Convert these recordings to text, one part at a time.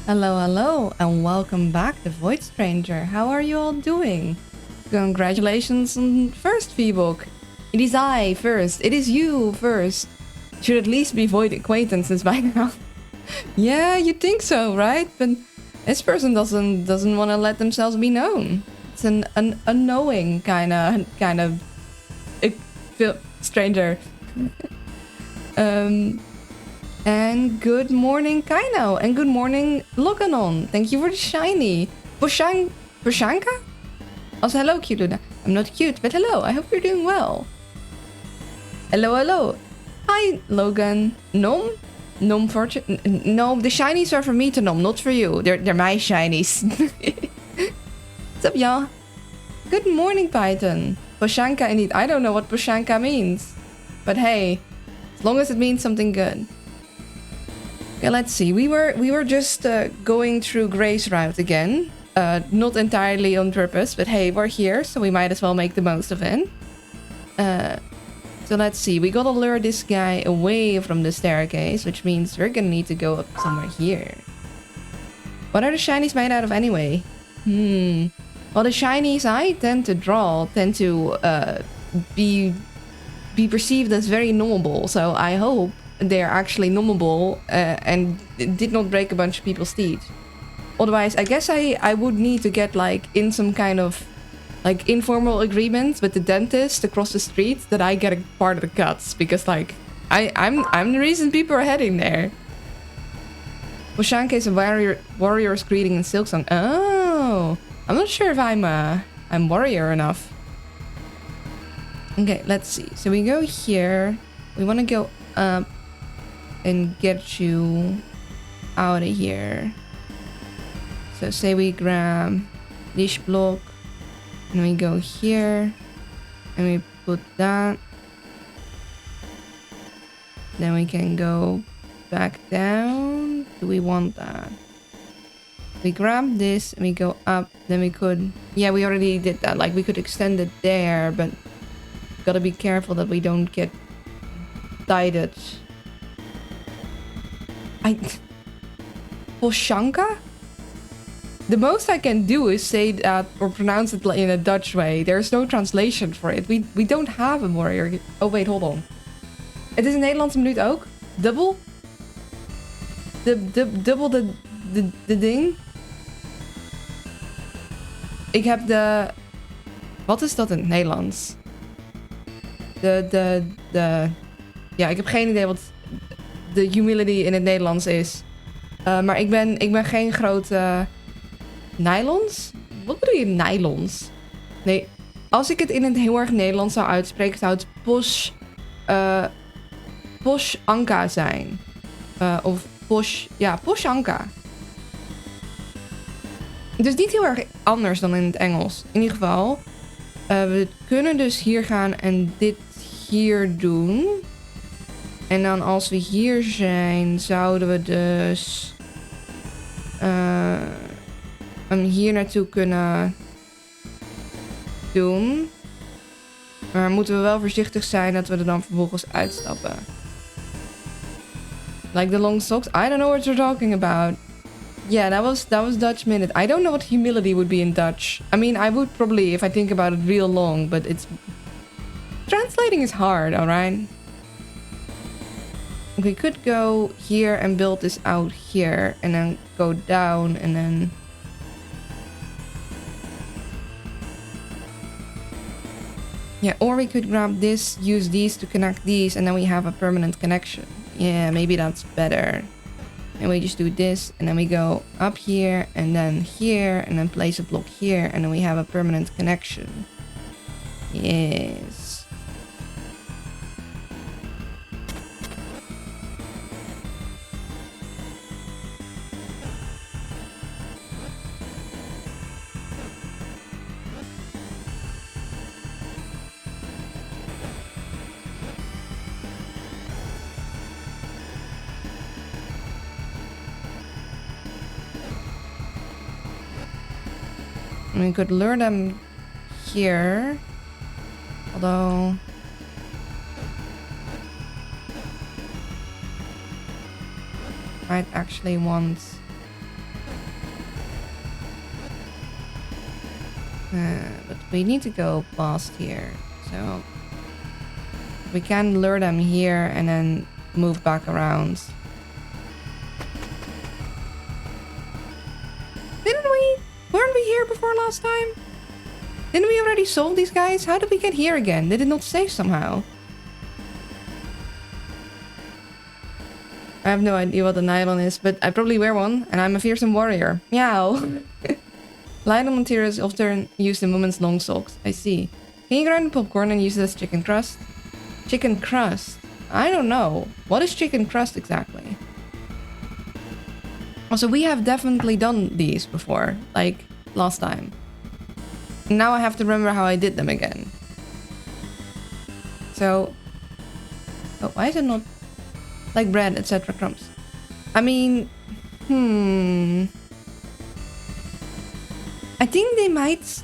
Hello, hello, and welcome back to Void Stranger. How are you all doing? Congratulations on first V-Book. It is I first. It is you first. Should at least be Void acquaintances by now. Yeah, you'd think so, right? But this person doesn't want to let themselves be known. It's an unknowing kind of stranger. And good morning, Kaino. And good morning, Loganon. Thank you for the shiny. Pushanka? Also, hello, cute Luna. I'm not cute, but hello. I hope you're doing well. Hello, hello. Hi, Logan. Nom? Nom fortune? No, the shinies are for me to nom, not for you. They're my shinies. What's up, y'all? Good morning, Python. Pushanka, indeed. I don't know what Pushanka means. But hey, as long as it means something good. Okay, let's see. We were just going through Gray's route again. Not entirely on purpose, but hey, we're here, so we might as well make the most of it. So let's see. We gotta lure this guy away from the staircase, which means we're gonna need to go up somewhere here. What are the shinies made out of anyway? Well, the shinies I tend to draw tend to be perceived as very nommable, so I hope they're actually nommable and did not break a bunch of people's teeth. Otherwise, I guess I would need to get like in some kind of like informal agreement with the dentist across the street that I get a part of the cuts, because like I'm the reason people are heading there. Pushanka is a warrior's greeting in Silksong. Oh, I'm not sure if I'm warrior enough. Okay, let's see. So we go here. We want to go up and get you out of here. So say we grab this block and we go here and we put that. Then we can go back down. Do we want that? We grab this and we go up. Then we could, yeah, we already did that. Like we could extend it there, but gotta be careful that we don't get dieted. Pushanka? The most I can do is say that or pronounce it in a Dutch way. There's no translation for it. We don't have a warrior. Oh wait, hold on. Het is een Nederlandse minuut ook. Dubbel? Dubbel de ding? Ik heb de... Wat is dat in het Nederlands? Ja, ik heb geen idee wat de humility in het Nederlands is. Maar ik ben geen grote... Nylons? Wat bedoel je nylons? Nee, als ik het in het heel erg Nederlands zou uitspreken, zou het Poshanka zijn. Of Poshanka. Het is niet heel erg anders dan in het Engels. In ieder geval, we kunnen dus hier gaan en dit hier doen. En dan als we hier zijn, zouden we dus hem hier naartoe kunnen doen. Maar moeten we wel voorzichtig zijn dat we er dan vervolgens uitstappen. Like the long socks? I don't know what you're talking about. Yeah, that was Dutch minute. I don't know what humility would be in Dutch. I mean, I would probably if I think about it real long, but it's... Translating is hard, alright? We could go here and build this out here. And then go down and then... Yeah, or we could grab this, use these to connect these, and then we have a permanent connection. Yeah, maybe that's better. And we just do this, and then we go up here, and then place a block here, and then we have a permanent connection. Yes. We could lure them here. Although... I'd actually want But we need to go past here. So we can lure them here and then move back around. Didn't we? Weren't we here before last time? Didn't we already solve these guys? How did we get here again? Did it not save somehow? I have no idea what a nylon is, but I probably wear one, and I'm a fearsome warrior. Meow. Nylon material is often used in women's long socks. I see. Can you grind popcorn and use it as chicken crust? Chicken crust? I don't know. What is chicken crust exactly? Also, we have definitely done these before, like last time. Now I have to remember how I did them again. So... Oh, why is it not... Like bread, etc. crumbs? I mean... I think they might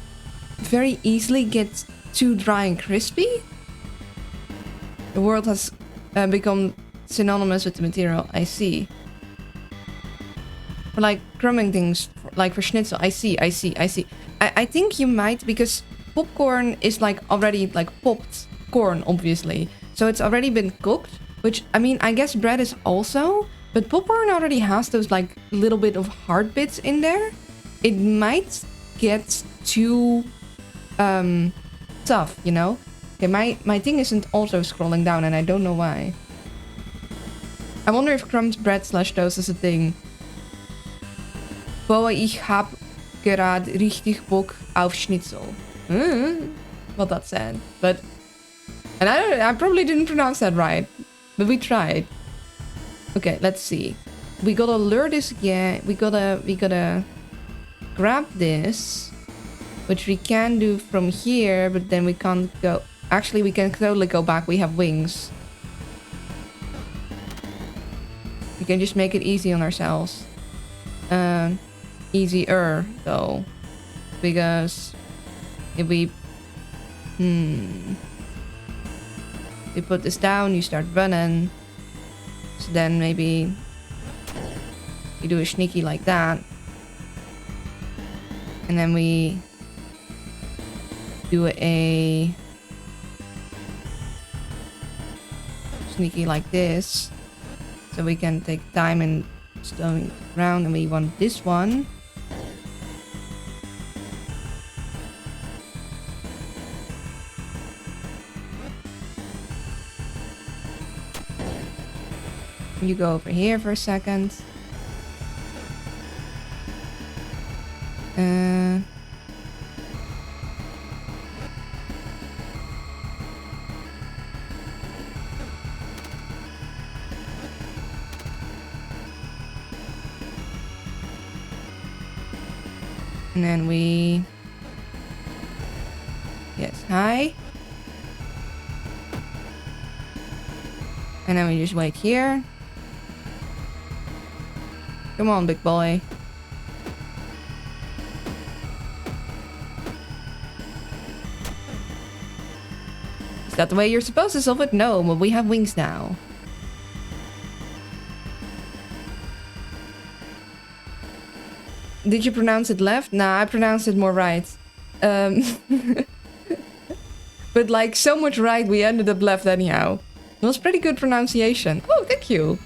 very easily get too dry and crispy. The world has become synonymous with the material. I see. For like crumbing things, like for schnitzel. I see. I think you might, because popcorn is like already like popped corn, obviously. So it's already been cooked, which, I mean, I guess bread is also, but popcorn already has those like little bit of hard bits in there. It might get too tough, you know? Okay, my thing isn't also scrolling down and I don't know why. I wonder if crumbed bread / toast is a thing. Boah, ich hab gerade richtig Bock auf Schnitzel. What that said. But... And I probably didn't pronounce that right. But we tried. Okay, let's see. We gotta lure this again. We gotta grab this. Which we can do from here, but then we can't go... Actually, we can totally go back. We have wings. We can just make it easy on ourselves. Easier, though. Because... if we... We put this down, you start running. So then maybe... you do a sneaky like that. And then we... do a... sneaky like this. So we can take time and stone around, and we want this one. You go over here for a second. And then we... yes, hi. And then we just wait here. Come on, big boy. Is that the way you're supposed to solve it? No, but we have wings now. Did you pronounce it left? Nah, I pronounced it more right. But like so much right, we ended up left anyhow. It was pretty good pronunciation. Oh, thank you.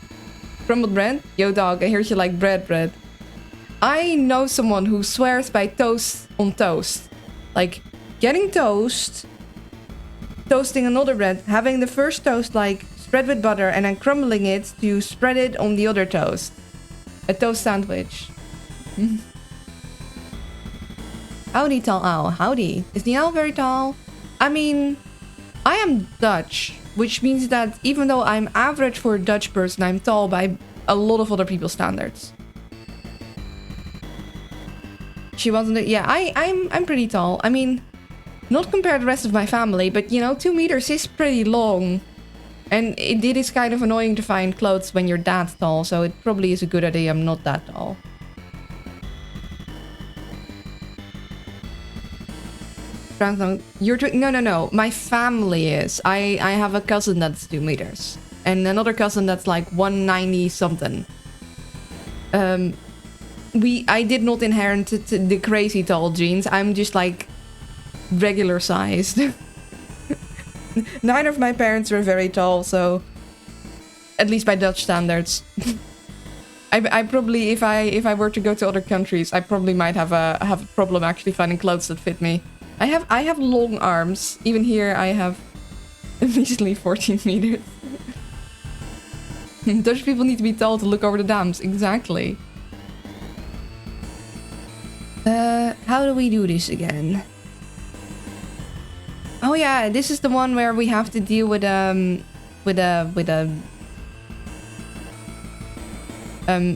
Crumbled bread? Yo dog, I heard you like bread. I know someone who swears by toast on toast. Like, getting toast, toasting another bread, having the first toast like spread with butter and then crumbling it to spread it on the other toast. A toast sandwich. Howdy, tall owl. Howdy. Is the owl very tall? I mean, I am Dutch, which means that even though I'm average for a Dutch person, I'm tall by a lot of other people's standards. She wasn't... yeah, I'm pretty tall. I mean, not compared to the rest of my family, but you know, 2 meters is pretty long. And it is kind of annoying to find clothes when you're that tall, so it probably is a good idea I'm not that tall. You're no. My family is. I have a cousin that's 2 meters. And another cousin that's like 190 something. I did not inherit the crazy tall genes. I'm just like regular sized. Neither of my parents were very tall, so at least by Dutch standards. I probably, if I were to go to other countries, I probably might have a problem actually finding clothes that fit me. I have long arms. Even here, I have easily 14 meters. Dutch people need to be tall to look over the dams. Exactly. How do we do this again? Oh yeah, this is the one where we have to deal with a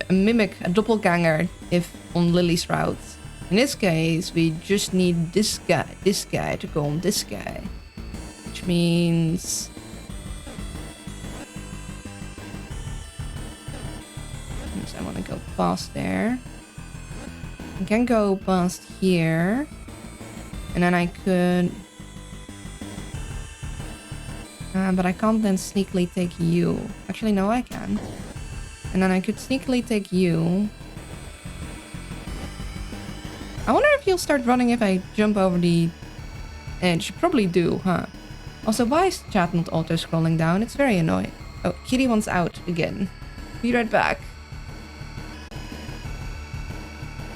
mimic, a doppelganger, if on Lily's route. In this case, we just need this guy to go on this guy. Which means... I want to go past there. I can go past here. And then I could... but I can't then sneakily take you. Actually, no, I can. And then I could sneakily take you. I wonder if you'll start running if I jump over the edge. Probably do, huh? Also, why is chat not auto-scrolling down? It's very annoying. Oh, Kitty wants out again. Be right back.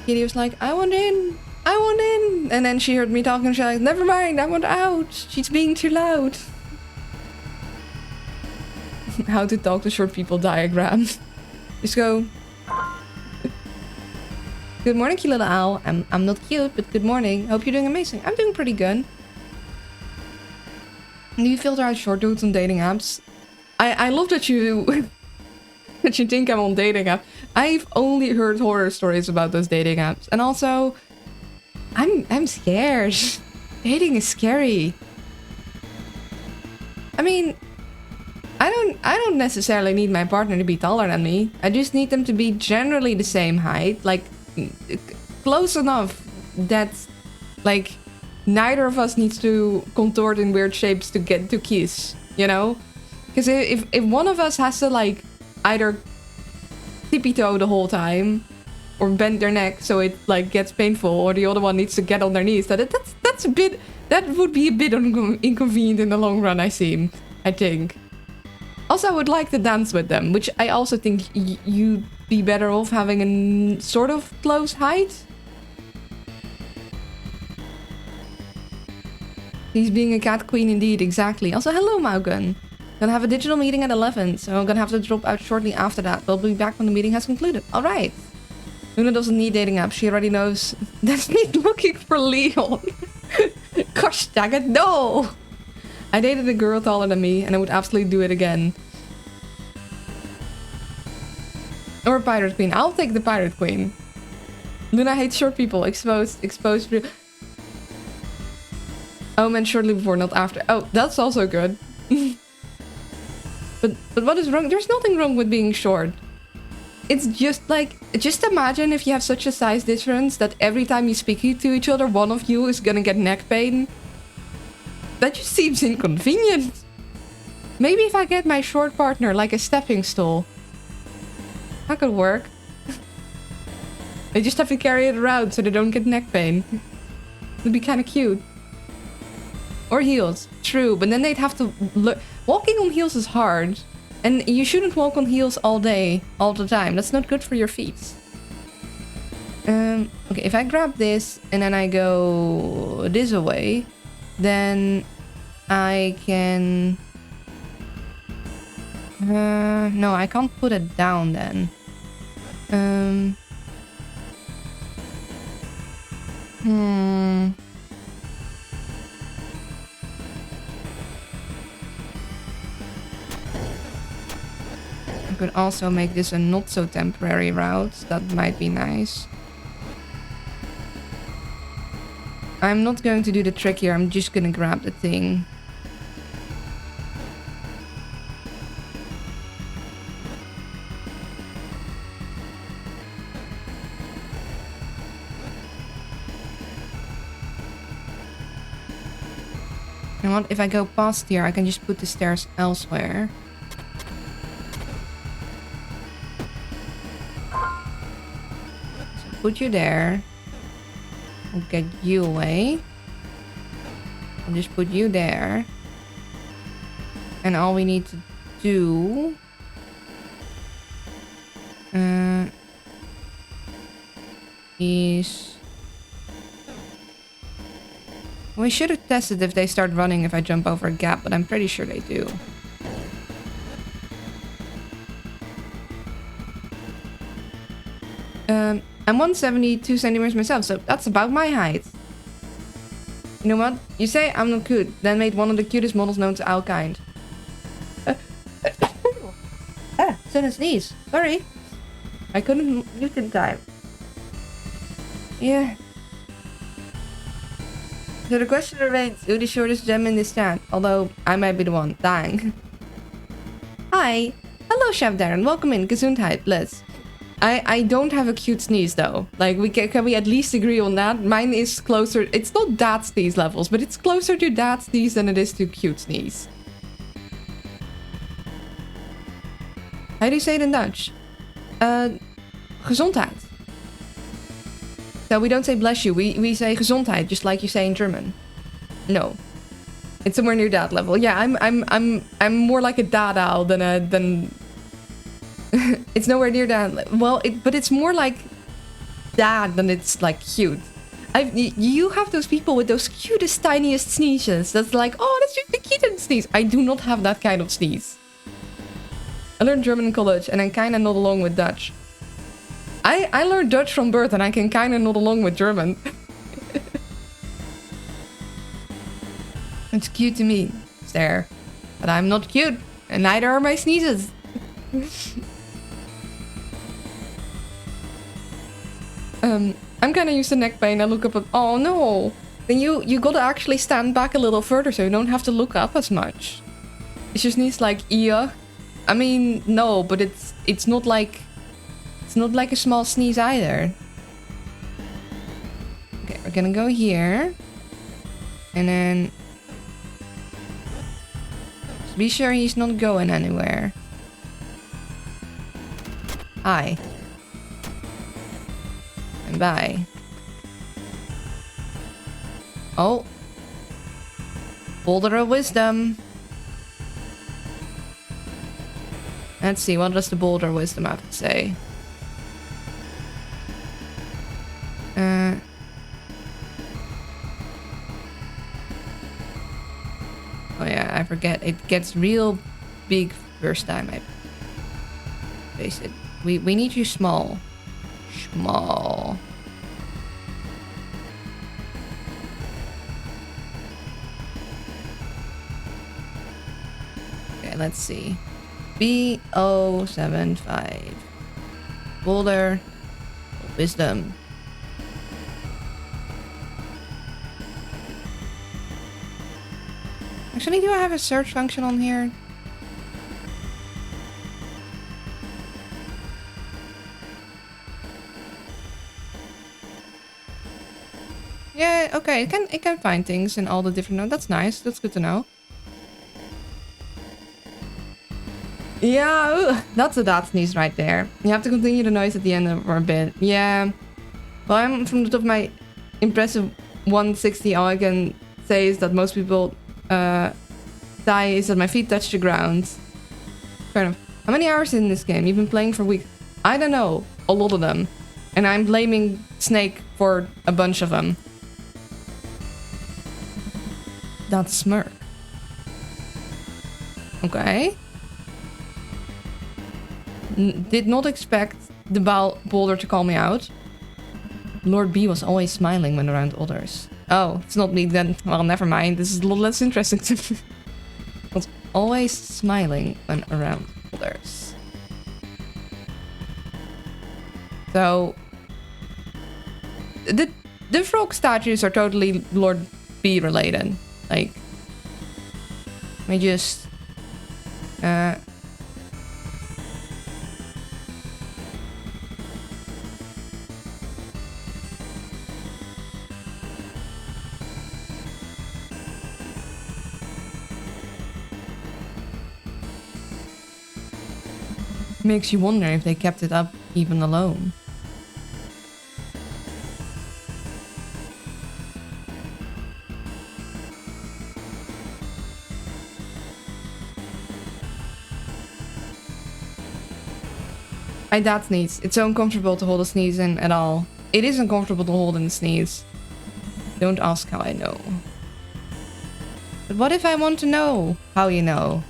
Kitty was like, I want in! I want in! And then she heard me talking and she's like, never mind, I want out! She's being too loud. How to talk to short people diagram. Just go. Good morning, cute little owl. I'm not cute, but good morning. Hope you're doing amazing. I'm doing pretty good. Do you filter out short dudes on dating apps? I love that you that you think I'm on dating app. I've only heard horror stories about those dating apps, and also I'm scared. Dating is scary. I mean, I don't necessarily need my partner to be taller than me. I just need them to be generally the same height, like close enough that like neither of us needs to contort in weird shapes to get to kiss, you know? Because if one of us has to like either tippy toe the whole time or bend their neck so it like gets painful, or the other one needs to get on their knees, that's a bit, that would be a bit inconvenient in the long run, I think. Also, I would like to dance with them, which I also think you'd be better off having a sort of close height. He's being a cat queen indeed, exactly. Also, hello, Maugun. Gonna have a digital meeting at 11, so I'm gonna have to drop out shortly after that. We'll be back when the meeting has concluded. Alright. Luna doesn't need dating apps. She already knows. That's me looking for Leon. Gosh dang it, no! I dated a girl taller than me, and I would absolutely do it again. Or Pirate Queen. I'll take the Pirate Queen. Luna hates short people. Exposed. Oh, meant shortly before, not after. Oh, that's also good. But what is wrong? There's nothing wrong with being short. It's just like, just imagine if you have such a size difference that every time you speak to each other, one of you is gonna get neck pain. That just seems inconvenient. Maybe if I get my short partner like a stepping stool. That could work. They just have to carry it around so they don't get neck pain. It'd be kind of cute. Or heels. True, but then they'd have to look. Walking on heels is hard. And you shouldn't walk on heels all day, all the time. That's not good for your feet. Okay, if I grab this and then I go this away, then I can... no, I can't put it down then. I could also make this a not so temporary route. That might be nice. I'm not going to do the trick here. I'm just gonna grab the thing. You know what? If I go past here, I can just put the stairs elsewhere. So put you there. We'll get you away. I'll just put you there. And all we need to do... is... We should have tested if they start running if I jump over a gap, but I'm pretty sure they do. I'm 172 centimeters myself, so that's about my height. You know what? You say I'm not cute, then made one of the cutest models known to our kind. Sudden sneeze. Sorry. I couldn't mute in time. Yeah. So the question remains, who the shortest gem in this chat? Although, I might be the one. Dang. Hi. Hello, Chef Darren. Welcome in. Gesundheit. Let's. I don't have a cute sneeze, though. Like, can we at least agree on that? Mine is closer... It's not dad sneeze levels, but it's closer to dad sneeze than it is to cute sneeze. How do you say it in Dutch? Gezondheid. So we don't say bless you, we say Gesundheit, just like you say in German. No. It's somewhere near that level. Yeah, I'm more like a dada than it's nowhere near that. Well, but it's more like dad than it's like cute. You have those people with those cutest, tiniest sneezes. That's like, oh, that's just the kitten sneeze. I do not have that kind of sneeze. I learned German in college and I'm kinda not along with Dutch. I learned Dutch from birth and I can kinda not along with German. It's cute to me. It's there. But I'm not cute. And neither are my sneezes. I'm kinda used to neck pain. I look up at... Oh no! Then you gotta actually stand back a little further so you don't have to look up as much. It's just sneeze like, yeah. I mean, no, but it's not like... It's not like a small sneeze either. Okay, we're gonna go here. And then... Just be sure he's not going anywhere. Hi. And bye. Oh. Boulder of Wisdom. Let's see, what does the Boulder of Wisdom have to say? Oh yeah, I forget. It gets real big first time I face it. We need you small. Small. Okay, let's see. B075. Boulder. Wisdom. Actually, do I have a search function on here? Yeah, okay, it can find things in all the different nodes. That's nice. That's good to know. Yeah, ooh, that's a dot sneeze right there. You have to continue the noise at the end for a bit. Yeah. Well, I'm from the top of my impressive 160. All I can say is that most people die is that my feet touch the ground. Fair enough. How many hours in this game? You've been playing for weeks. I don't know. A lot of them. And I'm blaming Snake for a bunch of them. That smirk. Okay. Did not expect the boulder to call me out. Lord B was always smiling when around others. Oh, it's not me then. Well, never mind. This is a lot less interesting to me. Was always smiling when around others. So... The frog statues are totally Lord B related. Like... Let me just... Makes you wonder if they kept it up even alone. My dad sneezed. It's so uncomfortable to hold a sneeze in at all. It is uncomfortable to hold in a sneeze. Don't ask how I know. But what if I want to know how you know?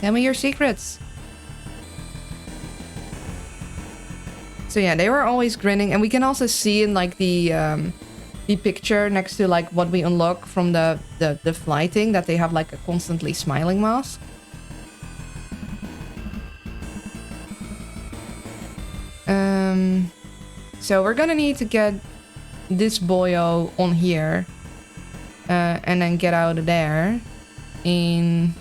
Tell me your secrets. So yeah, they were always grinning, and we can also see in like the picture next to like what we unlock from the flighting that they have like a constantly smiling mask. So we're gonna need to get this boyo on here and then get out of there in...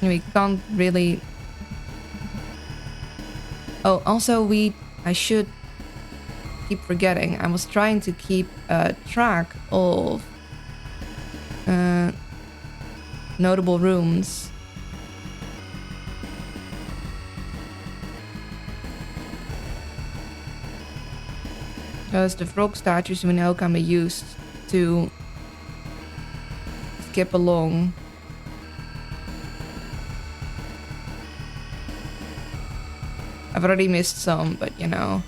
We can't really... Oh, also I should keep forgetting. I was trying to keep track of notable rooms. Because the frog statues we know can be used to skip along. I've already missed some, but you know.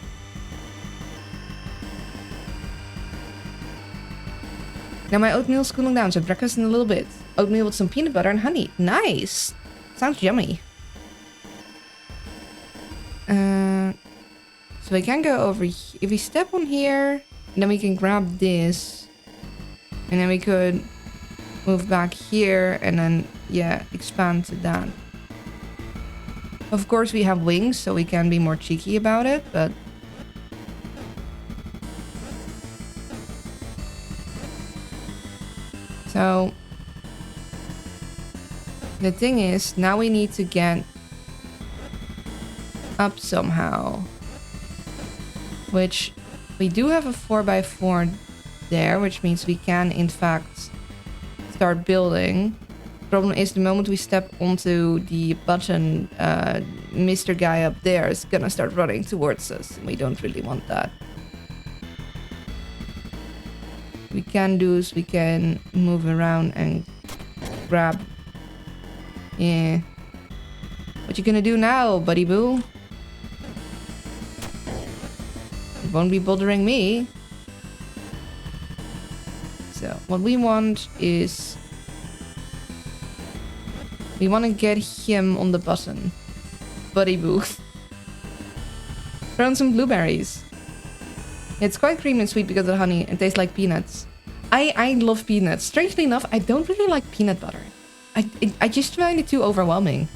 Now my oatmeal's cooling down, so breakfast in a little bit. Oatmeal with some peanut butter and honey. Nice! Sounds yummy. So we can go over here. If we step on here, then we can grab this. And then we could move back here and then, yeah, expand to that. Of course, we have wings, so we can be more cheeky about it, but... So... The thing is, now we need to get up somehow. Which, we do have a 4x4 there, which means we can, in fact, start building. Problem is, the moment we step onto the button, Mr. Guy up there is gonna start running towards us. And we don't really want that. What we can do is we can move around and grab. Yeah. What you gonna do now, buddy boo? It won't be bothering me. So, what we want is... We want to get him on the button. Buddy boo. Throw in some blueberries. It's quite creamy and sweet because of the honey. It tastes like peanuts. I love peanuts. Strangely enough, I don't really like peanut butter. I just find it too overwhelming.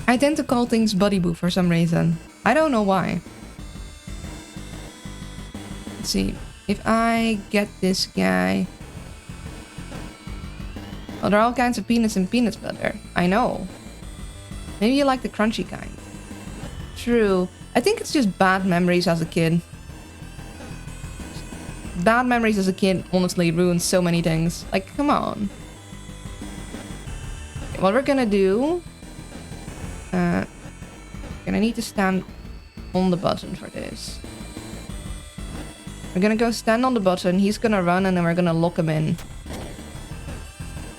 I tend to call things buddy boo for some reason. I don't know why. Let's see. If I get this guy... Well, there are all kinds of peanuts and peanut butter. I know. Maybe you like the crunchy kind. True. I think it's just bad memories as a kid. Bad memories as a kid honestly ruins so many things. Like, come on. Okay, what we're gonna do... gonna need to stand on the button for this. We're gonna go stand on the button, he's gonna run, and then we're gonna lock him in.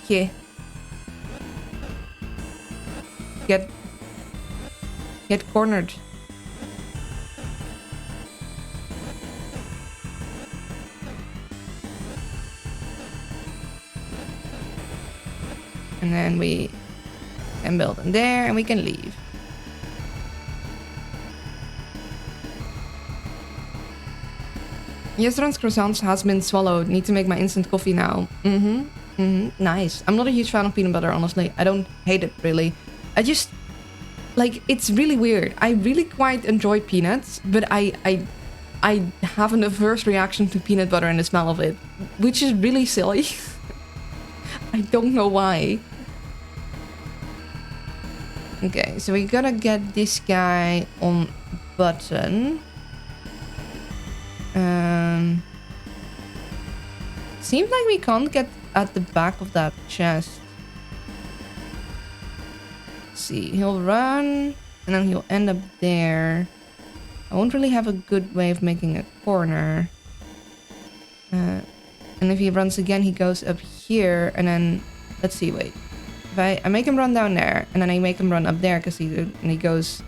Yeah. Get cornered. And then we can build in there and we can leave. Yesterday's croissants has been swallowed. Need to make my instant coffee now. Nice. I'm not a huge fan of peanut butter, honestly. I don't hate it, really. I just... Like, it's really weird. I really quite enjoy peanuts, but I have an adverse reaction to peanut butter and the smell of it. Which is really silly. I don't know why. Okay, so we gotta get this guy on button. Seems like we can't get at the back of that chest. Let's see, he'll run and then he'll end up there. I won't really have a good way of making a corner. And if he runs again, he goes up here. And then, let's see, wait. If I make him run down there, and then I make him run up there, because he goes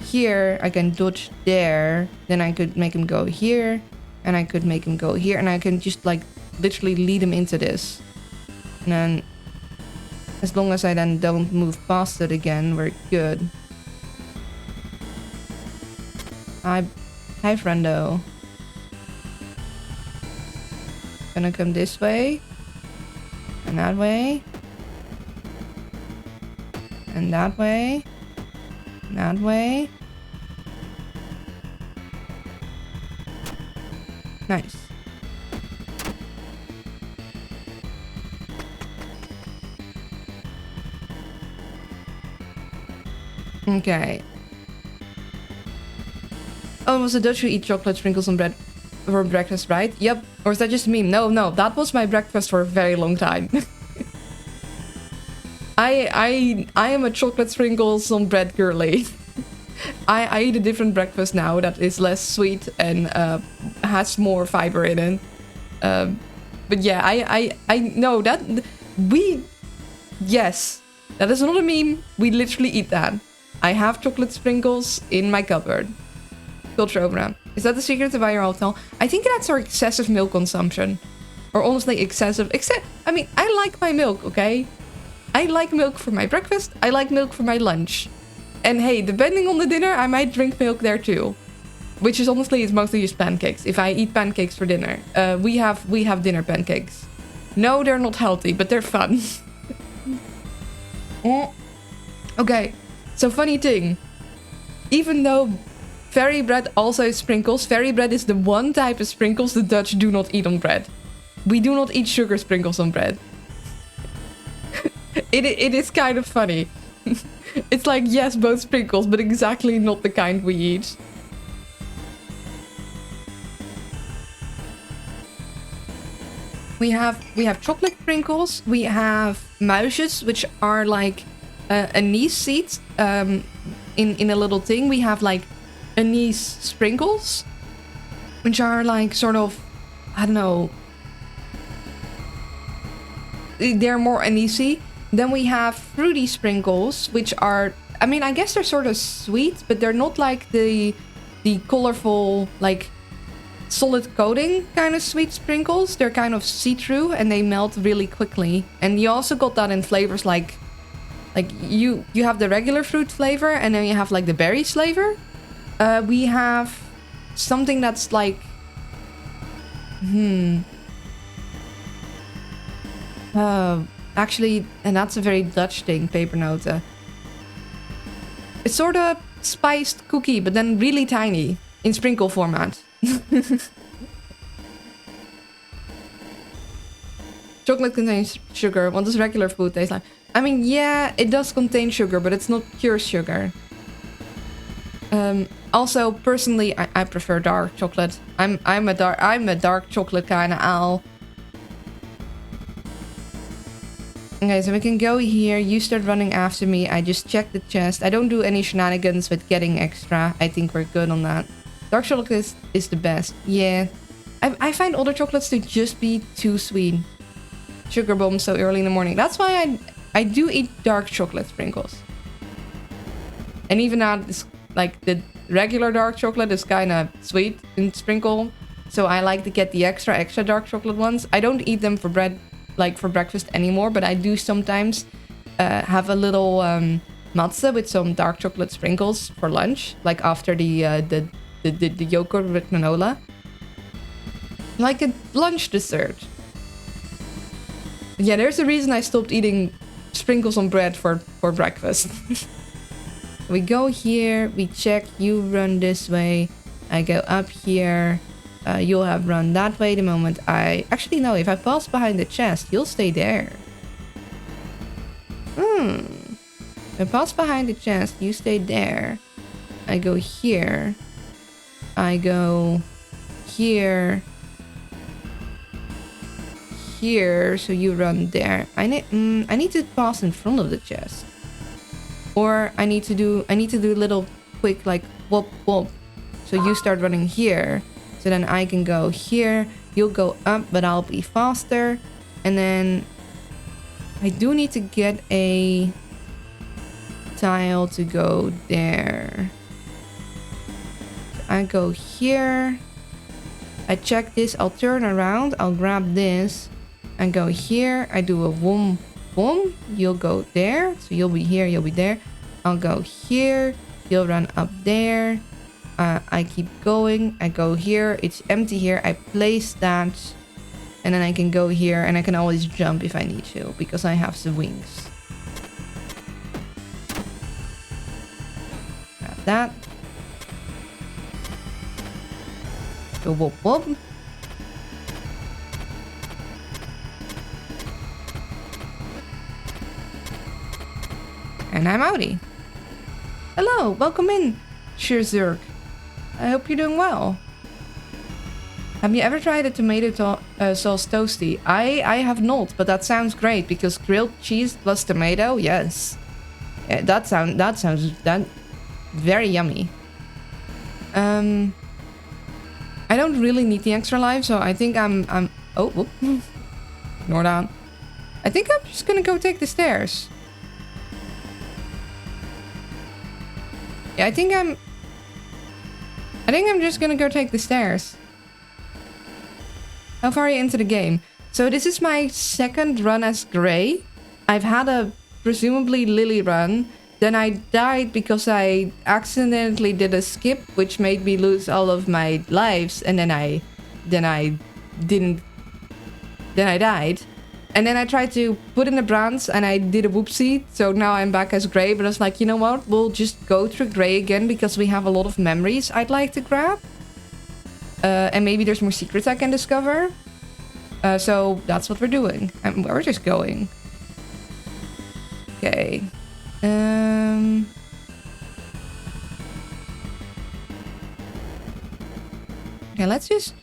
here, I can dodge there. Then I could make him go here, and I could make him go here, and I can just like literally lead him into this. And then, as long as I then don't move past it again, we're good. Hi, friendo. Gonna come this way, and that way, and that way, and that way. Nice. Okay. Oh, it was a Dutch who eat chocolate sprinkles on bread for breakfast, right? Yep. Or is that just a meme? No, that was my breakfast for a very long time. I am a chocolate sprinkles on bread girly. I eat a different breakfast now that is less sweet and has more fiber in it. But yeah, I know that yes, that is not a meme. We literally eat that. I have chocolate sprinkles in my cupboard. Culture Obra. Is that the secret to viral hotel? I think that's our excessive milk consumption. Or honestly, excessive. I mean, I like my milk, okay? I like milk for my breakfast. I like milk for my lunch. And hey, depending on the dinner, I might drink milk there too. Which is honestly, it's mostly just pancakes. If I eat pancakes for dinner. We have dinner pancakes. No, they're not healthy, but they're fun. Okay, so funny thing. Even though fairy bread also has sprinkles, fairy bread is the one type of sprinkles the Dutch do not eat on bread. We do not eat sugar sprinkles on bread. It is kind of funny. It's like, yes, both sprinkles, but exactly not the kind we eat. We have chocolate sprinkles. We have muisjes, which are like anise seeds in a little thing. We have like anise sprinkles, which are like sort of, I don't know, they're more anisey. Then we have fruity sprinkles, which are, I mean, I guess they're sort of sweet, but they're not like the colorful, like solid coating kind of sweet sprinkles. They're kind of see-through and they melt really quickly. And you also got that in flavors like you have the regular fruit flavor, and then you have like the berries flavor. We have something that's like actually, and that's a very Dutch thing, pepernoten. It's sort of spiced cookie, but then really tiny in sprinkle format. Chocolate contains sugar. What does regular food taste like? I mean, yeah, it does contain sugar, but it's not pure sugar. Also, personally, I prefer dark chocolate. I'm a dark chocolate kind of owl. Okay, so we can go here. You start running after me. I just check the chest. I don't do any shenanigans with getting extra. I think we're good on that. Dark chocolate is the best. Yeah. I find older chocolates to just be too sweet. Sugar bombs so early in the morning. That's why I do eat dark chocolate sprinkles. And even that is like the regular dark chocolate is kind of sweet in sprinkle. So I like to get the extra dark chocolate ones. I don't eat them for bread, like for breakfast anymore, but I do sometimes have a little matzo with some dark chocolate sprinkles for lunch, like after the yogurt with granola. Like a lunch dessert. Yeah, there's a reason I stopped eating sprinkles on bread for breakfast. We go here, we check, you run this way, I go up here, you'll have run that way the moment I... Actually, no, if I pass behind the chest, you'll stay there. If I pass behind the chest, you stay there. I go here. I go here. Here, so you run there. I need to pass in front of the chest. Or I need to do a little quick like whoop whoop. So you start running here. So then I can go here. You'll go up, but I'll be faster. And then I do need to get a tile to go there. So I go here. I check this. I'll turn around. I'll grab this and go here. I do a boom, boom. You'll go there. So you'll be here. You'll be there. I'll go here. You'll run up there. I keep going. I go here. It's empty here. I place that. And then I can go here. And I can always jump if I need to. Because I have the wings. Grab that. Go whoop whoop. And I'm outie. Hello, welcome in, Sherzurk. I hope you're doing well. Have you ever tried a tomato sauce toasty? I have not, but that sounds great because grilled cheese plus tomato, yes. Yeah, that sounds very yummy. I don't really need the extra life, so I think I'm oh, whoop. Ignore that. I think I'm just gonna go take the stairs. Yeah, I think I'm just gonna go take the stairs. How far are you into the game? So this is my second run as Gray. I've had a presumably Lily run. Then I died because I accidentally did a skip, which made me lose all of my lives. And then I died. And then I tried to put in the bronze and I did a whoopsie. So now I'm back as Gray. But I was like, you know what? We'll just go through Gray again because we have a lot of memories I'd like to grab. And maybe there's more secrets I can discover. So that's what we're doing. And we're just going. Okay. Okay, let's just...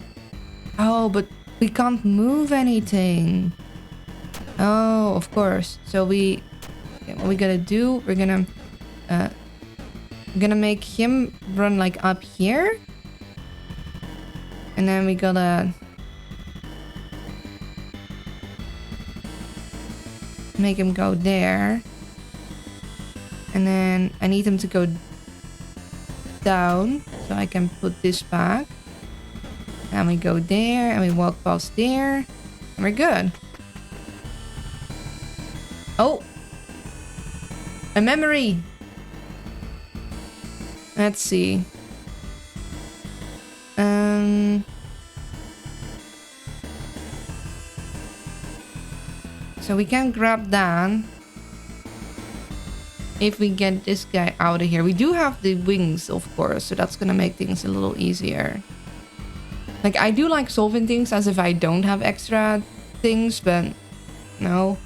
Oh, but we can't move anything. Oh, of course. So we... Okay, what we gotta do, we're gonna make him run like up here. And then we gotta... make him go there. And then I need him to go down. So I can put this back. And we go there. And we walk past there. And we're good. Oh! A memory! Let's see. So we can grab that. If we get this guy out of here. We do have the wings, of course. So that's gonna make things a little easier. Like, I do like solving things as if I don't have extra things. But no.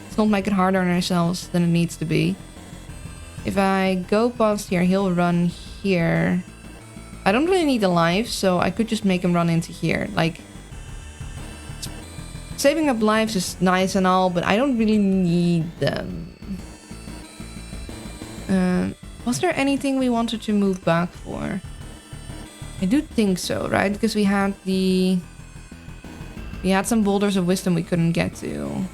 Let's not make it harder on ourselves than it needs to be. If I go past here, he'll run here. I don't really need the life. So I could just make him run into here. Like... Saving up lives is nice and all, but I don't really need them. Was there anything we wanted to move back for? I do think so, right? Because we had the... We had some boulders of wisdom we couldn't get to.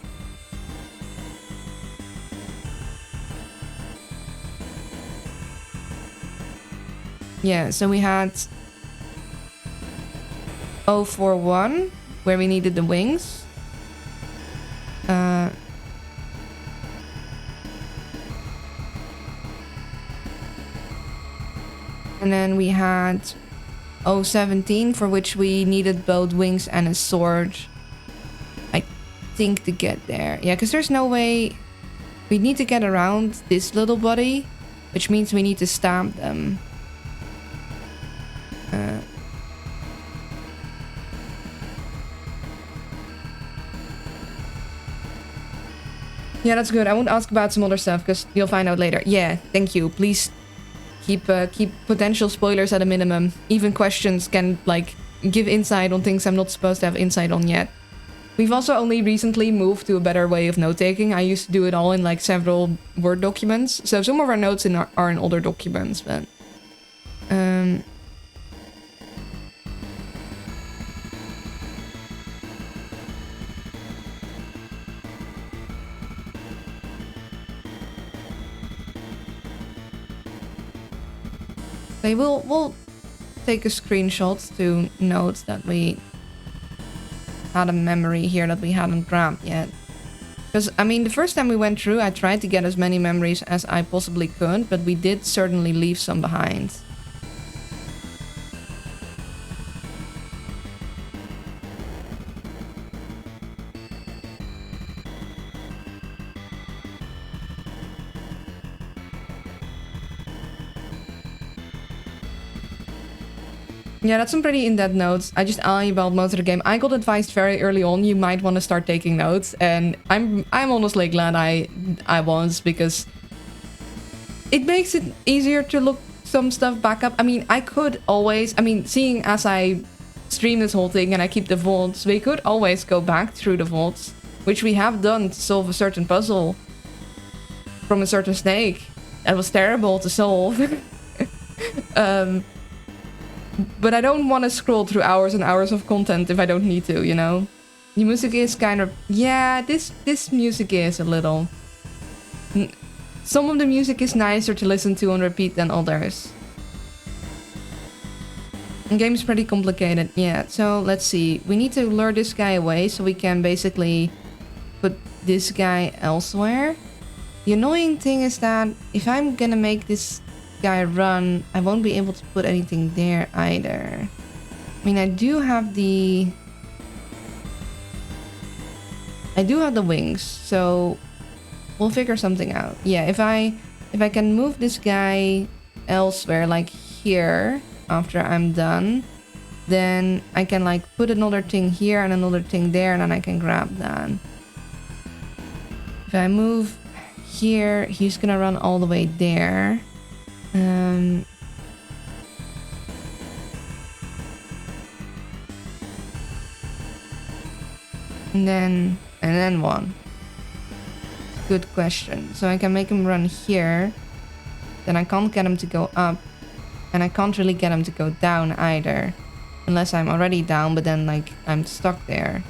Yeah, so we had... 041, where we needed the wings. And then we had 017, for which we needed both wings and a sword. I think to get there. Yeah, because there's no way... We need to get around this little body, which means we need to stab them. Yeah, that's good. I won't ask about some other stuff because you'll find out later. Yeah, thank you. Please keep potential spoilers at a minimum. Even questions can, like, give insight on things I'm not supposed to have insight on yet. We've also only recently moved to a better way of note-taking. I used to do it all in, like, several Word documents. So some of our notes are in older documents, but... Okay, we'll take a screenshot to note that we had a memory here that we hadn't grabbed yet. Because, I mean, the first time we went through, I tried to get as many memories as I possibly could, but we did certainly leave some behind. Yeah, that's some pretty in-depth notes. I just eyeballed most of the game. I got advised very early on you might want to start taking notes, and I'm honestly glad I was, because it makes it easier to look some stuff back up. I mean, I could always, I mean, seeing as I stream this whole thing and I keep the vaults, we could always go back through the vaults, which we have done to solve a certain puzzle from a certain snake. That was terrible to solve. But I don't want to scroll through hours and hours of content if I don't need to, you know? The music is kind of... Yeah, this music is a little... Some of the music is nicer to listen to on repeat than others. The game is pretty complicated, yeah. So, let's see. We need to lure this guy away so we can basically put this guy elsewhere. The annoying thing is that if I'm gonna make this guy run, I won't be able to put anything there either. I mean, I do have the wings, so we'll figure something out. Yeah, if I can move this guy elsewhere, like here, after I'm done, then I can like put another thing here and another thing there, and then I can grab that. If I move here, he's gonna run all the way there. And then one. Good question. So I can make him run here. Then I can't get him to go up. And I can't really get him to go down either. Unless I'm already down, but then like I'm stuck there.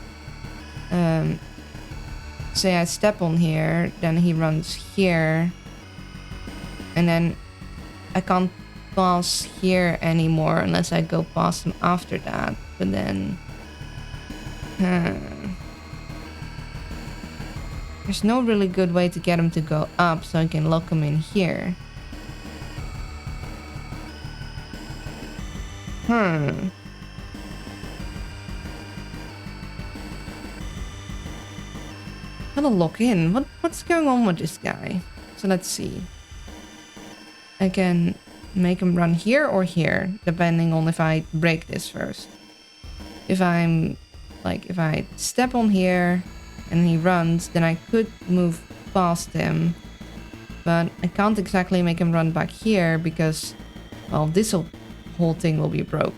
Say I step on here, then he runs here. And then I can't pass here anymore unless I go past him after that. But then... There's no really good way to get him to go up so I can lock him in here. How to lock in? What's going on with this guy? So let's see. I can make him run here or here, depending on if I break this first. If I'm, like, if I step on here and he runs, then I could move past him. But I can't exactly make him run back here because, well, this whole thing will be broke.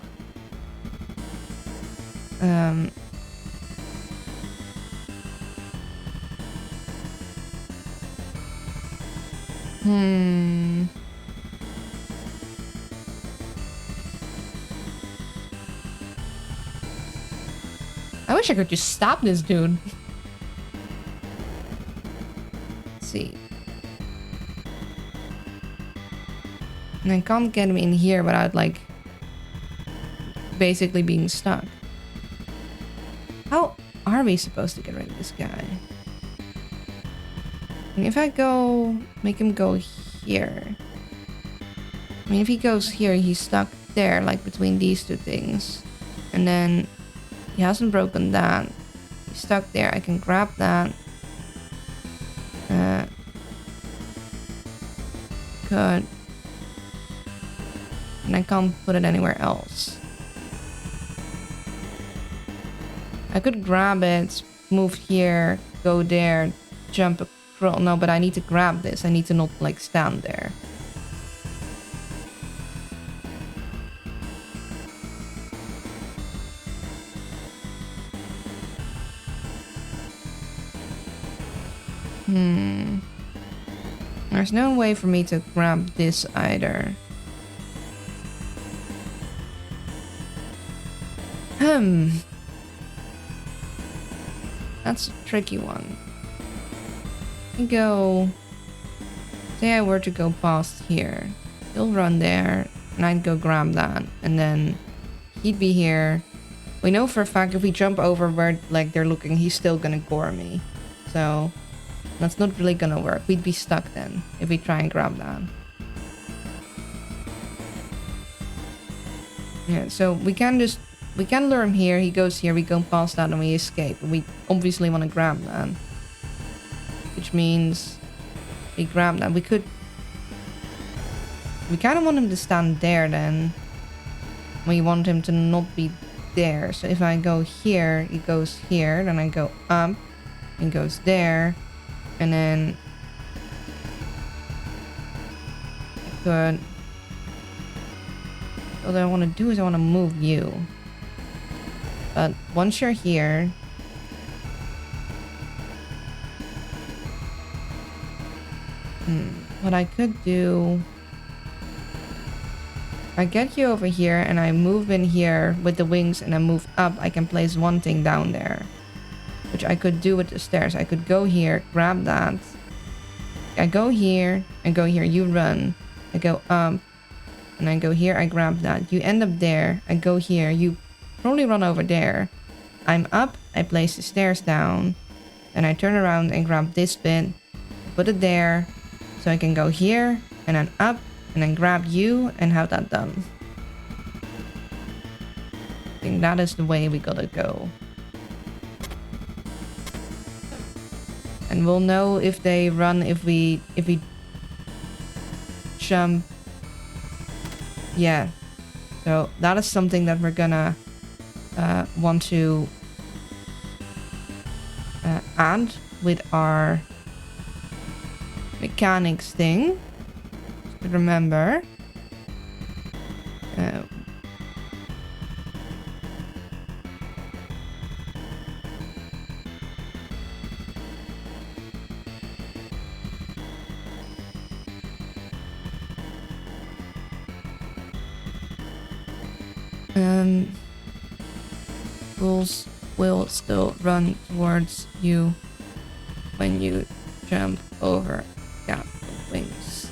I wish I could just stop this dude. Let's see. And I can't get him in here without, like, basically being stuck. How are we supposed to get rid of this guy? And if I go... make him go here... I mean, if he goes here, he's stuck there, like, between these two things. And then... he hasn't broken that. He's stuck there. I can grab that. Good. And I can't put it anywhere else. I could grab it, move here, go there, jump across. No, but I need to grab this. I need to not, like, stand there. There's no way for me to grab this either. That's a tricky one. Go... say I were to go past here. He'll run there. and I'd go grab that, and then he'd be here. We know for a fact if we jump over where like they're looking, he's still gonna gore me. So that's not really gonna work. We'd be stuck then if we try and grab that. Yeah, so we can lure him here, he goes here, we go past that and we escape. We obviously want to grab that. Which means we grab that. We kind of want him to stand there then. We want him to not be there. So if I go here, he goes here, then I go up, and goes there, and then I could. What I want to do is I want to move you. But once you're here, what I could do, I get you over here and I move in here with the wings and I move up, I can place one thing down there, which I could do with the stairs. I could go here, grab that. I go here and go here, you run. I go up and I go here, I grab that. You end up there, I go here, you probably run over there. I'm up, I place the stairs down, and I turn around and grab this bit, put it there, so I can go here and then up and then grab you and have that done. I think that is the way we gotta go. And we'll know if they run if we jump. Yeah. So that is something that we're gonna want to add with our mechanics thing. Remember. Bulls will still run towards you when you jump over gap of wings.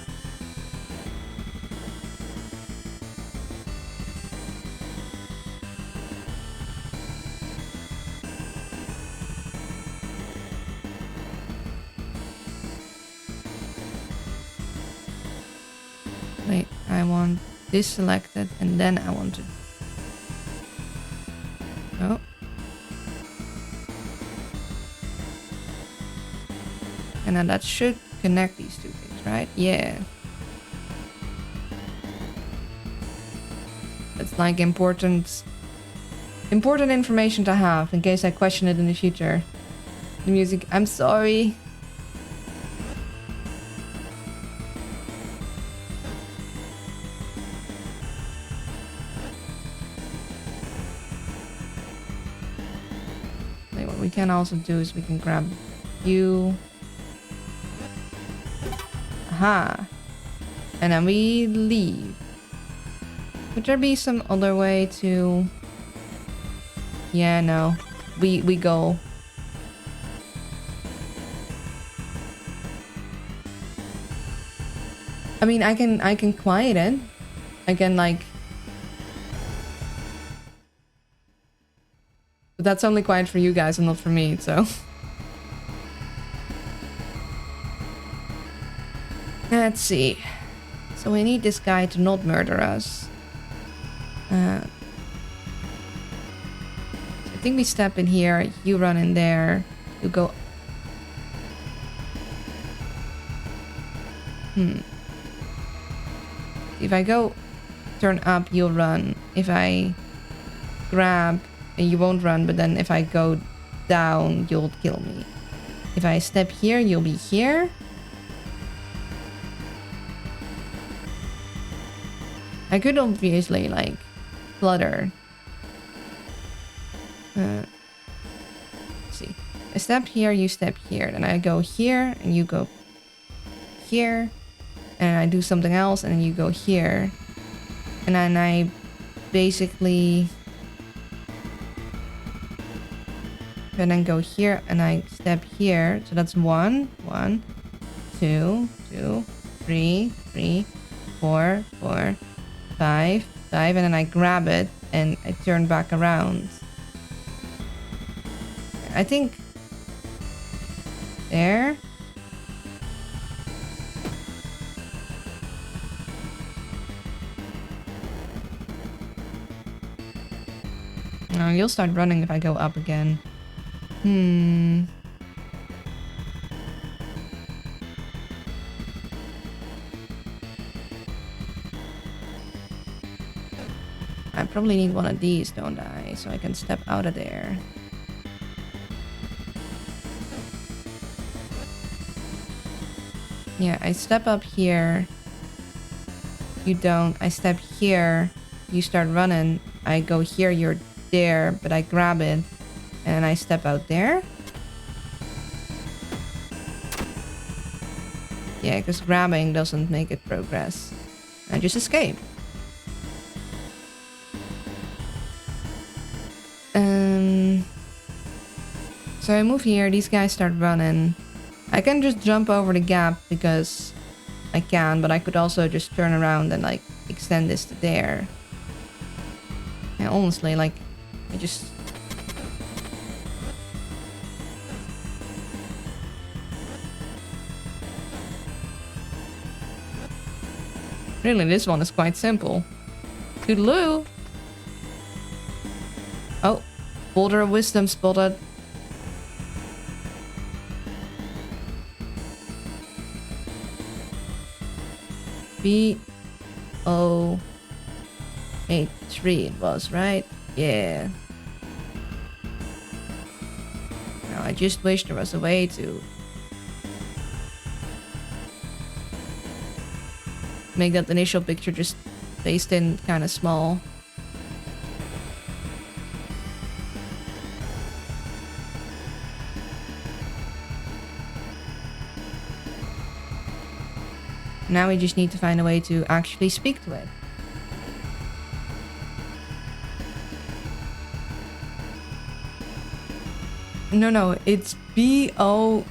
Wait, I want this selected and then I want to. Oh. And then that should connect these two things, right? Yeah. It's like important information to have in case I question it in the future. The music, I'm sorry. Wait, what we can also do is we can grab you. Aha. And then we leave. Would there be some other way to... Yeah, no. We go. I mean, I can quiet it. I can like... But that's only quiet for you guys and not for me, so... Let's see. So we need this guy to not murder us. I think we step in here, you run in there, you go... If I go turn up, you'll run. If I grab, you won't run, but then if I go down, you'll kill me. If I step here, you'll be here. I could obviously like flutter. Let's see. I step here, you step here, then I go here and you go here, and I do something else and you go here, and then I basically and then go here and I step here. So that's 1, 2, 2, 3, 3, 4, 4, dive, and then I grab it and I turn back around. I think there. Oh, you'll start running if I go up again. I probably need one of these, don't I? So I can step out of there. Yeah, I step up here. You don't. I step here. You start running. I go here, you're there, but I grab it. And I step out there. Yeah, because grabbing doesn't make it progress. I just escape. So I move here, these guys start running. I can just jump over the gap because I can, but I could also just turn around and like extend this to there. And honestly, like, I just... Really, this one is quite simple. Toodaloo! Oh, Boulder of Wisdom spotted. B-O-83 it was, right? Yeah. Now I just wish there was a way to make that initial picture just spaced in kind of small. Now we just need to find a way to actually speak to it. No, it's B-O-U-L-D-E-R.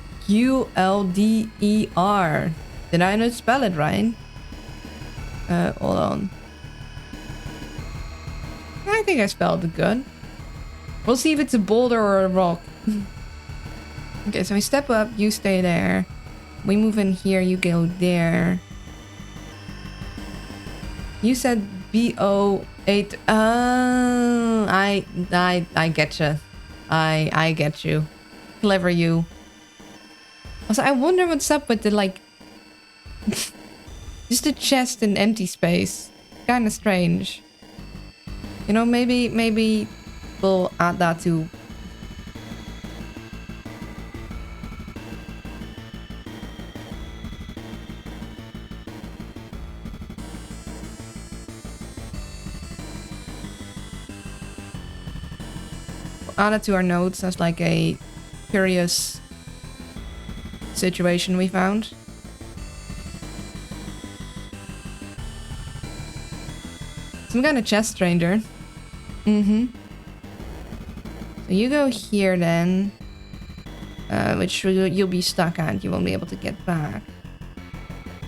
Did I not spell it right? Hold on. I think I spelled it good. We'll see if it's a boulder or a rock. Okay, so we step up, you stay there. We move in here, you go there. You said B-O-8. Oh, I getcha. I get you. Clever you. Also, I wonder what's up with the, like... just a chest in empty space. Kinda strange. You know, maybe we'll add that to... add it to our notes as like a curious situation we found. Some kind of chest stranger. So you go here then. Which you'll be stuck at. You won't be able to get back.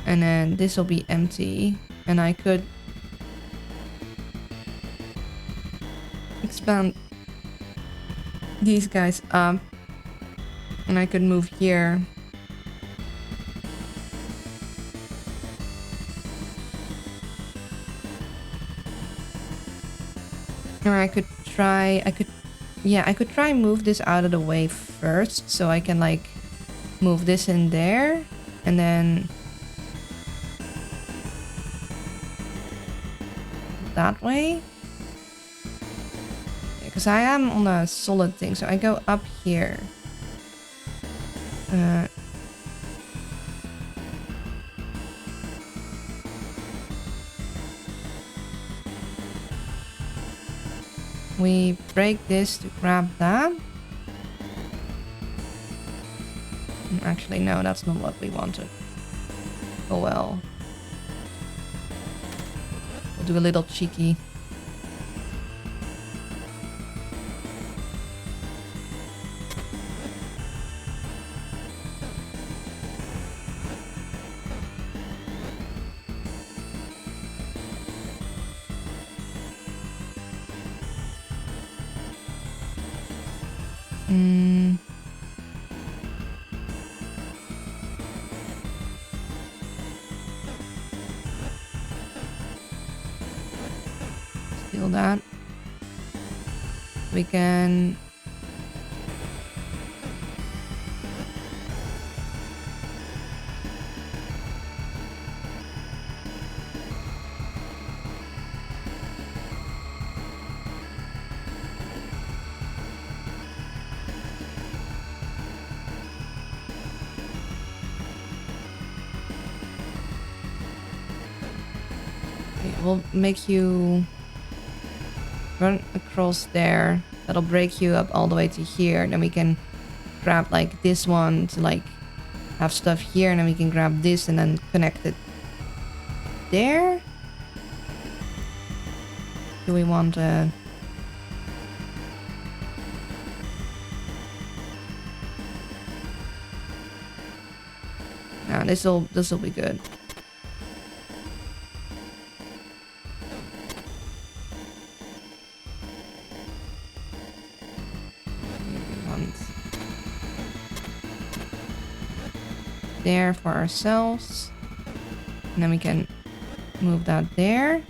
And then this will be empty. And I could expand these guys up. And I could move here. Or I could try move this out of the way first, so I can like move this in there, and then that way. Because I am on a solid thing, so I go up here. We break this to grab that. Actually, no, that's not what we wanted. Oh well. We'll do a little cheeky. Mm. Steal that. We can... We'll make you run across there. That'll break you up all the way to here. Then we can grab like this one to like have stuff here, and then we can grab this and then connect it there. Do we want a... Nah, this'll be good. There for ourselves, and then we can move that there.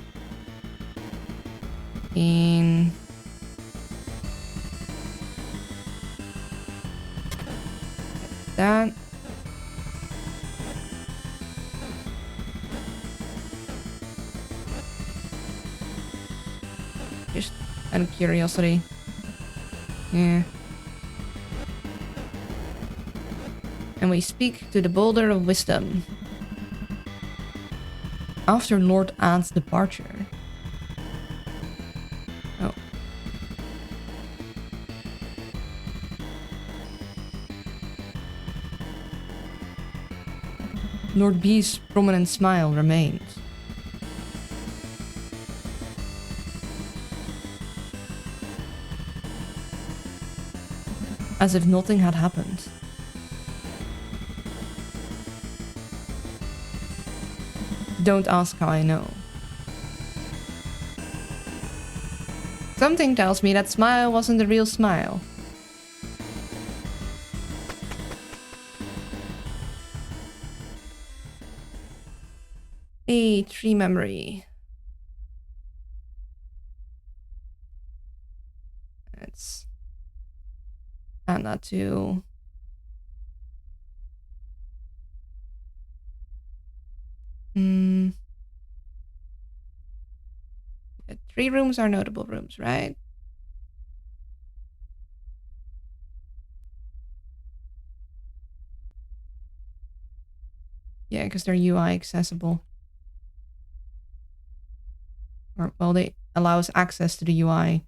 And that. Just out of curiosity. Yeah. And we speak to the Boulder of Wisdom. After Lord Ant's departure. Oh. Lord B's prominent smile remains. As if nothing had happened. Don't ask how I know. Something tells me that smile wasn't a real smile. A tree memory. Let's add that to... Yeah, 3 rooms are notable rooms, right? Yeah, because they're UI accessible. Or, well, they allow us access to the UI.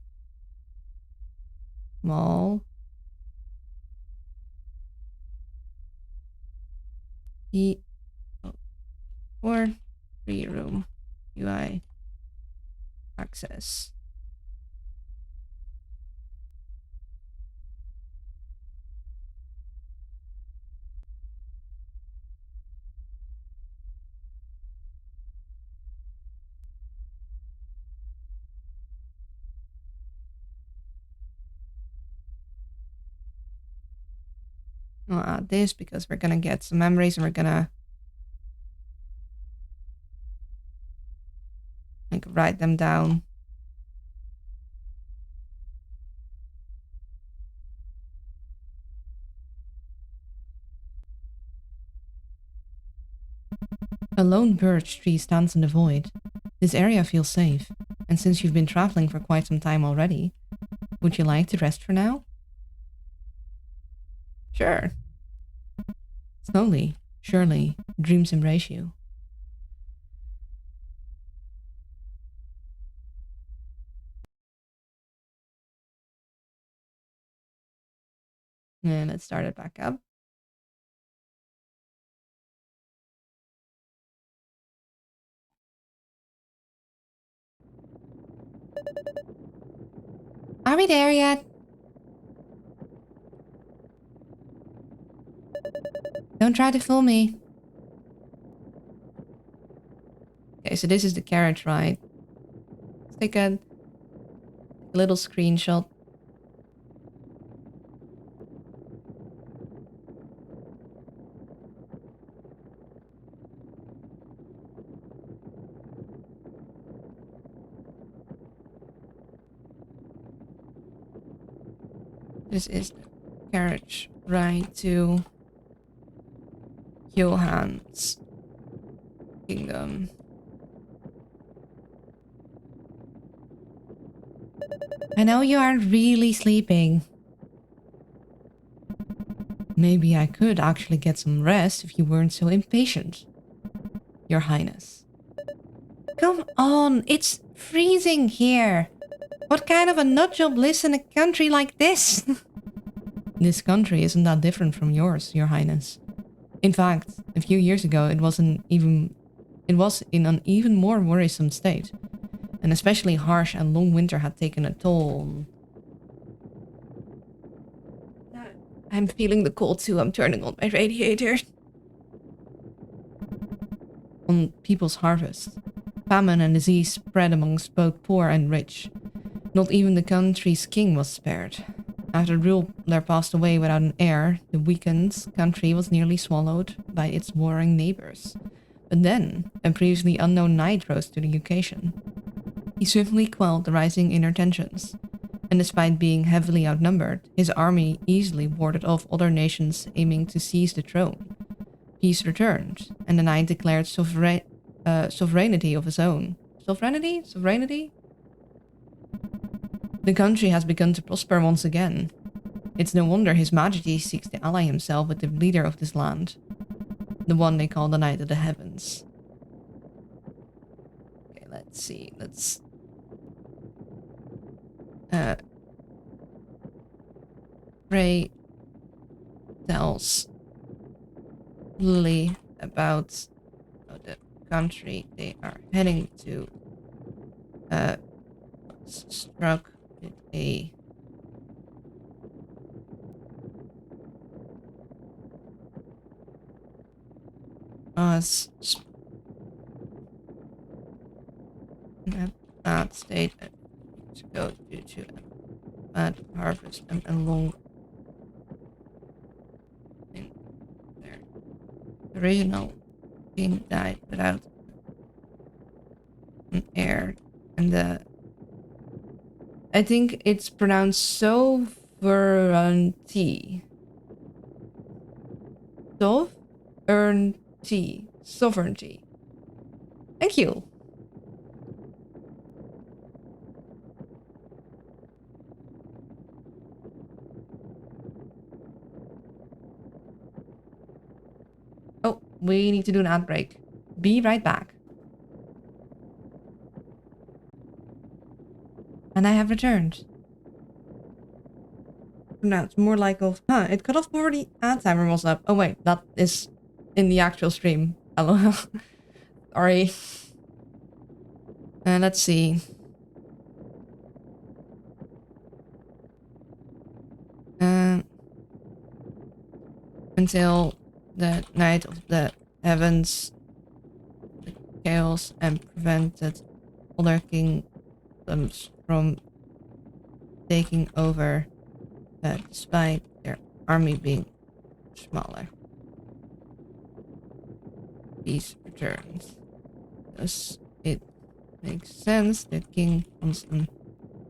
Mall. Or 3 room UI access. I'll add this because we're gonna get some memories and we're gonna like write them down. A lone birch tree stands in the void. This area feels safe, and since you've been traveling for quite some time already, would you like to rest for now? Sure. Slowly, surely, dreams embrace you. And let's start it back up. Are we there yet? Don't try to fool me. Okay, so this is the carriage ride. Let's take a little screenshot. This is the carriage ride to Johan's kingdom. I know you aren't really sleeping. Maybe I could actually get some rest if you weren't so impatient, Your Highness. Come on, it's freezing here. What kind of a nutjob lives in a country like this? This country isn't that different from yours, Your Highness. In fact, a few years ago it was in an even more worrisome state. An especially harsh and long winter had taken a toll on... I'm feeling the cold too. I'm turning on my radiator. On people's harvest. Famine and disease spread amongst both poor and rich. Not even the country's king was spared. After the ruler passed away without an heir, the weakened country was nearly swallowed by its warring neighbors. But then, a previously unknown knight rose to the occasion. He swiftly quelled the rising inner tensions, and despite being heavily outnumbered, his army easily warded off other nations aiming to seize the throne. Peace returned, and the knight declared sovereignty of his own. Sovereignty? Sovereignty? The country has begun to prosper once again. It's no wonder His Majesty seeks to ally himself with the leader of this land. The one they call the Knight of the Heavens. Okay, let's see. Ray tells Lily about the country they are heading to. Struck with a bad state to go due to a bad harvest and a long in their original king died without an heir, and I think it's pronounced sovereignty. Sovereignty. Thank you. Oh, we need to do an ad break. Be right back. And I have returned. Now it's more like of... it cut off before the ad timer was up. Oh wait, that is in the actual stream. LOL. Sorry. Let's see. Until the Knight of the Heavens, the chaos, and prevented other kingdoms from taking over, despite their army being smaller. Peace returns. Thus, it makes sense that King wants an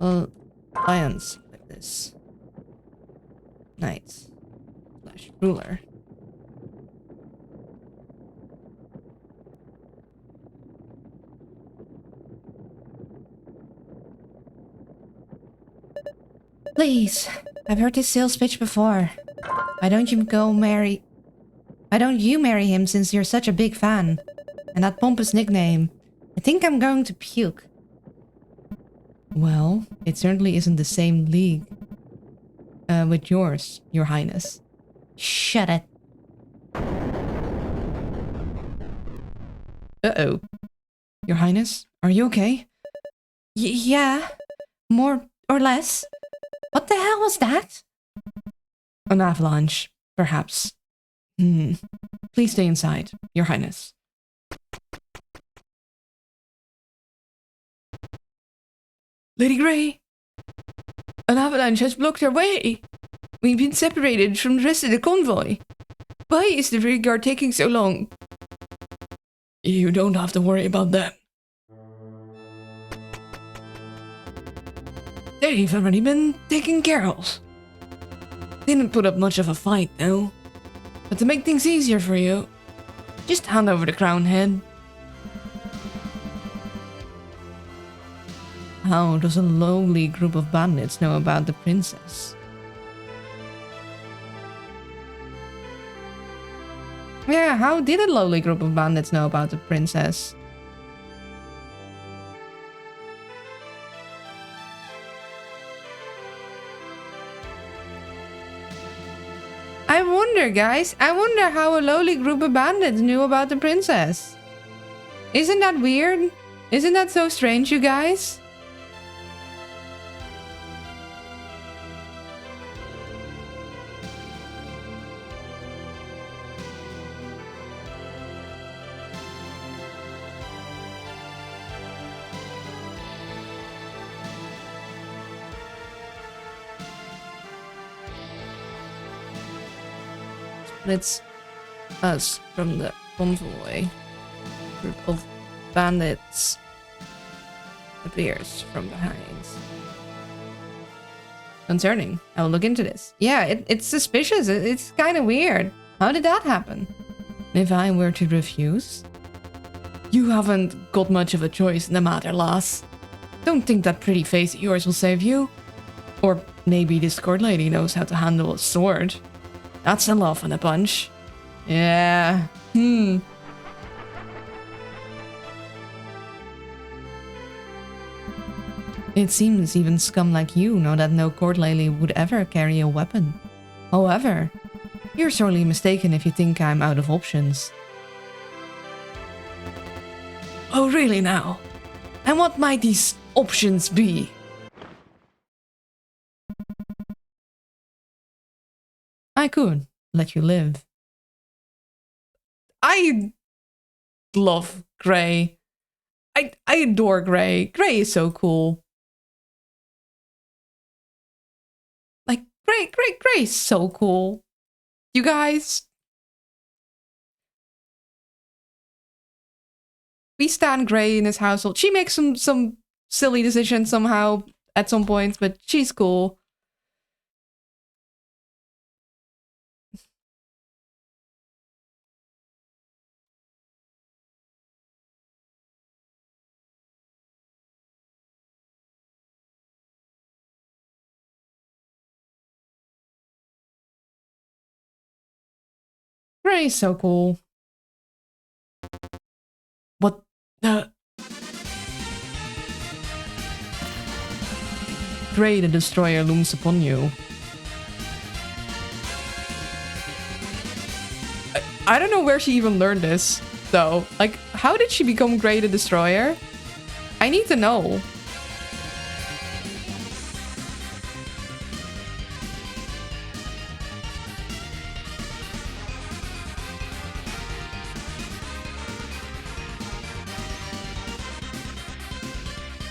alliance with this knight / ruler. Please, I've heard this sales pitch before. Why don't you marry him since you're such a big fan? And that pompous nickname. I think I'm going to puke. Well, it certainly isn't the same league with yours, Your Highness. Shut it. Uh-oh. Your Highness, are you okay? Yeah, more or less. What the hell was that? An avalanche, perhaps. Please stay inside, Your Highness. Lady Grey! An avalanche has blocked our way! We've been separated from the rest of the convoy. Why is the rear guard taking so long? You don't have to worry about them. They've already been taken care of. Didn't put up much of a fight, though. But to make things easier for you, just hand over the crown head. How does a lowly group of bandits know about the princess? Yeah, how did a lowly group of bandits know about the princess? I wonder, guys. I wonder how a lowly group of bandits knew about the princess. Isn't that weird? Isn't that so strange, you guys? Splits us from the convoy. Group of bandits appears from behind. Concerning. I will look into this. Yeah, it's suspicious. It's kind of weird. How did that happen? If I were to refuse? You haven't got much of a choice in the matter, lass. Don't think that pretty face of yours will save you. Or maybe this court lady knows how to handle a sword. That's a laugh and a punch. Yeah. It seems even scum like you know that no court lady would ever carry a weapon. However, you're sorely mistaken if you think I'm out of options. Oh, really now? And what might these options be? I could let you live. I love Gray. I adore Gray. Gray is so cool. Like, Gray is so cool. You guys. We stand Gray in his household. She makes some silly decisions somehow at some points, but she's cool. Gray's so cool. What the? Gray the Destroyer looms upon you. I don't know where she even learned this, though. Like, how did she become Gray the Destroyer? I need to know.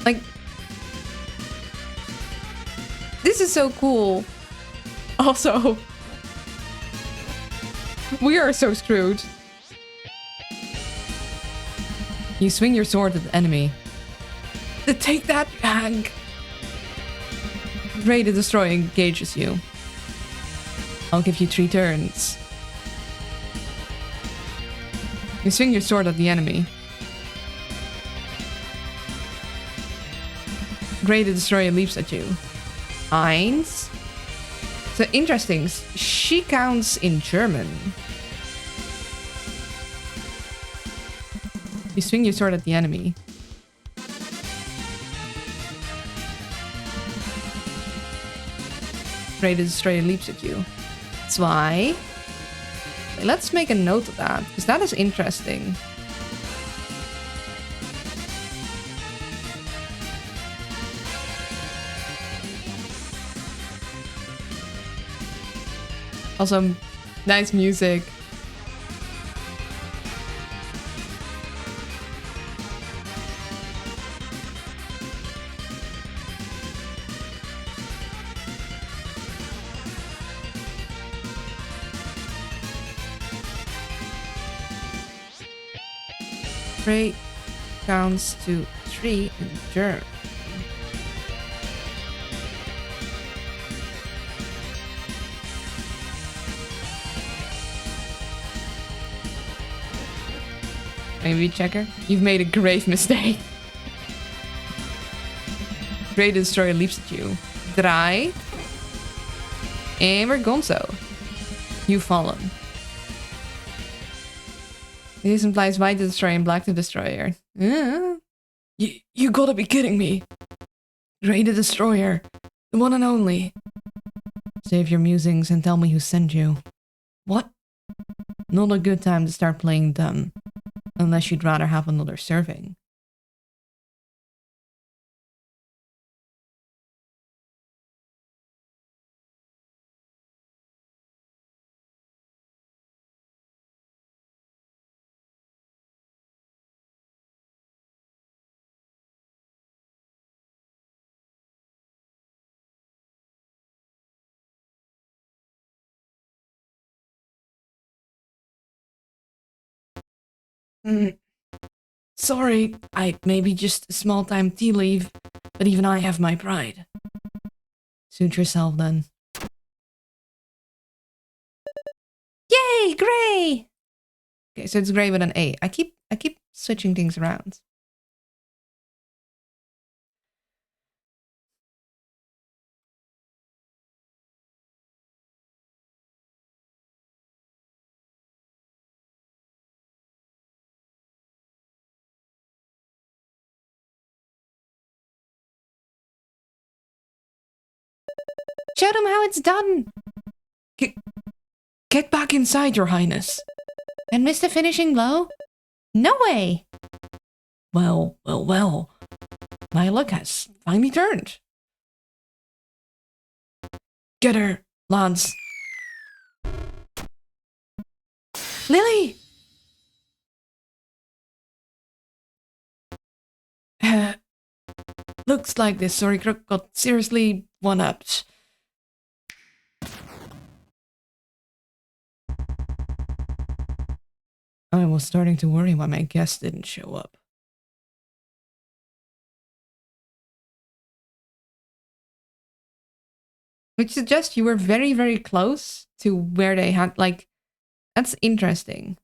Like, this is so cool. Also, we are so screwed. You swing your sword at the enemy. Take that, Hank. Gray the Destroyer engages you. I'll give you 3 turns. You swing your sword at the enemy. Gray the Destroyer leaps at you. Eins. So interesting. She counts in German. You swing your sword at the enemy. Gray the Destroyer leaps at you. Zwei. Let's make a note of that, because that is interesting. Also, nice music. Gray counts to 3 in German. Maybe checker. You've made a grave mistake. Great Destroyer leaps at you. Draai. And we're gonzo. You've fallen. This implies white to destroyer and black to destroyer. You gotta be kidding me. Great the Destroyer. The one and only. Save your musings and tell me who sent you. What? Not a good time to start playing dumb. Unless you'd rather have another serving. Sorry, I maybe just a small-time tea leave, but even I have my pride. Suit yourself then. Yay, Gray! Okay, so it's Gray with an A. I keep switching things around. Show them how it's done! Get back inside, Your Highness. And miss the finishing blow? No way! Well. My luck has finally turned. Get her, Lance. Lily! Looks like this sorry crook got seriously one-upped. I was starting to worry why my guest didn't show up. Which suggests you were very, very close to where they had, like, that's interesting.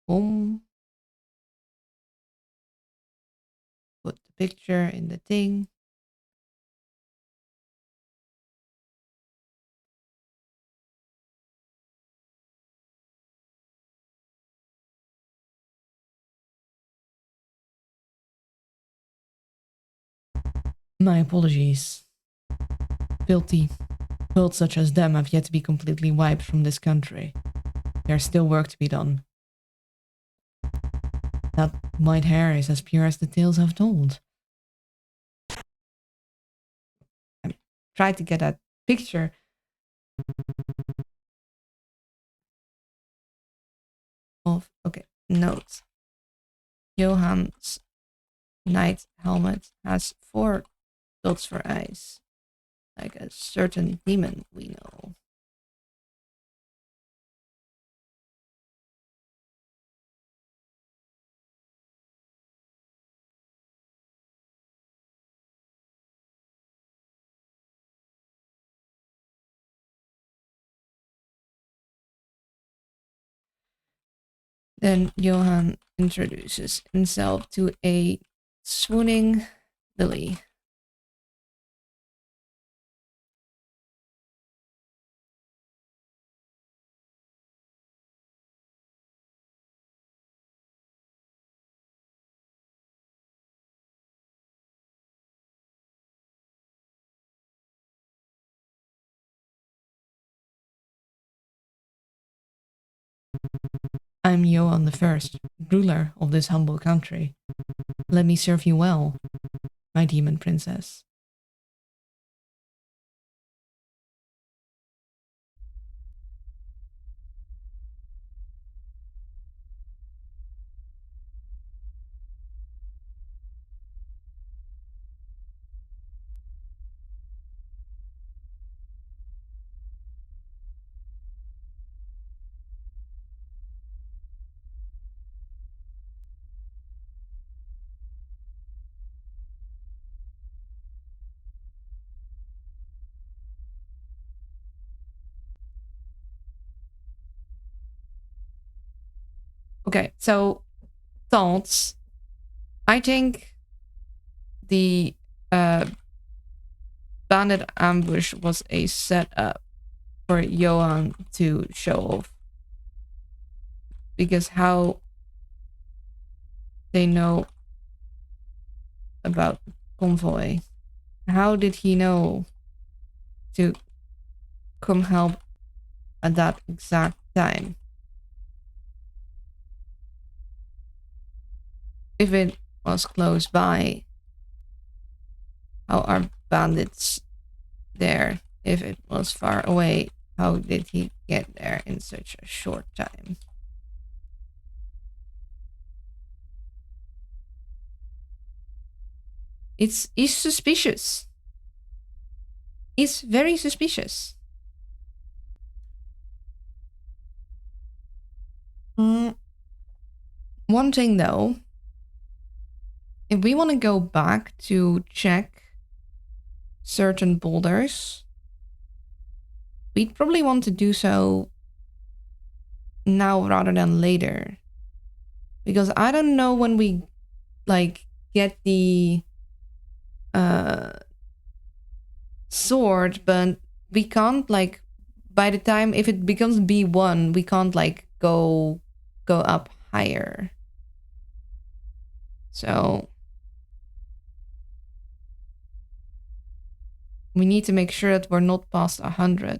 Boom. Put the picture in the thing. My apologies. Filthy. Worlds such as them have yet to be completely wiped from this country. There's still work to be done. That white hair is as pure as the tales have told. I tried to get that picture. Okay, notes. Johan's knight helmet has 4 dots for eyes. Like a certain demon we know. Then Johan introduces himself to a swooning Lily. I'm Johan the First, ruler of this humble country. Let me serve you well, my demon princess. Okay, so thoughts. I think the bandit ambush was a setup for Johan to show off. Because how they know about convoy. How did he know to come help at that exact time? If it was close by, how are bandits there? If it was far away, how did he get there in such a short time? It's suspicious. It's very suspicious. One thing though, if we want to go back to check certain boulders, we'd probably want to do so now rather than later. Because I don't know when we like get the sword, but we can't like by the time if it becomes B1, we can't like go up higher. So we need to make sure that we're not past 100.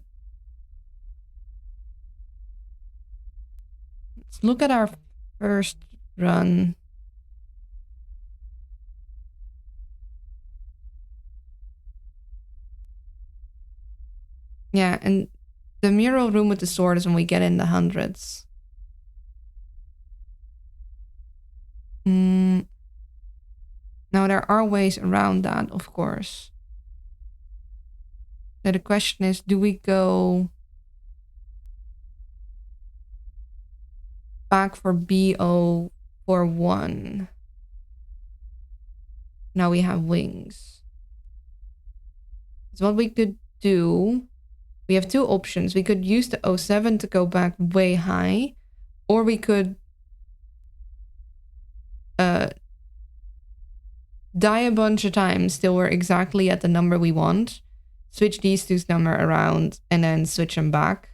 Let's look at our first run. Yeah, and the mural room with the sword is when we get in the hundreds. Now there are ways around that, of course. So the question is, do we go back for BO for 1? Now we have wings. So what we could do, we have two options. We could use the 07 to go back way high, or we could die a bunch of times till we're exactly at the number we want, switch these two's number around, and then switch them back.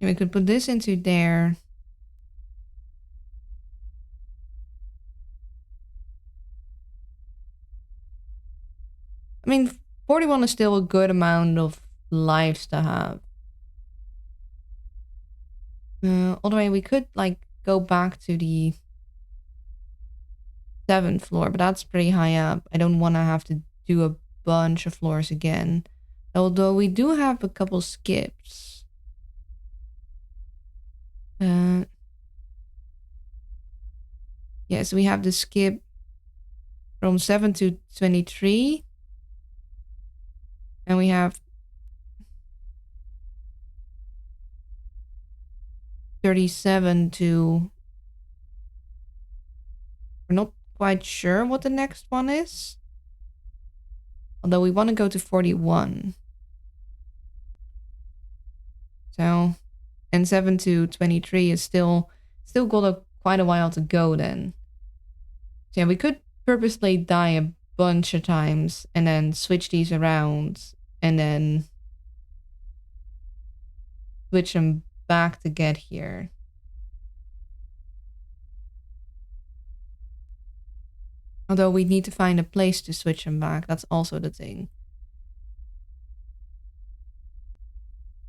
We could put this into there. I mean, 41 is still a good amount of lives to have. Although we could like go back to the 7th floor, but that's pretty high up. I don't want to have to do a bunch of floors again. Although we do have a couple skips. Yes, we have the skip from 7 to 23. And we have 37 to... We're not quite sure what the next one is. Although we want to go to 41. So, and 7 to 23 is still got quite a while to go then. So yeah, we could purposely die a bunch of times and then switch these around and then switch them back to get here? Although we need to find a place to switch him back. That's also the thing.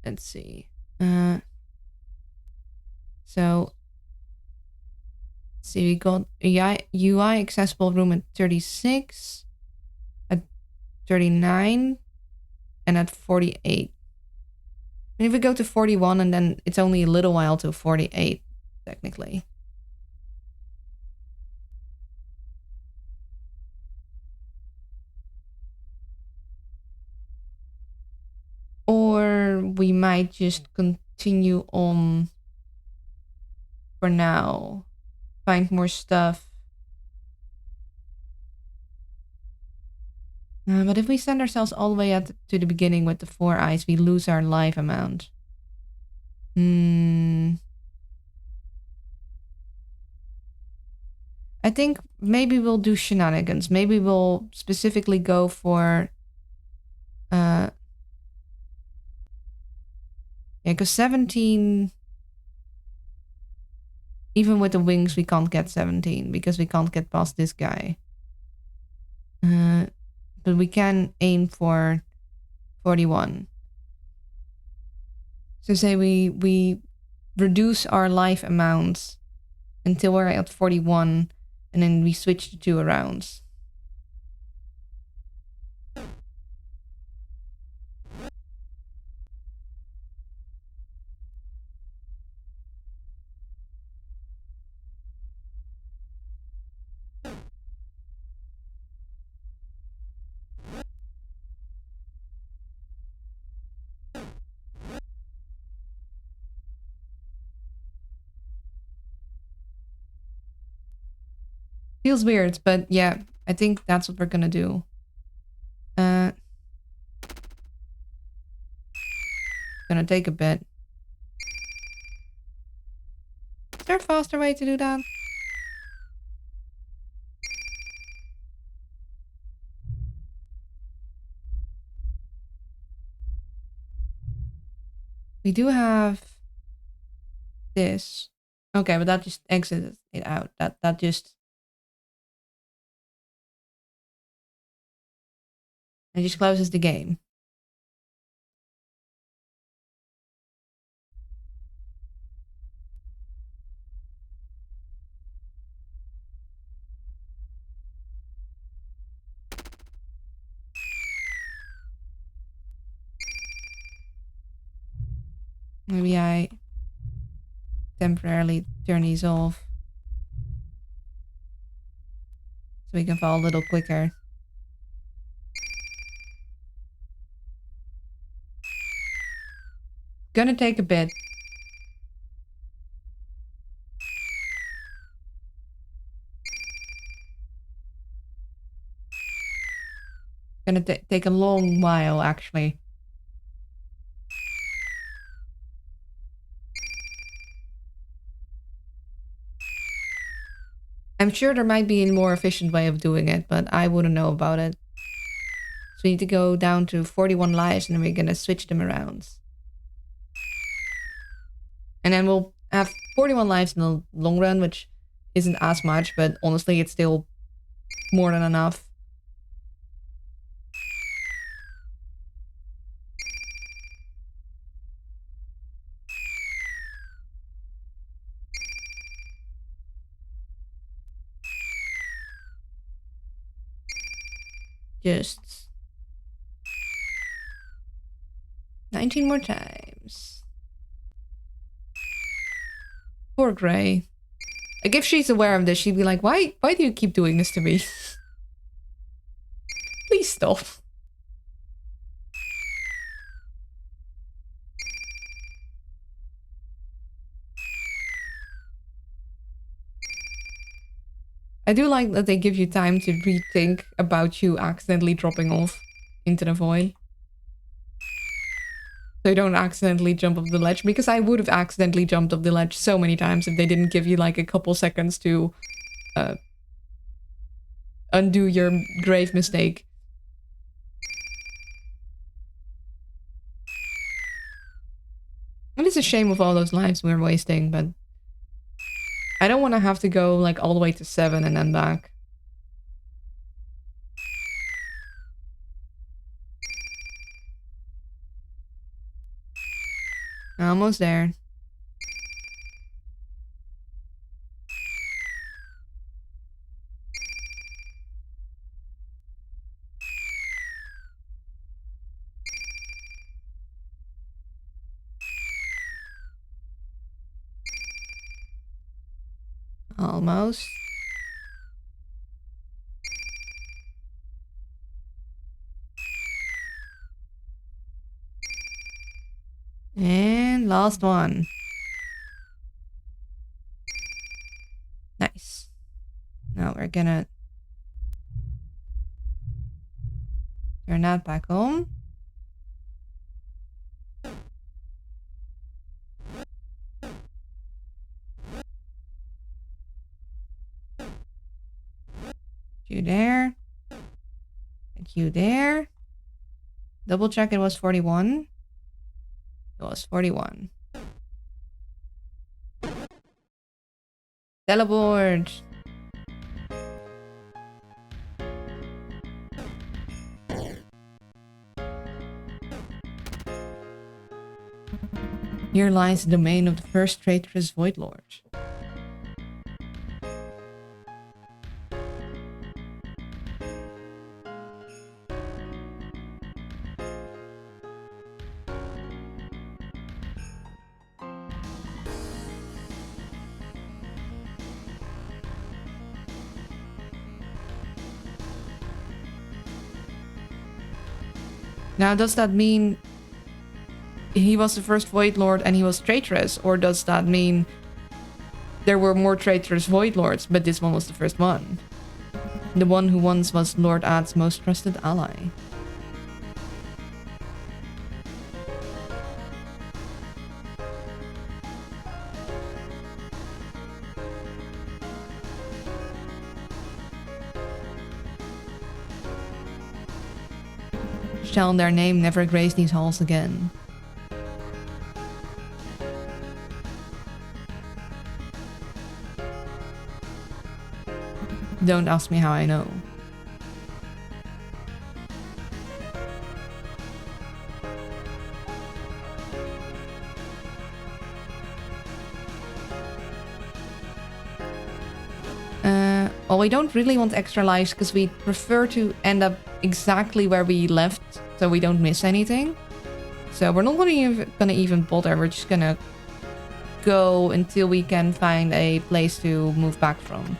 Let's see. So, see, we got a UI accessible room at 36, at 39, and at 48. And if we go to 41, and then it's only a little while to 48, technically. Or we might just continue on for now. Find more stuff. But if we send ourselves all the way to the beginning with the 4 eyes, we lose our life amount. I think maybe we'll do shenanigans. Maybe we'll specifically go for... yeah, because 17... Even with the wings, we can't get 17 because we can't get past this guy. But we can aim for 41. So say we reduce our life amounts until we're at 41, and then we switch the 2 around. Feels weird, but yeah, I think that's what we're gonna do. Gonna take a bit. Is there a faster way to do that? We do have this. Okay, but that just exits it out. That just... It just closes the game. Maybe I temporarily turn these off so we can fall a little quicker. Gonna take a bit. Gonna take a long while, actually. I'm sure there might be a more efficient way of doing it, but I wouldn't know about it. So we need to go down to 41 lives and then we're gonna switch them around. And then we'll have 41 lives in the long run, which isn't as much, but honestly, it's still more than enough. Just 19 more times. Poor Gray. Like, if she's aware of this, she'd be like, why do you keep doing this to me? Please stop. I do like that they give you time to rethink about you accidentally dropping off into the void. So you don't accidentally jump off the ledge, because I would have accidentally jumped off the ledge so many times if they didn't give you like a couple seconds to undo your grave mistake. It is a shame of all those lives we're wasting, but I don't want to have to go like all the way to 7 and then back. Almost there. Almost. And last one. Nice. Now we're gonna turn that back on. You there. And you there. Double check it was 41. It was 41. Teleport. Here lies the domain of the first traitorous Void Lord. Now, does that mean he was the first Void Lord and he was traitorous? Or does that mean there were more traitorous Void Lords, but this one was the first one? The one who once was Lord Ad's most trusted ally. Shall their name never grace these halls again? Don't ask me how I know. Well, we don't really want extra lives because we prefer to end up exactly where we left so we don't miss anything. So we're not gonna even bother. We're just gonna go until we can find a place to move back from.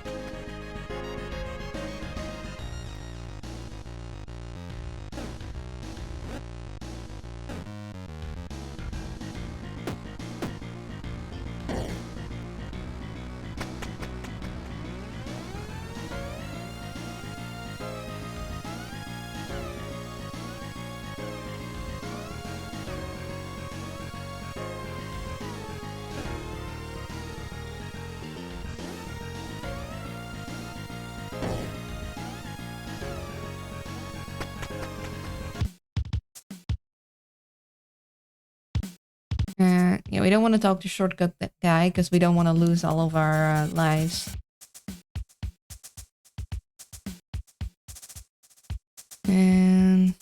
Yeah, we don't want to talk to shortcut that guy because we don't want to lose all of our lives. And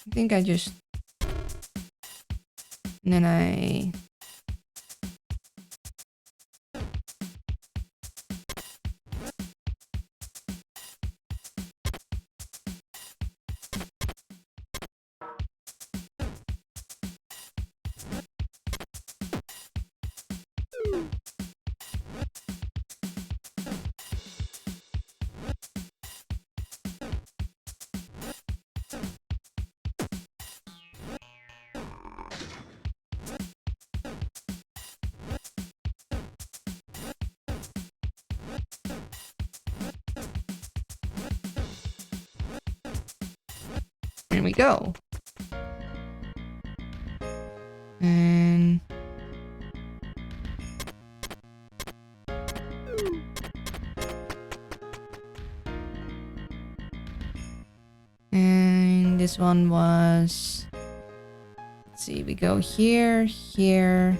I think I just... And then I... Here we go. And this one was, let's see, we go here, here,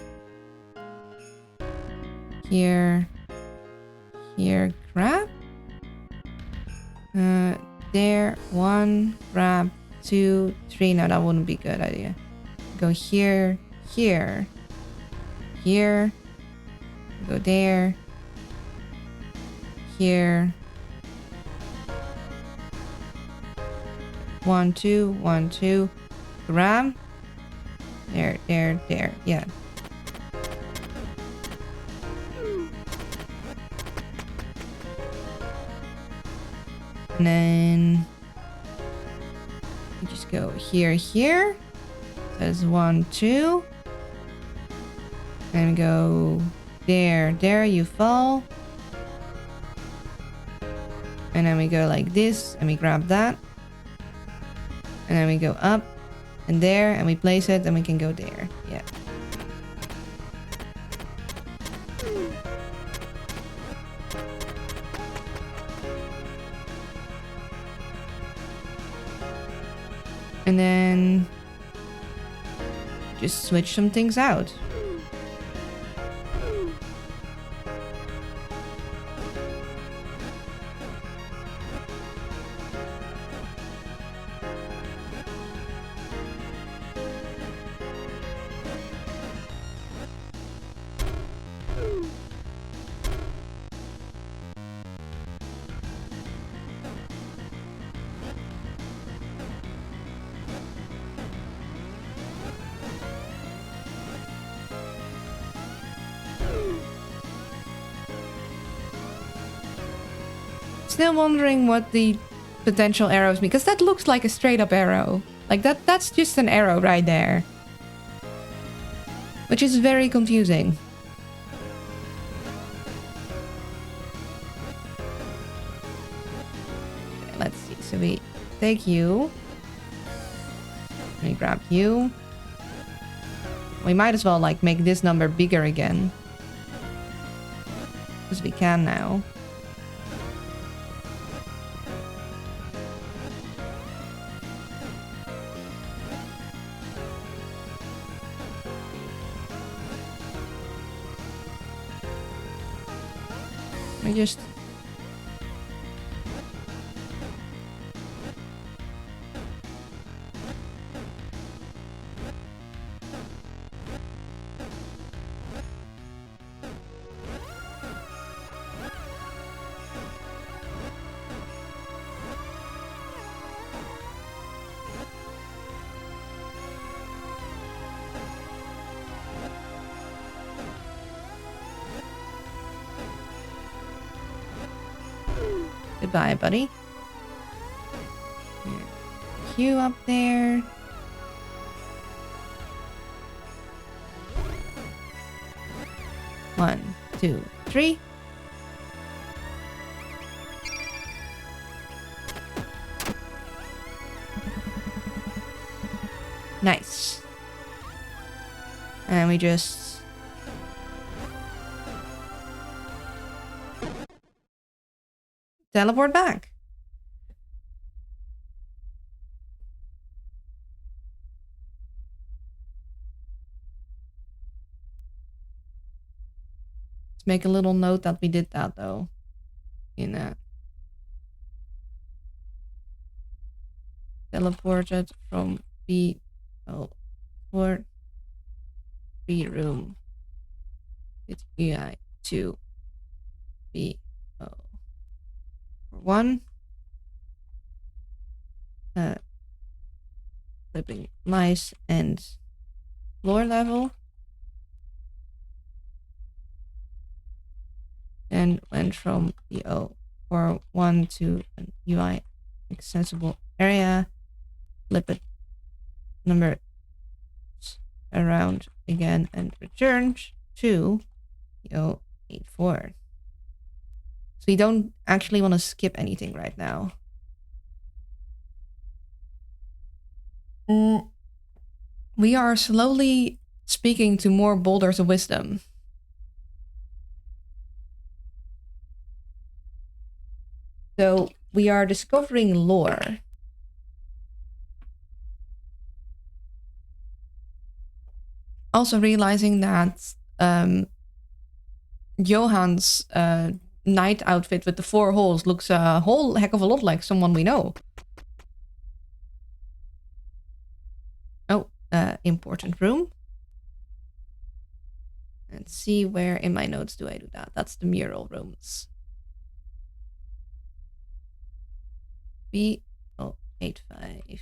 here, here, grab. There, 1, grab, 2, 3. No, that wouldn't be a good idea. Go here, here, here, go there, here. 1, 2, 1, 2, grab. There, there, there, yeah. And then you just go here, here. Says 1, 2. And go there, there, you fall. And then we go like this, and we grab that. And then we go up and there, and we place it, and we can go there. Yeah. And then just switch some things out. Still wondering what the potential arrows mean, because that looks like a straight up arrow. Like that's just an arrow right there. Which is very confusing. Let's see, so we take you. We grab you. We might as well like make this number bigger again. Because we can now. We just... Goodbye, buddy. Q up there. One, 2, 3. Nice. And we just... teleport back. Let's make a little note that we did that though. In that. Teleported from B for B room with UI to B 1. Flipping nice and floor level. And went from BO for 1 to an UI accessible area. Flip it number around again and returned to BO 84. So you don't actually want to skip anything right now. We are slowly speaking to more boulders of wisdom. So we are discovering lore. Also realizing that Johan's knight outfit with the 4 holes looks a whole heck of a lot like someone we know. Oh, important room. Let's see, where in my notes do I do that? That's the mural rooms. B085.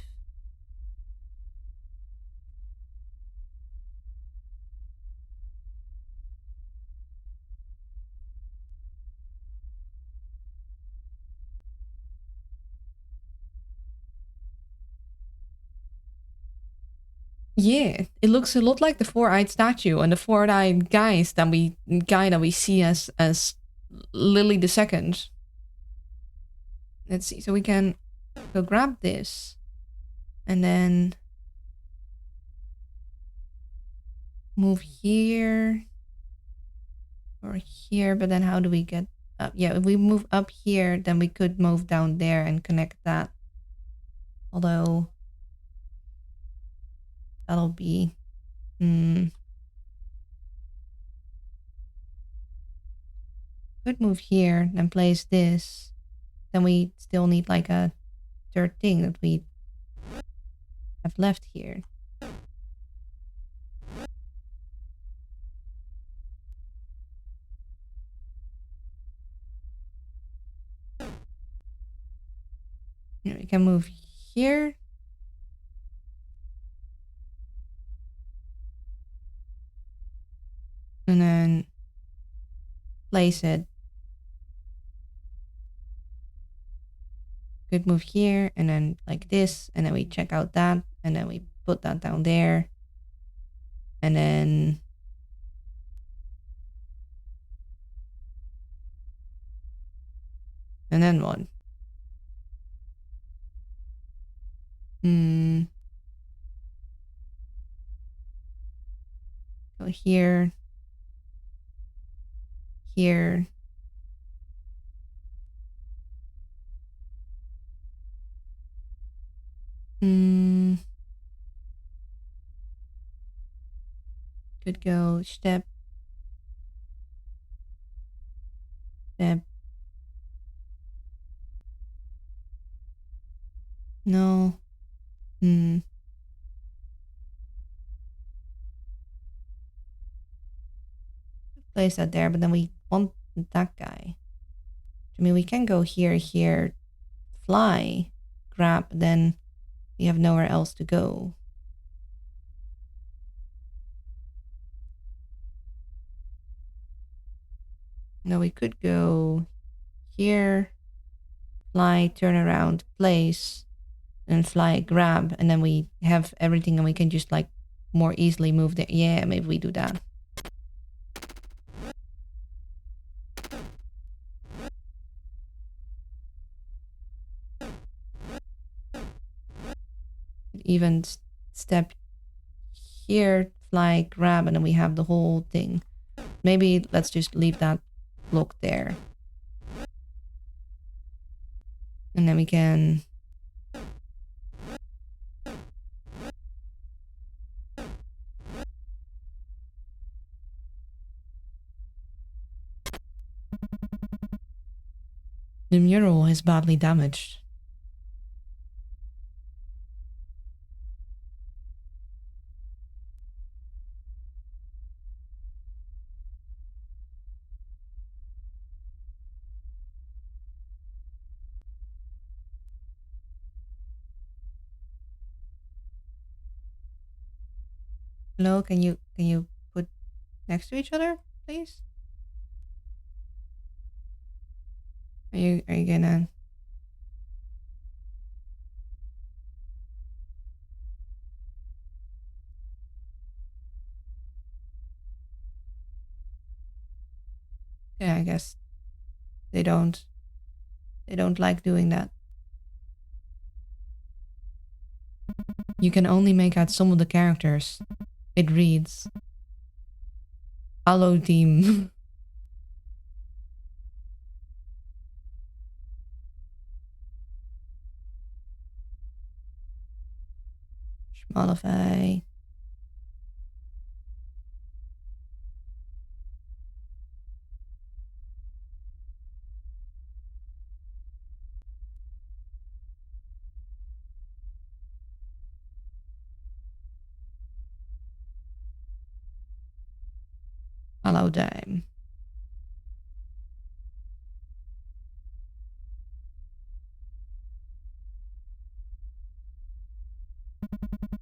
Yeah, it looks a lot like the 4-eyed statue and the 4-eyed guy that we see as Lily II. Let's see. So we can go grab this and then move here or here. But then how do we get up? Yeah, if we move up here, then we could move down there and connect that. Although that'll be could move here, then place this. Then we still need like a third thing that we have left here. We can move here. And then place it. Could move here and then like this. And then we check out that. And then we put that down there. And then what? Go here. Here. Could go step. Step. No. Place that there, but then we want that guy. I mean, we can go here, here, fly, grab, then we have nowhere else to go. No, we could go here, fly, turn around, place, and fly, grab, and then we have everything and we can just like more easily move there. Yeah, maybe we do that. Even step here, fly, grab, and then we have the whole thing. Maybe let's just leave that block there. And then we can the mural is badly damaged. Hello, can you put next to each other, please? Are you gonna? Yeah, I guess they don't like doing that. You can only make out some of the characters. It reads. Hello, team. Schmalify. Hello, Dime.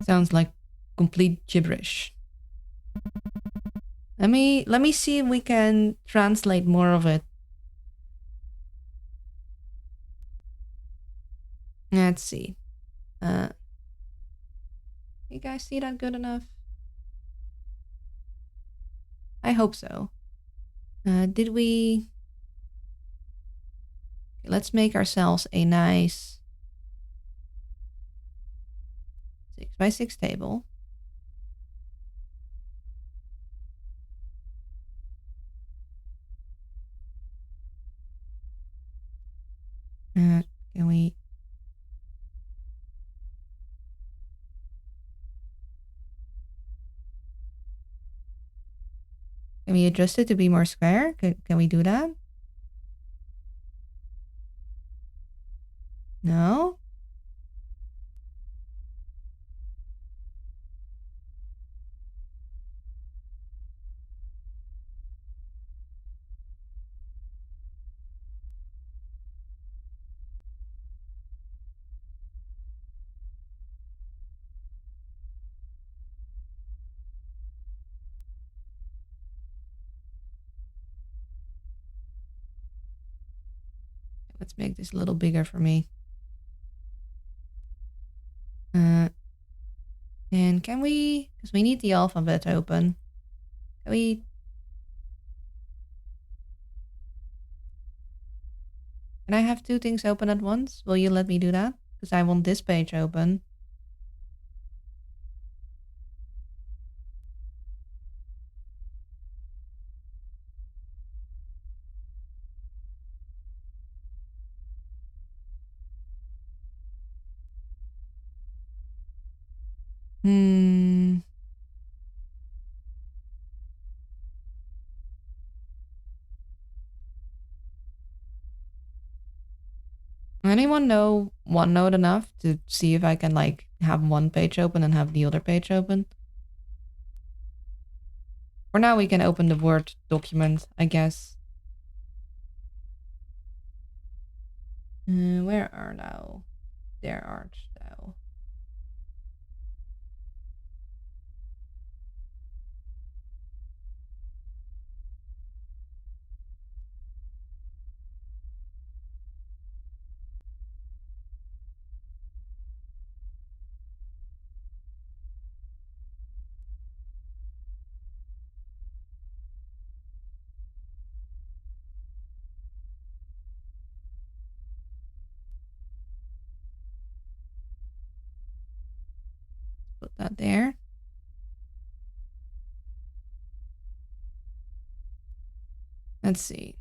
Sounds like complete gibberish. Let me see if we can translate more of it. Let's see. You guys see that good enough? I hope so. Did we... Okay, let's make ourselves a nice 6x6 table. Can we... Can we adjust it to be more square? Can we do that? No? Let's make this a little bigger for me. And can we... Because we need the alphabet open. Can we... Can I have two things open at once? Will you let me do that? Because I want this page open. Anyone know OneNote enough to see if I can like have one page open and have the other page open? For now we can open the Word document, I guess. Where are thou? There art thou. Put that there. Let's see.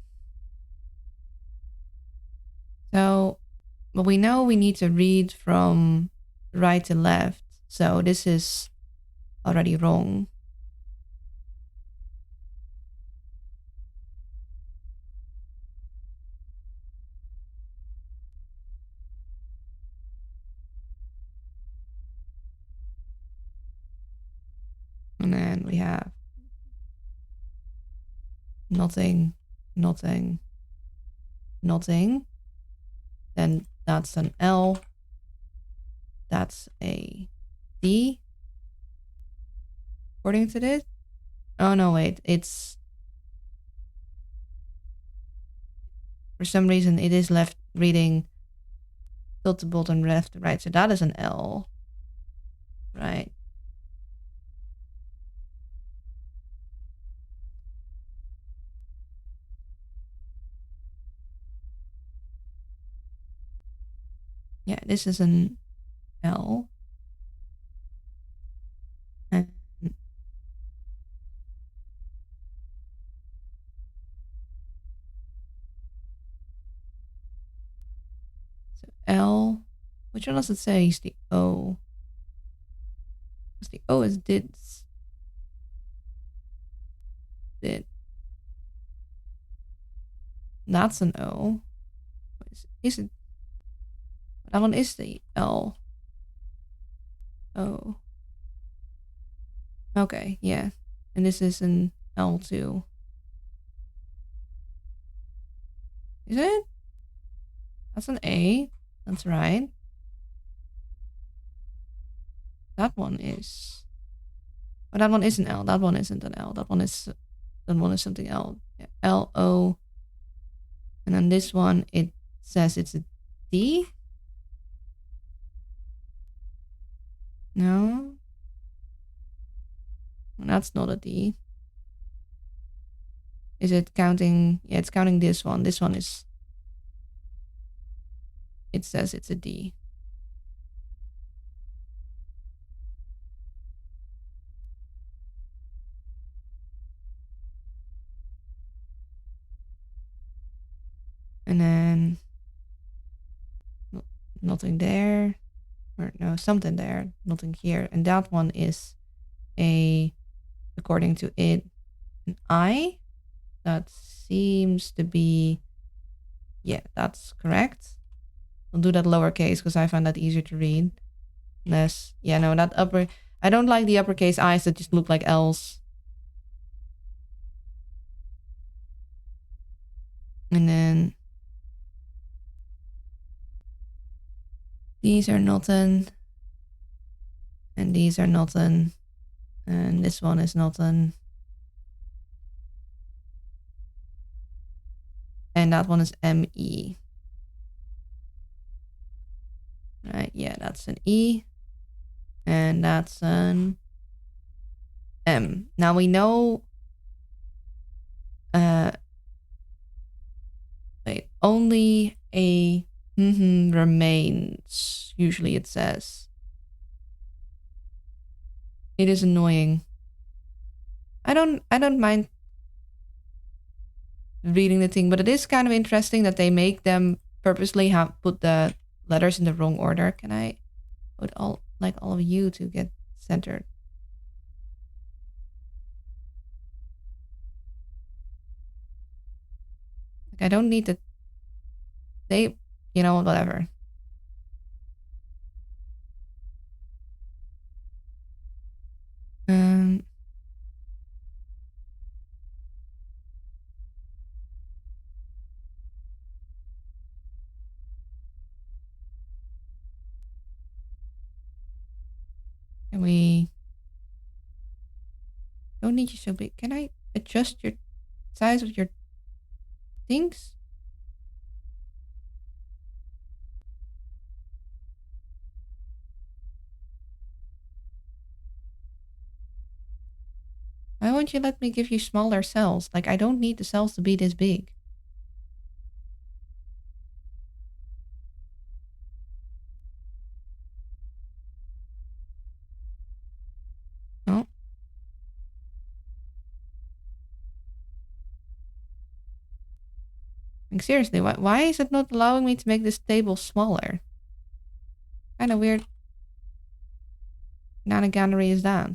So, but we know we need to read from right to left. So this is already wrong. And then we have nothing, nothing, nothing. Then that's an L. That's a D. According to this. Oh no, wait. It's... For some reason it is left reading tilt to bottom left to right. So that is an L. Right. Yeah, this is an L. So L. Which one does it say is the O? Because the O is did. Did. That's an O. Is it? That one is the L. O. Okay, yeah. And this is an L2. Is it? That's an A. That's right. That one is. Oh, that one is an L. That one isn't an L. That one is something else. Yeah. L O. And then this one, it says it's a D. No. That's not a D. Is it counting? Yeah, it's counting this one. This one is. It says it's a D. And then nothing there. Or no, something there. Nothing here. And that one is a, according to it, an I. That seems to be, yeah, that's correct. I'll do that lowercase because I find that easier to read. Less, yeah, no, that upper, I don't like the uppercase I's that just look like L's. And then these are nothing. And these are nothing. And this one is nothing. And that one is M-E. Right, yeah, that's an E. And that's an M. Now we know, wait, only a remains, usually it says. It is annoying. I don't mind reading the thing, but it is kind of interesting that they make them purposely have put the letters in the wrong order. Can I put all of you to get centered? Like I don't need to. They, you know, whatever. Can we? Don't need you so big. Can I adjust your size of your things? Why won't you let me give you smaller cells? Like I don't need the cells to be this big. No. Like seriously, why is it not allowing me to make this table smaller? Kind of weird nanagannery is that?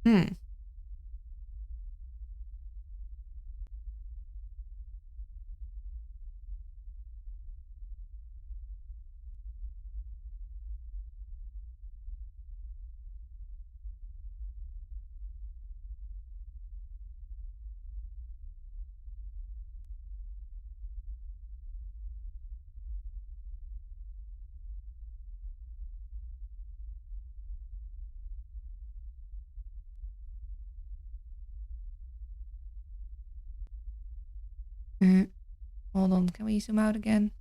Hmm. Hold on, can we zoom out again?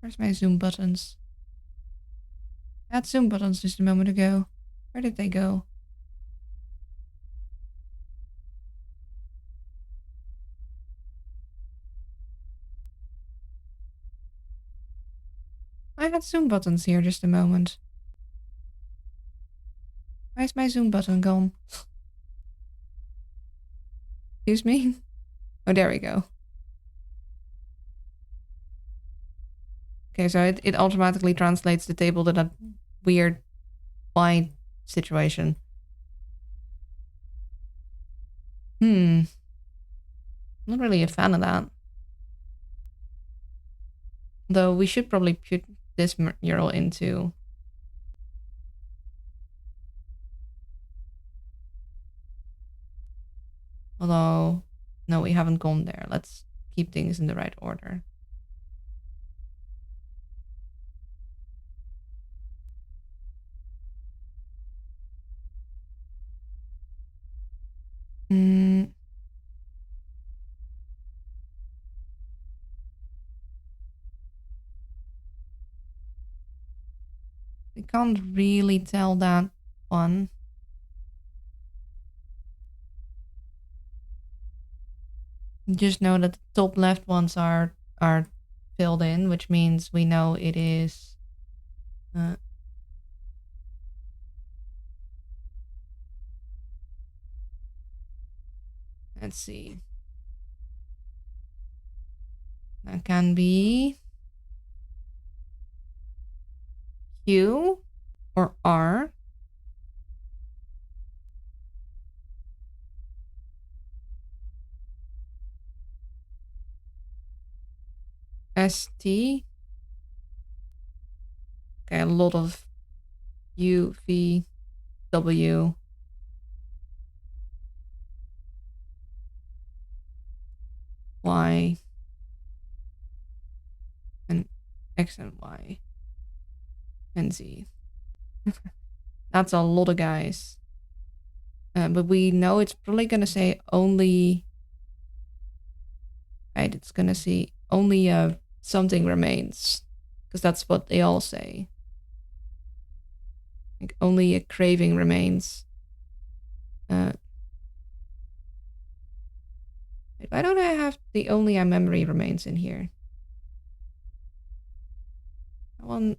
Where's my zoom buttons? Add zoom buttons just a moment ago. Where did they go? I had zoom buttons here just a moment. Where's my zoom button gone? Excuse me? Oh, there we go. Okay, so it automatically translates the table to that weird wide situation. Not really a fan of that. Though we should probably put this mural into... Although, no, we haven't gone there. Let's keep things in the right order. We can't really tell that one. Just know that the top left ones are filled in, which means we know it is... let's see. That can be Q or R. ST. Okay, a lot of U, V, W. Y. And X and Y. And Z. That's a lot of guys. But we know it's probably gonna say only... Right, it's gonna say only something remains. Because that's what they all say. Like, only a craving remains. Why don't I have the only a memory remains in here? That one...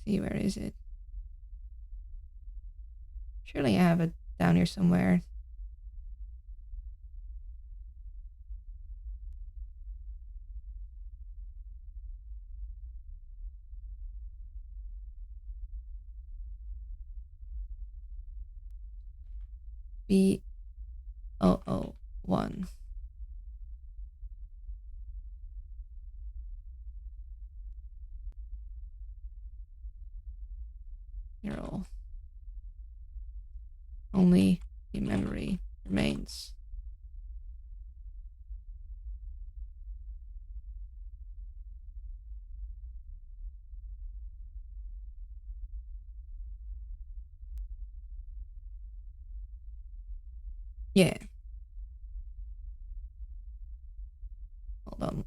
See, where is it? Surely I have it down here somewhere. B001. Mural. Only the memory remains. Yeah. Hold on.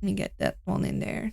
Let me get that one in there.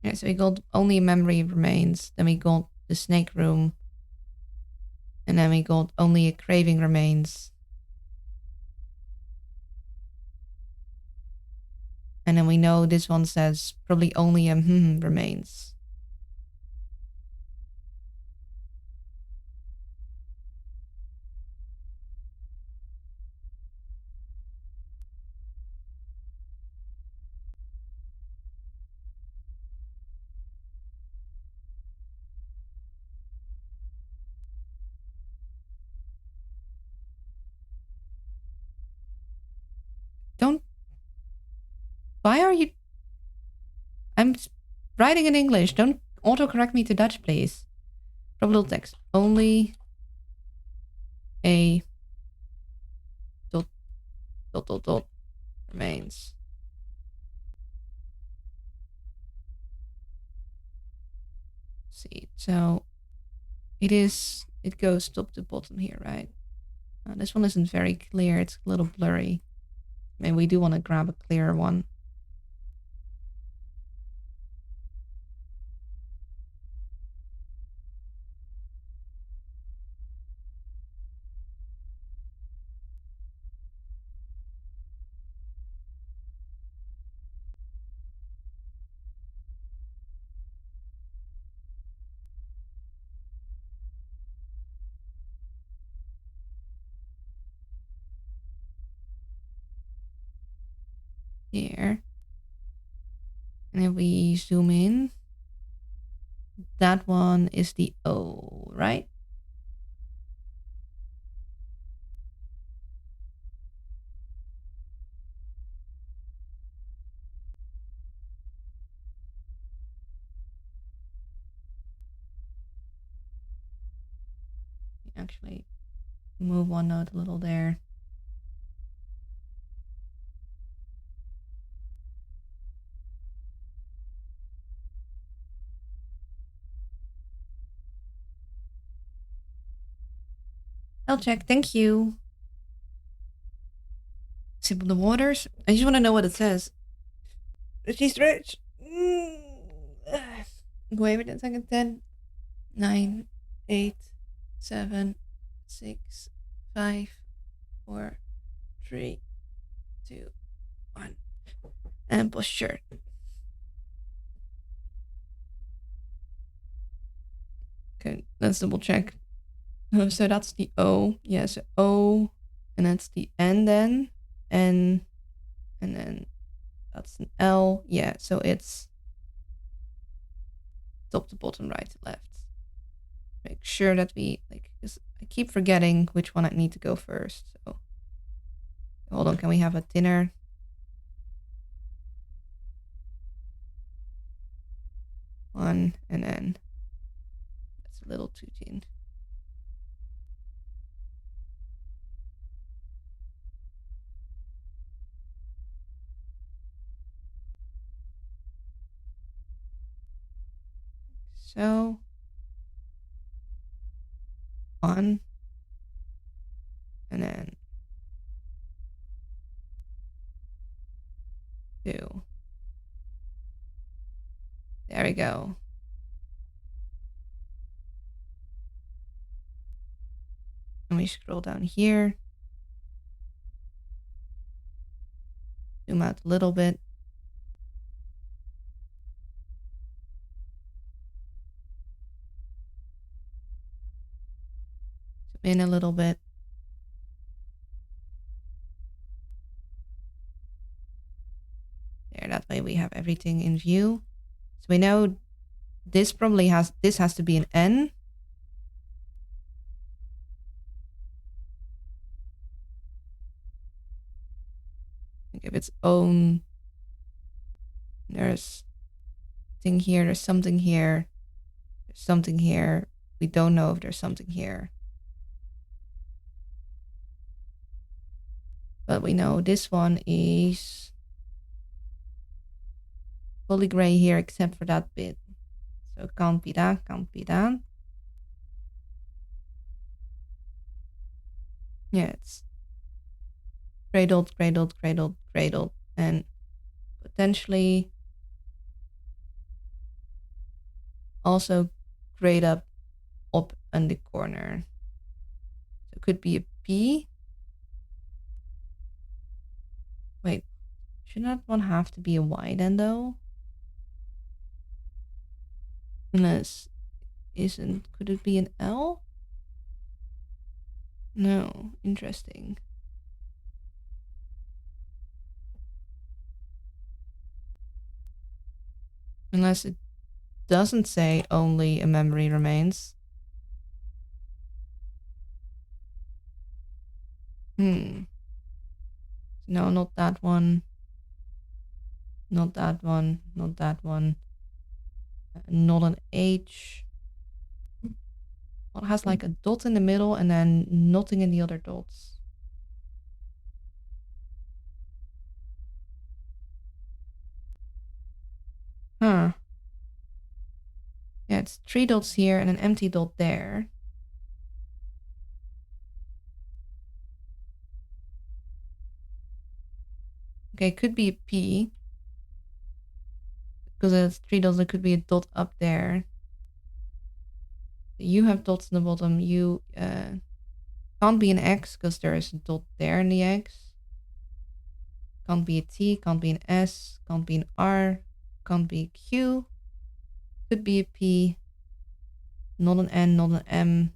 Yeah, so we got only memory remains. Then we got the snake room. And then we got only a craving remains. And then we know this one says probably only a remains. Don't. Why are you? I'm writing in English. Don't autocorrect me to Dutch, please. Drop a little text. Only a dot remains. See, so it goes top to bottom here, right? This one isn't very clear. It's a little blurry. Maybe we do want to grab a clearer one. Here. And if we zoom in, that one is the O, right? Actually, move one note a little there. I'll check. Thank you. Sip of the waters. I just want to know what it says. She stretch. Wait a second. 10, 9, 8, 7, 6, 5, 4, 3, 2, 1. And push shirt. Okay, let's double check. So that's the O. Yes, yeah, so O, and that's the N then. N, and then that's an L. Yeah, so it's top to bottom, right to left. Make sure that we, like, because I keep forgetting which one I need to go first. So hold on, can we have a thinner? One, and then that's a little too thin. So, one, and then two. There we go. And we scroll down here. Zoom out a little bit. Zoom in a little bit. There, that way we have everything in view. So we know this probably has to be an N. Give its own. There's thing here, there's something here, there's something here. We don't know if there's something here. But we know this one is fully gray here except for that bit. So it can't be that, can't be that. Yeah, it's cradled, cradled, cradled, cradled, and potentially also grayed up in the corner. So it could be a P. Wait, Should that one have to be a Y then, though? Unless isn't. Could it be an L? No. Interesting. Unless it doesn't say only a memory remains. No, not that one. Not that one. Not that one. Not an H. Well, it has like a dot in the middle and then nothing in the other dots. Huh. Yeah, it's 3 dots here and an empty dot there. Okay, could be a P. Because it's 3 dots, there could be a dot up there. You have dots in the bottom. You can't be an X because there is a dot there in the X. Can't be a T, can't be an S, can't be an R, can't be a Q. Could be a P. Not an N, not an M,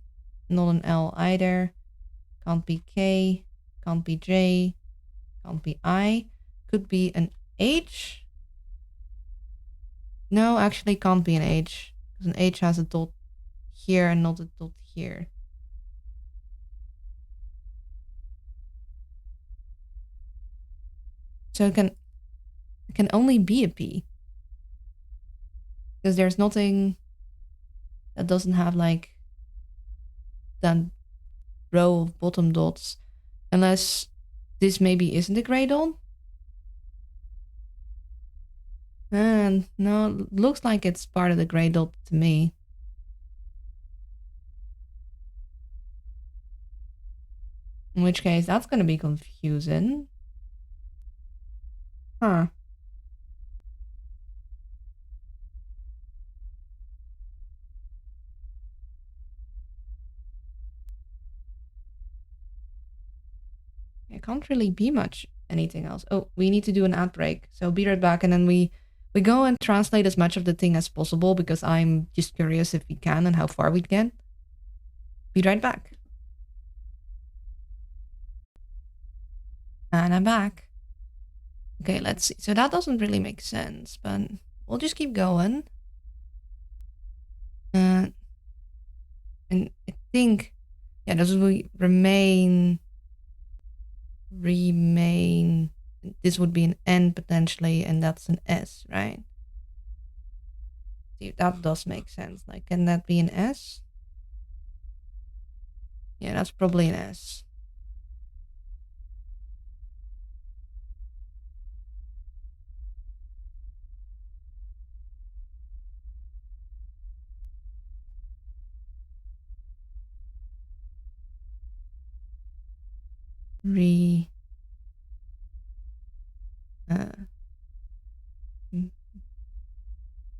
not an L either. Can't be K, can't be J, can't be I. Could be an H. No, actually can't be an H. Because an H has a dot here and not a dot here. So it can only be a P. Because there's nothing that doesn't have like that row of bottom dots. Unless this maybe isn't a gray dot. And no, looks like it's part of the gray dot to me. In which case, that's going to be confusing. Huh. It can't really be much anything else. Oh, we need to do an ad break. So be right back, and then we go and translate as much of the thing as possible because I'm just curious if we can and how far we'd get. Be right back. And I'm back. Okay, let's see. So that doesn't really make sense, but we'll just keep going. And I think, yeah, this will remain. This would be an N potentially, and that's an S, right? See, that does make sense. Like, can that be an S? Yeah, that's probably an S.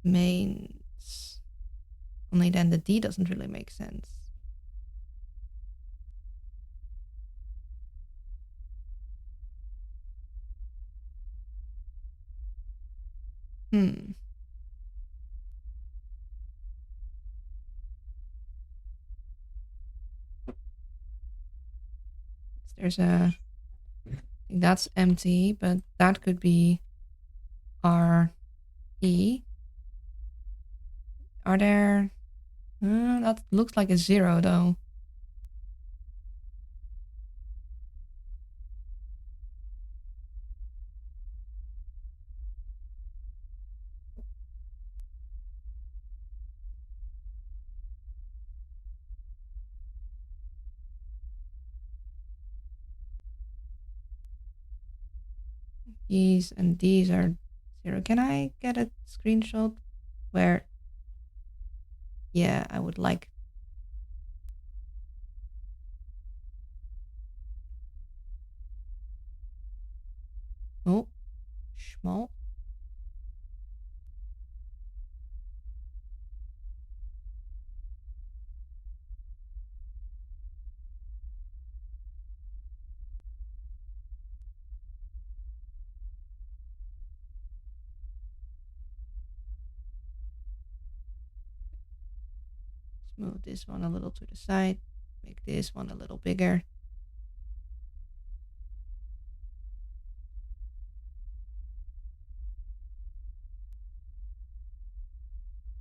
Mains. Only then the D doesn't really make sense. There's a. I think that's empty, but that could be R E. Are there. That looks like a 0 though. These and these are 0. Can I get a screenshot where? Yeah, I would like. Oh, small. move this one a little to the side. Make this one a little bigger.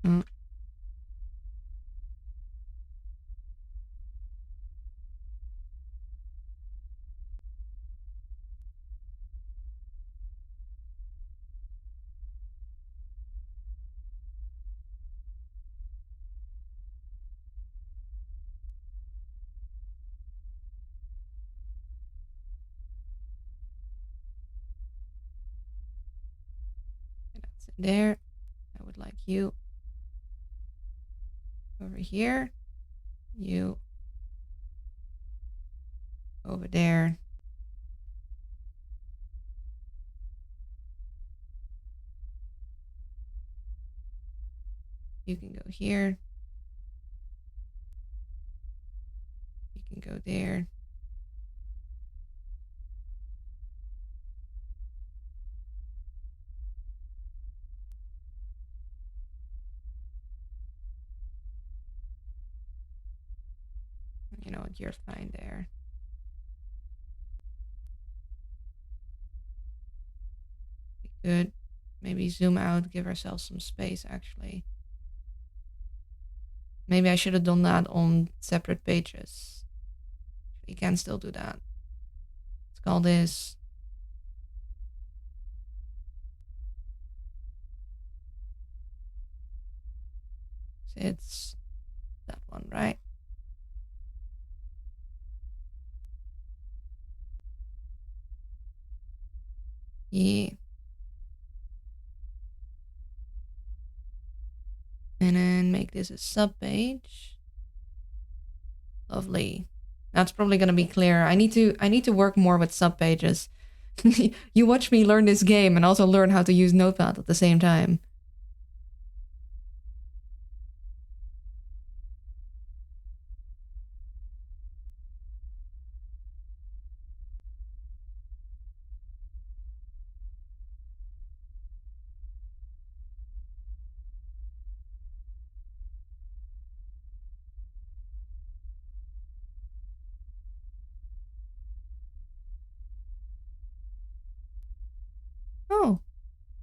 Mm. That's in there. I would like you over here. You over there. You can go here. You can go there. You know what? You're fine there. Good. Maybe zoom out, give ourselves some space actually. Maybe I should have done that on separate pages. We can still do that. Let's call this it's that one, right? Yeah. And then make this a sub page. Lovely. That's probably gonna be clear. I need to work more with sub pages. You watch me learn this game and also learn how to use Notepad at the same time. Oh,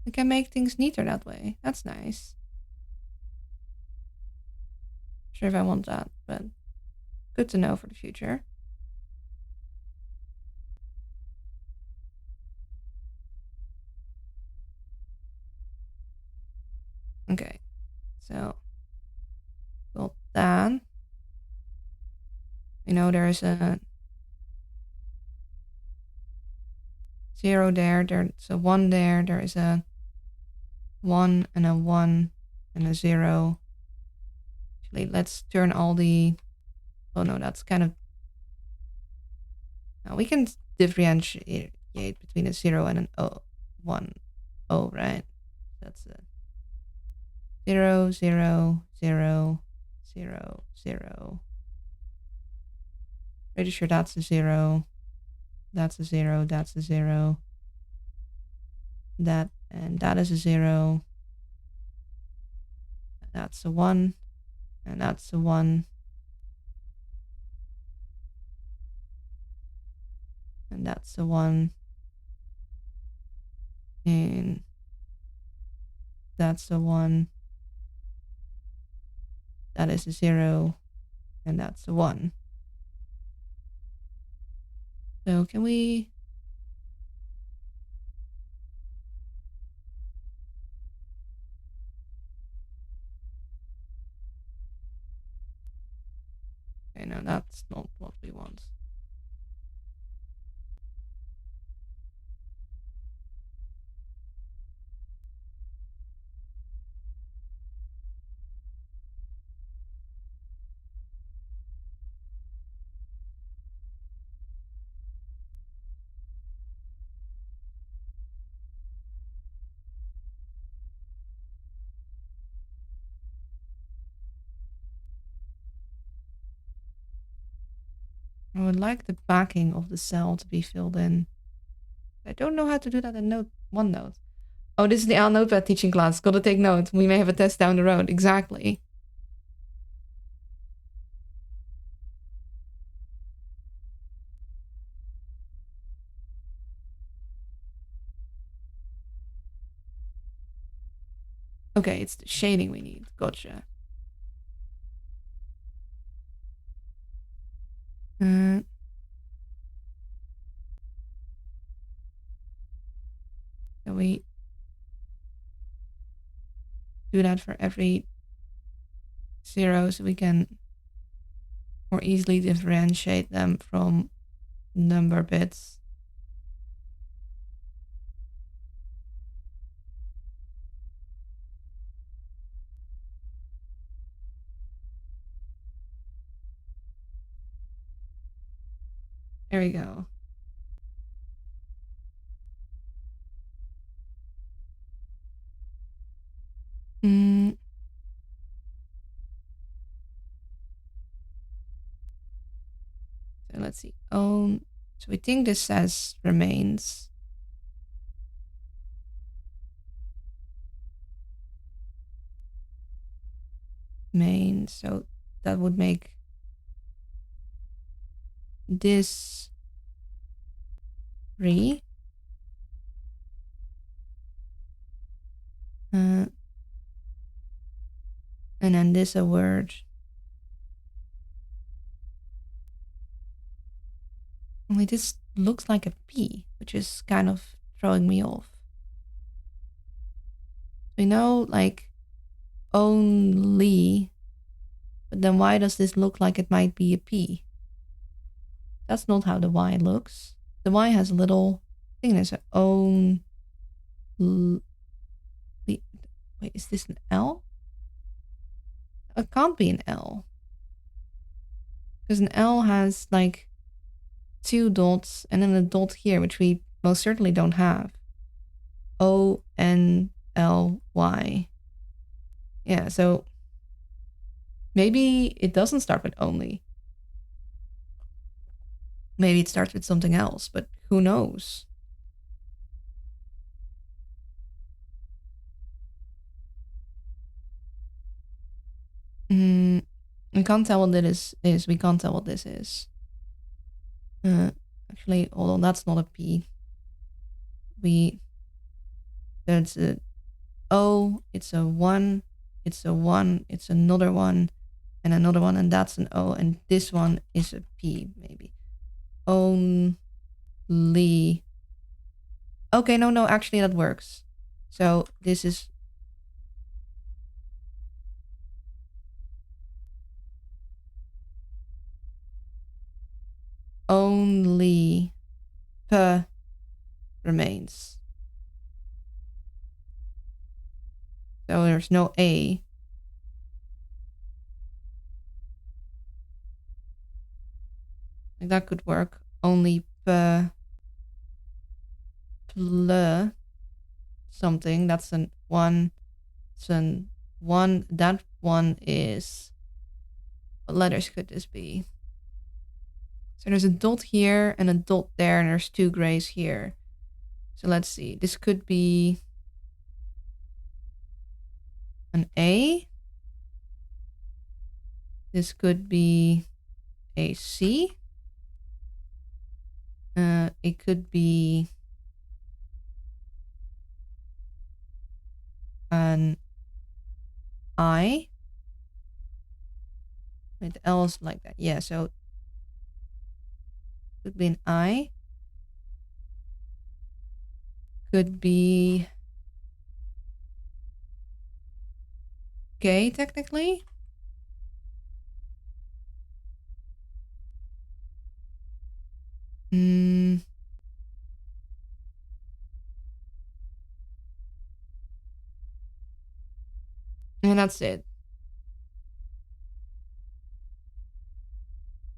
I can make things neater that way. That's nice. Sure if I want that, but good to know for the future. Okay, so got that. You know, there's a 0 there, there's a 1 there, there is a 1 and a 1 and a 0. Actually, let's turn all the... Oh no, that's kind of... Now we can differentiate between a 0 and an O, 1 O, right? That's a 0, 0, 0, 0, 0. Pretty sure that's a 0. That's a 0, that's a 0. That and that is a 0. That's a 1. And that's a 1. And that's a 1. And that's a 1. That is a 0. And that's a 1. So can we... Okay, no, that's not what we want. I would like the backing of the cell to be filled in. I don't know how to do that in OneNote. Oh, this is the Al Notepad teaching class. Gotta take note. We may have a test down the road. Exactly. Okay, it's the shading we need. Gotcha. So we do that for every 0 so we can more easily differentiate them from number bits. There we go. So let's see. So we think this says remains. Main. So that would make this 3. And then this a word. Only this looks like a P, which is kind of throwing me off. We know like only, but then why does this look like it might be a P? That's not how the Y looks. The Y has a little thing that's an own. Wait, is this an L? It can't be an L. Because an L has like 2 dots and then a dot here, which we most certainly don't have. O-N-L-Y. Yeah, so maybe it doesn't start with only. Maybe it starts with something else, but who knows? We can't tell what this is. We can't tell what this is. Actually, hold on, that's not a P. There's a O, it's a 1, it's a 1, it's another 1, and that's an O, and this one is a P, maybe. Only. Okay, no, actually that works. So this is only P remains. So there's no A. Like that could work. Only P pl something. That's an 1. It's an 1. That one is. What letters could this be? So there's a dot here and a dot there, and there's 2 grays here. So let's see. This could be an A. This could be a C. It could be an I. Wait, the L is like that. Yeah, so it could be an I. Could be K, technically. And that's it.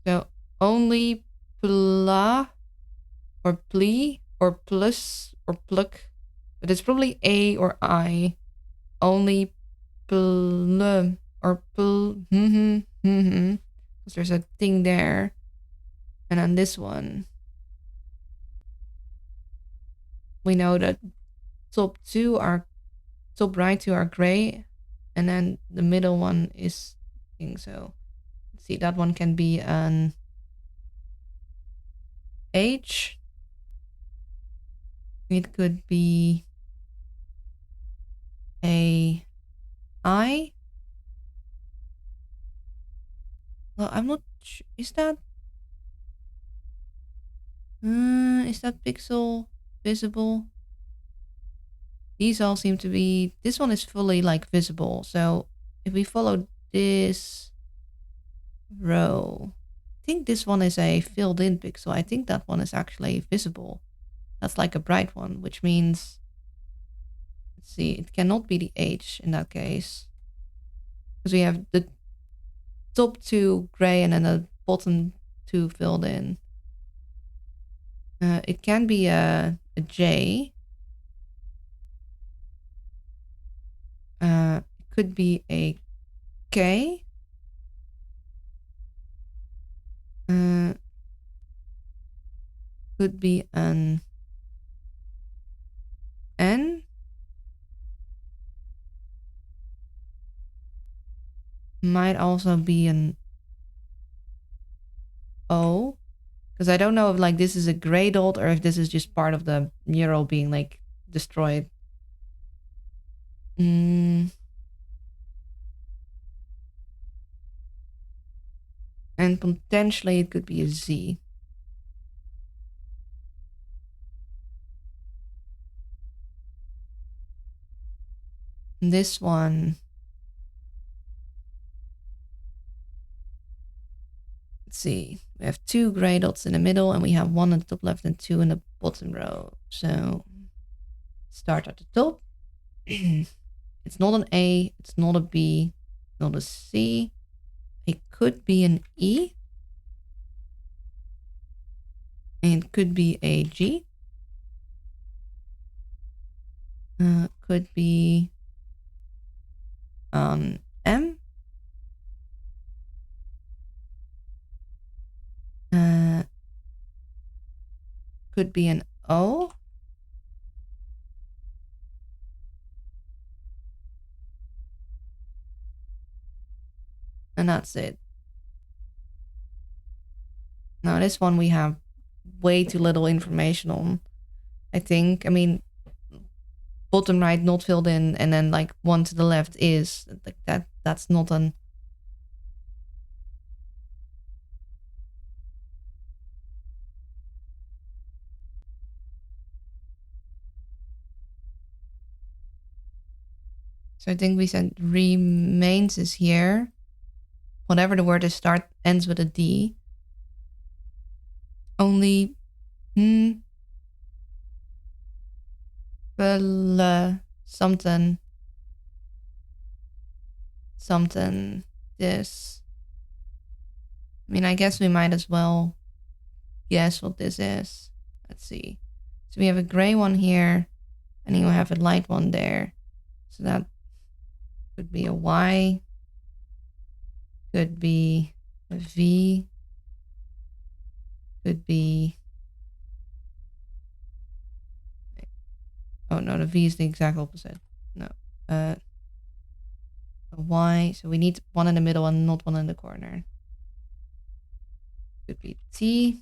So only pla or pli or plus or pluck, but it's probably A or I. Only pl or pl because there's a thing there, and on this one we know that top right 2 are gray, and then the middle one is pink. So let's see, that one can be an H. It could be a I. Well, I'm not sure. Is that pixel visible? These all seem to be, this one is fully like visible. So if we follow this row, I think this one is a filled in pixel. I think that one is actually visible. That's like a bright one, which means, let's see, it cannot be the H in that case. Because we have the top two gray and then the bottom two filled in. It can be a J. It could be a K. Could be an N. Might also be an O. Because I don't know if like this is a gray dot or if this is just part of the mural being like destroyed. And potentially it could be a Z. This one. Let's see. We have two gray dots in the middle and we have one on the top left and two in the bottom row. So start at the top. It's not an A, it's not a B, not a C. It could be an E. And it could be a G. Could be M. Could be an O. And that's it. Now this one we have way too little information on, I think. I mean, bottom right not filled in and then like one to the left is like that's not an. So I think we said remains is here. Whatever the word is ends with a D. Only something this. I mean, I guess we might as well guess what this is. Let's see. So we have a gray one here, and then we have a light one there. So that could be a Y, could be a V, could be... Oh no, the V is the exact opposite. No. A Y, so we need one in the middle and not one in the corner. Could be T.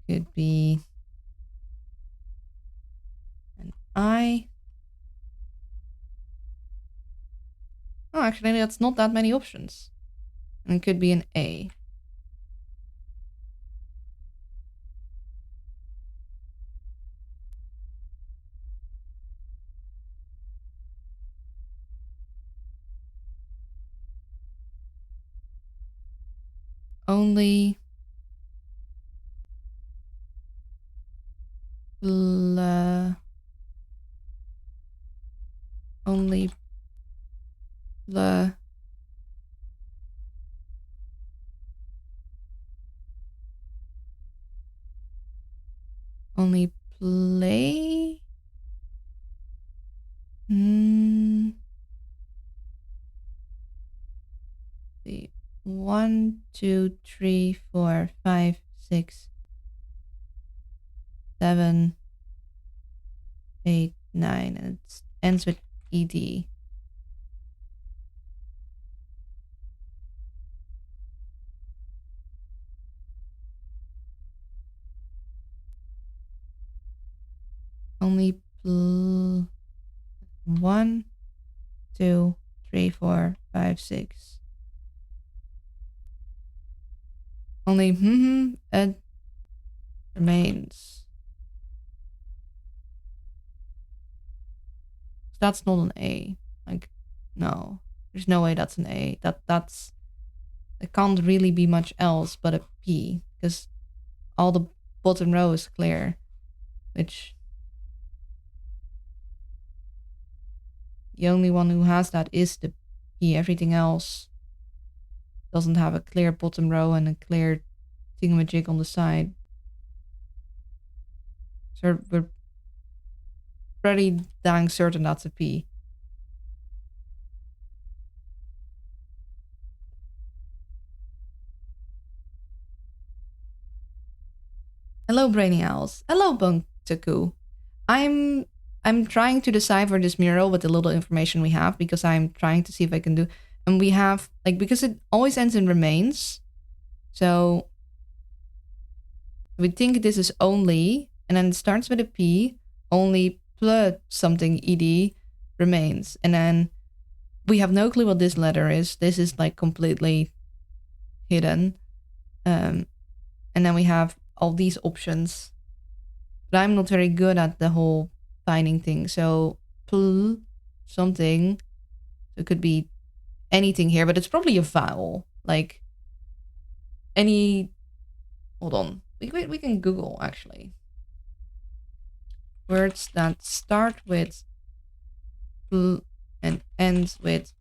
Could be an I. Oh, actually, that's not that many options. And it could be an A. Only only play. See. 1, 2, 3, 4, 5, 6, 7, 8, 9, and it ends with ED. Only 1, 2, 3, 4, 5, 6. Only it remains. That's not an A. Like, no. There's no way that's an A. That's it can't really be much else but a P, because all the bottom row is clear, which the only one who has that is the P. Everything else doesn't have a clear bottom row and a clear thingamajig on the side. So we're pretty dang certain that's a P. Hello, Brainy Owls. Hello, Buntaku. I'm trying to decipher this mural with the little information we have, because I'm trying to see if I can do. And we have, like, because it always ends in remains. So we think this is only, and then it starts with a P, only plus something ed remains. And then we have no clue what this letter is. This is like completely hidden. And then we have all these options. But I'm not very good at the whole finding thing. So pl something. So it could be anything here, but it's probably a vowel. Like any. Hold on. We can Google actually. Words that start with pl and end with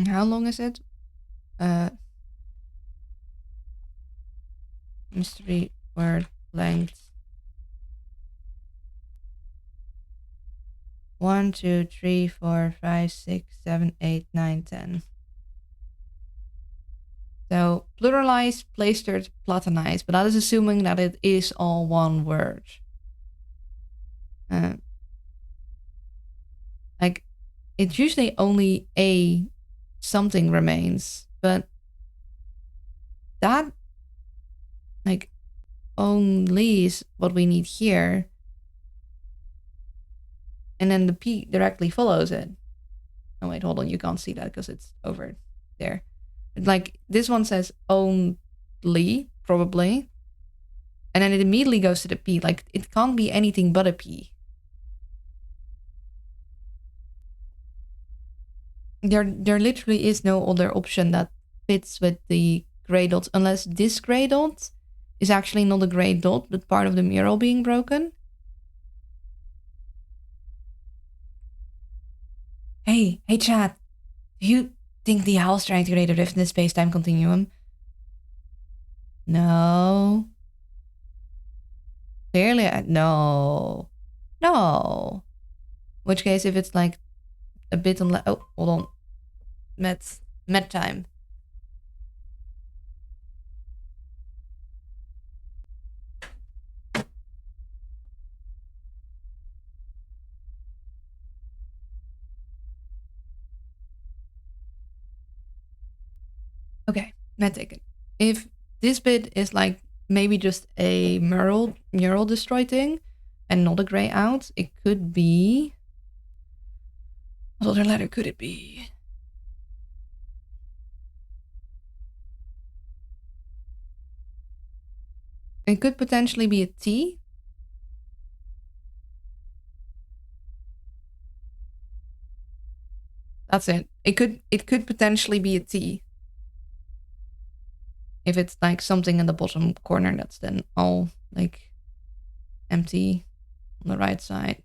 how long is it? Mystery word length. 1, 2, 3, 4, 5, 6, 7, 8, 9, 10. So pluralize, plastered, platonize, but that is assuming that it is all one word. Like, it's usually only a something remains, but that, like, only is what we need here. And then the P directly follows it. Oh, wait, hold on. You can't see that because it's over there. Like, this one says only, probably. And then it immediately goes to the P. Like, it can't be anything but a P. There literally is no other option that fits with the gray dots, unless this gray dot is actually not a gray dot, but part of the mural being broken. Hey, chat. Do you think the owl's trying to create a rift in the space-time continuum? No. Clearly, no. No. In which case, if it's like a bit on... Oh, hold on. Met time. Okay, met taken. If this bit is like maybe just a mural destroy thing and not a gray out, it could be... What other letter could it be? It could potentially be a T. That's it. It could potentially be a T. If it's like something in the bottom corner that's then all like empty on the right side.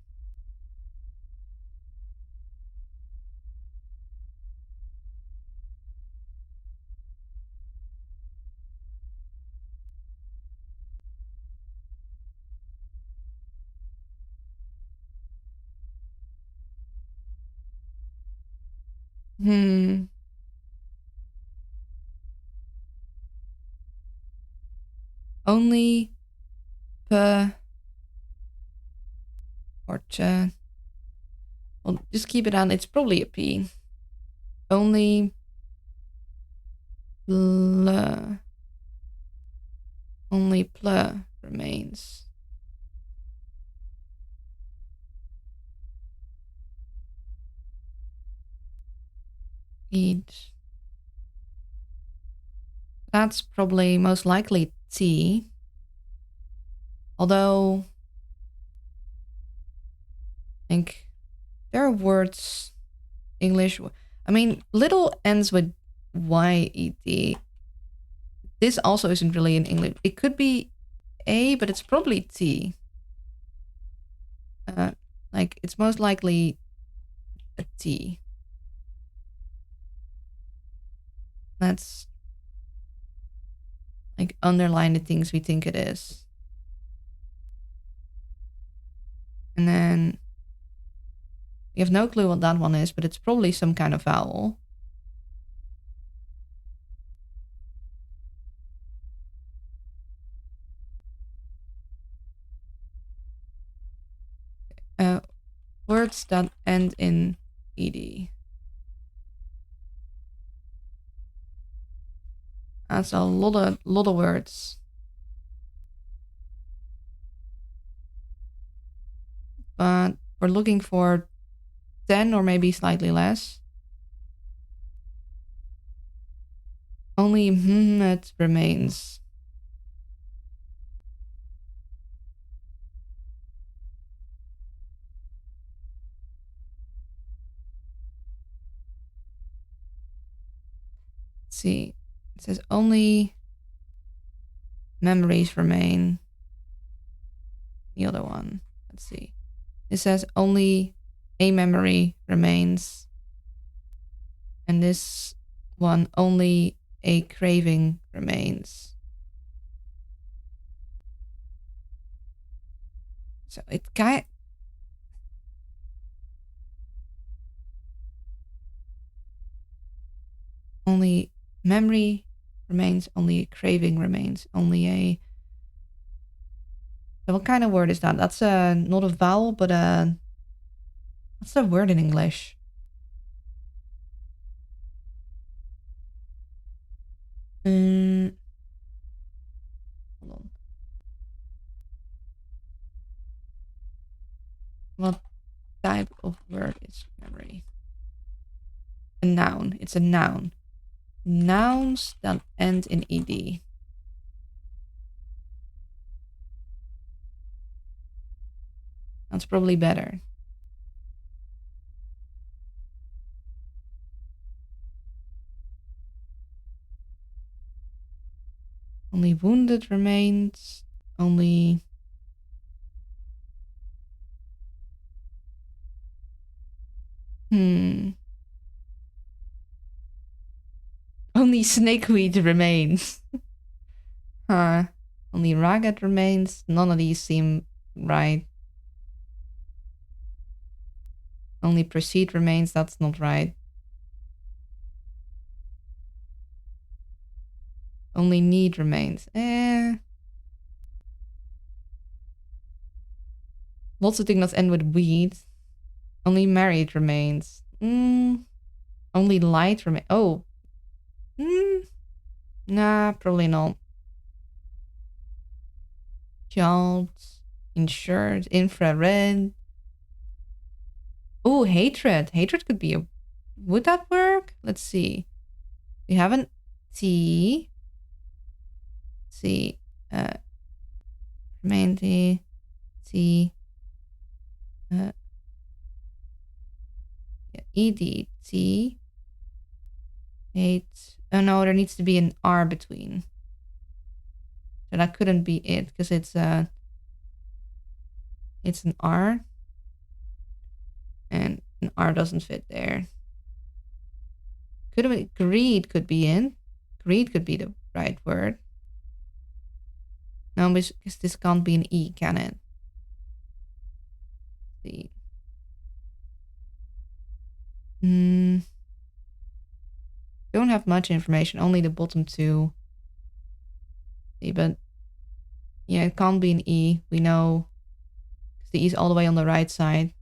Only per or ch. Well, just keep it on. It's probably a P. Only pl. Only pl remains. Eat. That's probably most likely T. Although, I think there are words, English. I mean, little ends with Y-E-D. This also isn't really in English. It could be A, but it's probably T. Like, it's most likely a T. Let's like underline the things we think it is. And then we have no clue what that one is, but it's probably some kind of vowel. Words that end in ed. That's a lot of words. But we're looking for 10 or maybe slightly less. Only it remains. Let's see. It says only memories remain. The other one. Let's see. It says only a memory remains. And this one, only a craving remains. So it kind. Only memory remains, only a craving remains, only a. So what kind of word is that? That's not a vowel, but what's the word in English? Hold on. What type of word is memory? A noun. It's a noun. Nouns that end in ed. That's probably better. Only wounded remains. Only. Only snakeweed remains. Huh. Only ragged remains. None of these seem right. Only proceed remains. That's not right. Only need remains. Lots of things that end with weed. Only married remains. Only light remains. Oh. Nah, probably not. Child. Insured. Infrared. Oh, hatred. Hatred could be a. Would that work? Let's see. We have an T. See. Remain T. T. ED. T. 8. Oh no, there needs to be an R between. So that couldn't be it because it's an R. And an R doesn't fit there. Could have been greed could be in. Greed could be the right word. No, because this can't be an E, can it? Let's see. Don't have much information, only the bottom two. See, but yeah, it can't be an E. We know because the E is all the way on the right side.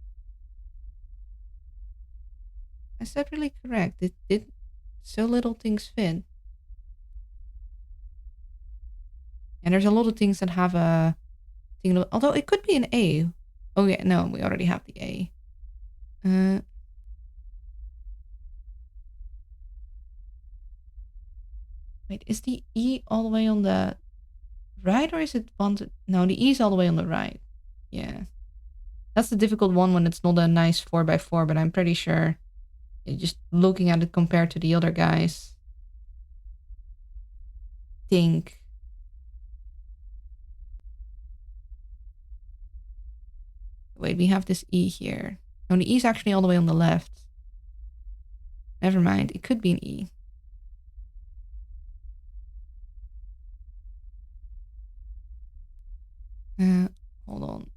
Is that really correct? Did so little things fit? And there's a lot of things that have a thing, although it could be an A. Oh yeah, no, we already have the A. Wait, is the E all the way on the right, or is it one to... No, the E is all the way on the right. Yeah. That's the difficult one when it's not a nice 4x4, but I'm pretty sure just looking at it compared to the other guys. Think. Wait, we have this E here. No, the E is actually all the way on the left. Never mind, it could be an E. Hold on.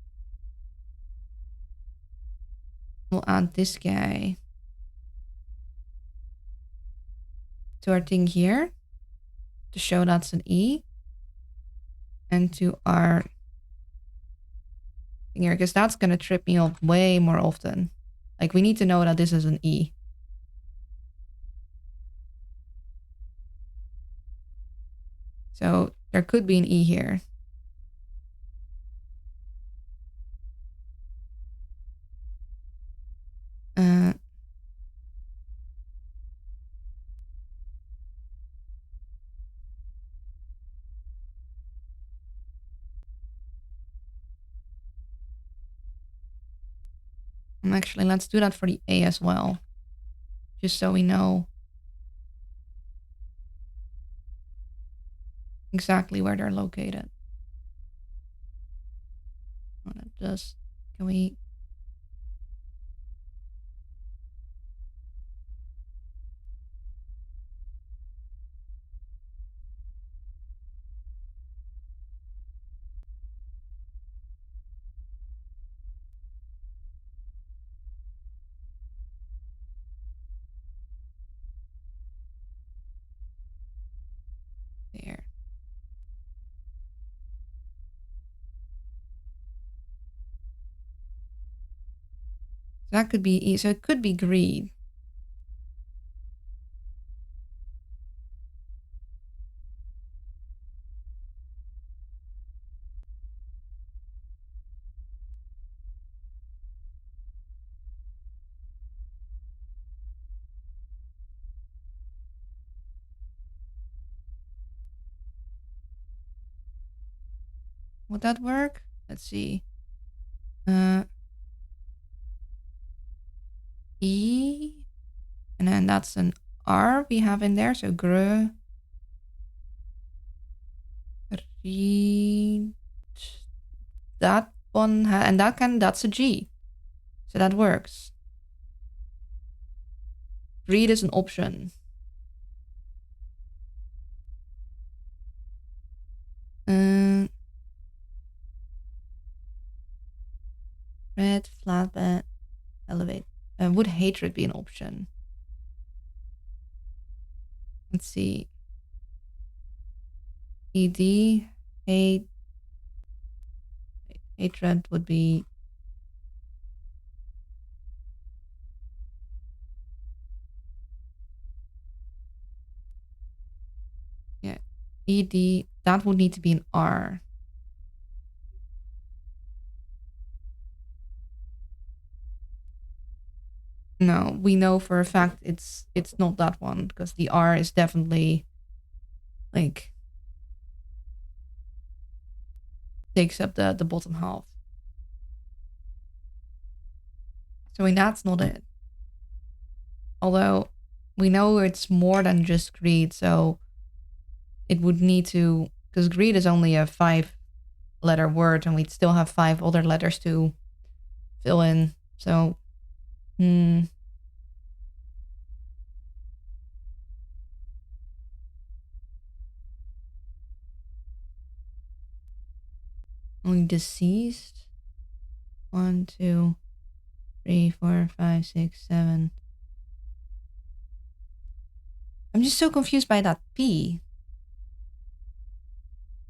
We'll add this guy to our thing here to show that's an E. And to our thing here, because that's going to trip me up way more often. Like, we need to know that this is an E. So there could be an E here. Actually, let's do that for the A as well. Just so we know exactly where they're located. Oh, that does. Can we... There. That could be E. So it could be greed. Would that work? Let's see. E. And then that's an R we have in there. So gr. Read. That one. And that's a G. So that works. Read is an option. Red, flatbed, elevate. Would hatred be an option? Let's see. ED, hate. Hatred would be... Yeah. ED, that would need to be an R. No, we know for a fact it's not that one, because the R is definitely like takes up the bottom half. So that's not it. Although we know it's more than just greed, so it would need to, because greed is only a 5-letter word, and we'd still have 5 other letters to fill in. So, only deceased. 1, 2, 3, 4, 5, 6, 7. I'm just so confused by that P.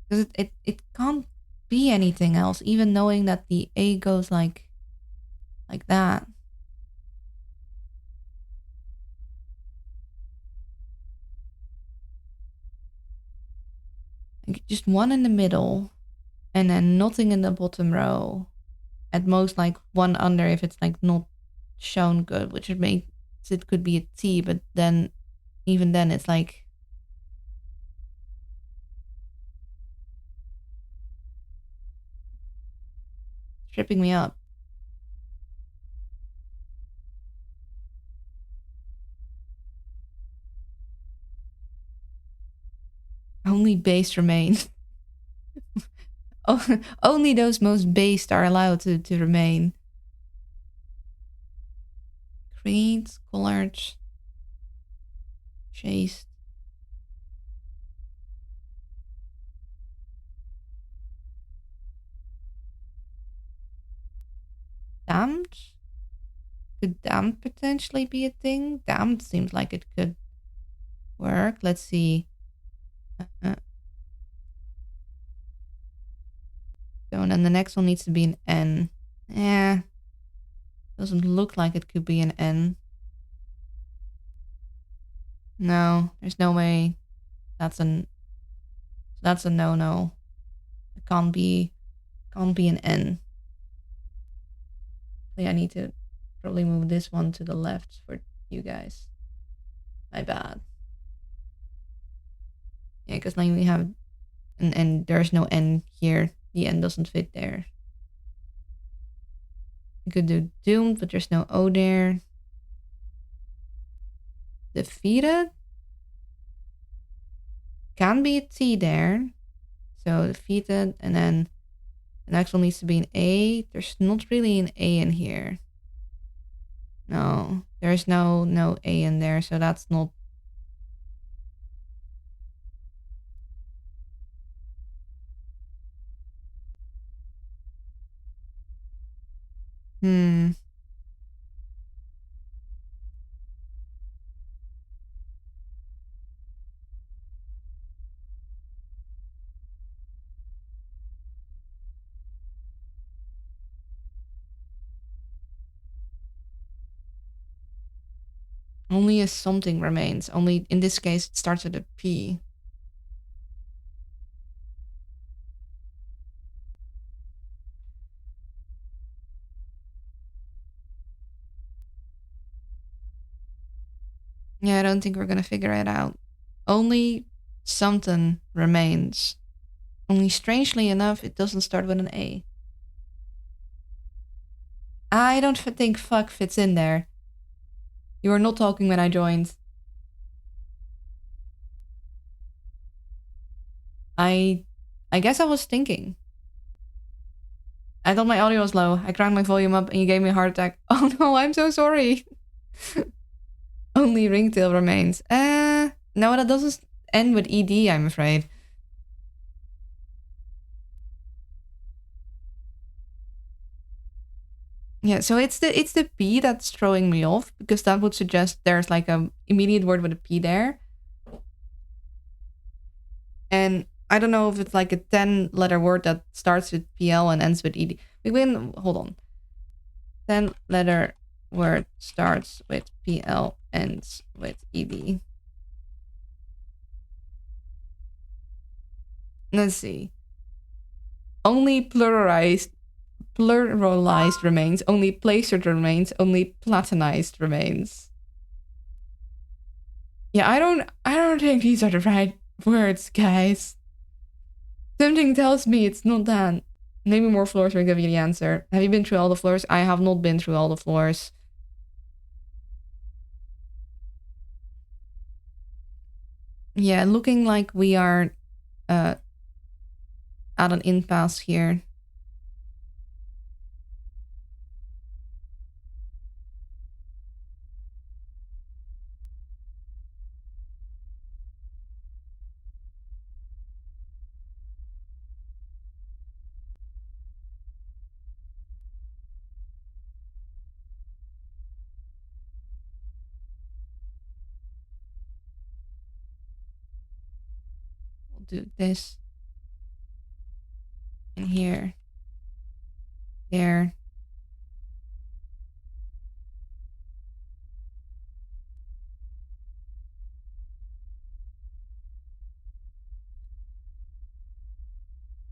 Because it can't be anything else, even knowing that the A goes like that. Just one in the middle. And then nothing in the bottom row. At most like one under if it's like not shown good, which would make it could be a T, but then even then it's like tripping me up. Only base remains. Only those most based are allowed to remain. Creed, colored, chased. Damned? Could damned potentially be a thing? Damned seems like it could work. Let's see. So, and then the next one needs to be an N. Yeah. Doesn't look like it could be an N. No, there's no way. That's a no-no. It can't be an N. I need to probably move this one to the left for you guys. My bad. Yeah, because now we have an N. There's no N here. The N doesn't fit there. We could do doomed, but there's no O there. Defeated? Can be a T there. So defeated, and then the next one needs to be an A. There's not really an A in here. No, there's no A in there, so that's not. Only a something remains. Only in this case, it starts with a P. Yeah, I don't think we're gonna figure it out. Only something remains. Only strangely enough, it doesn't start with an A. I don't think fuck fits in there. You were not talking when I joined. I guess I was thinking. I thought my audio was low. I cranked my volume up and you gave me a heart attack. Oh no, I'm so sorry. Only ringtail remains. No, that doesn't end with ED, I'm afraid. Yeah, so it's the P that's throwing me off because that would suggest there's like a immediate word with a P there. And I don't know if it's like a 10-letter word that starts with PL and ends with ED. Hold on. 10-letter word starts with PL, ends with ED. Let's see. Only pluralized remains, only placered remains, only platonized remains. Yeah, I don't think these are the right words, guys. Something tells me it's not that. Maybe more floors will give you the answer. Have you been through all the floors? I have not been through all the floors. Yeah, looking like we are at an impasse here. We'll do this. And here. There.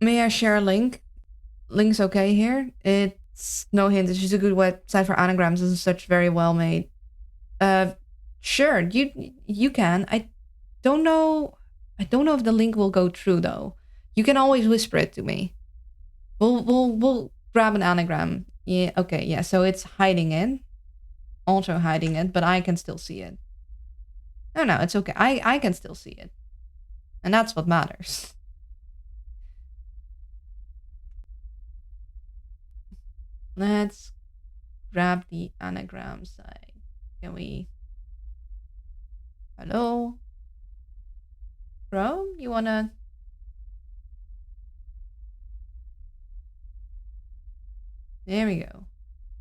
May I share a link? Link's okay here. It's no hint. It's just a good website for anagrams. It's such very well made. Sure. You can. I don't know. I don't know if the link will go through though. You can always whisper it to me. We'll grab an anagram. Yeah. Okay. Yeah. So it's hiding it. Also hiding it, but I can still see it. No, it's okay. I can still see it, and that's what matters. Let's grab the anagram side. Can we? Hello, bro. You wanna? There we go.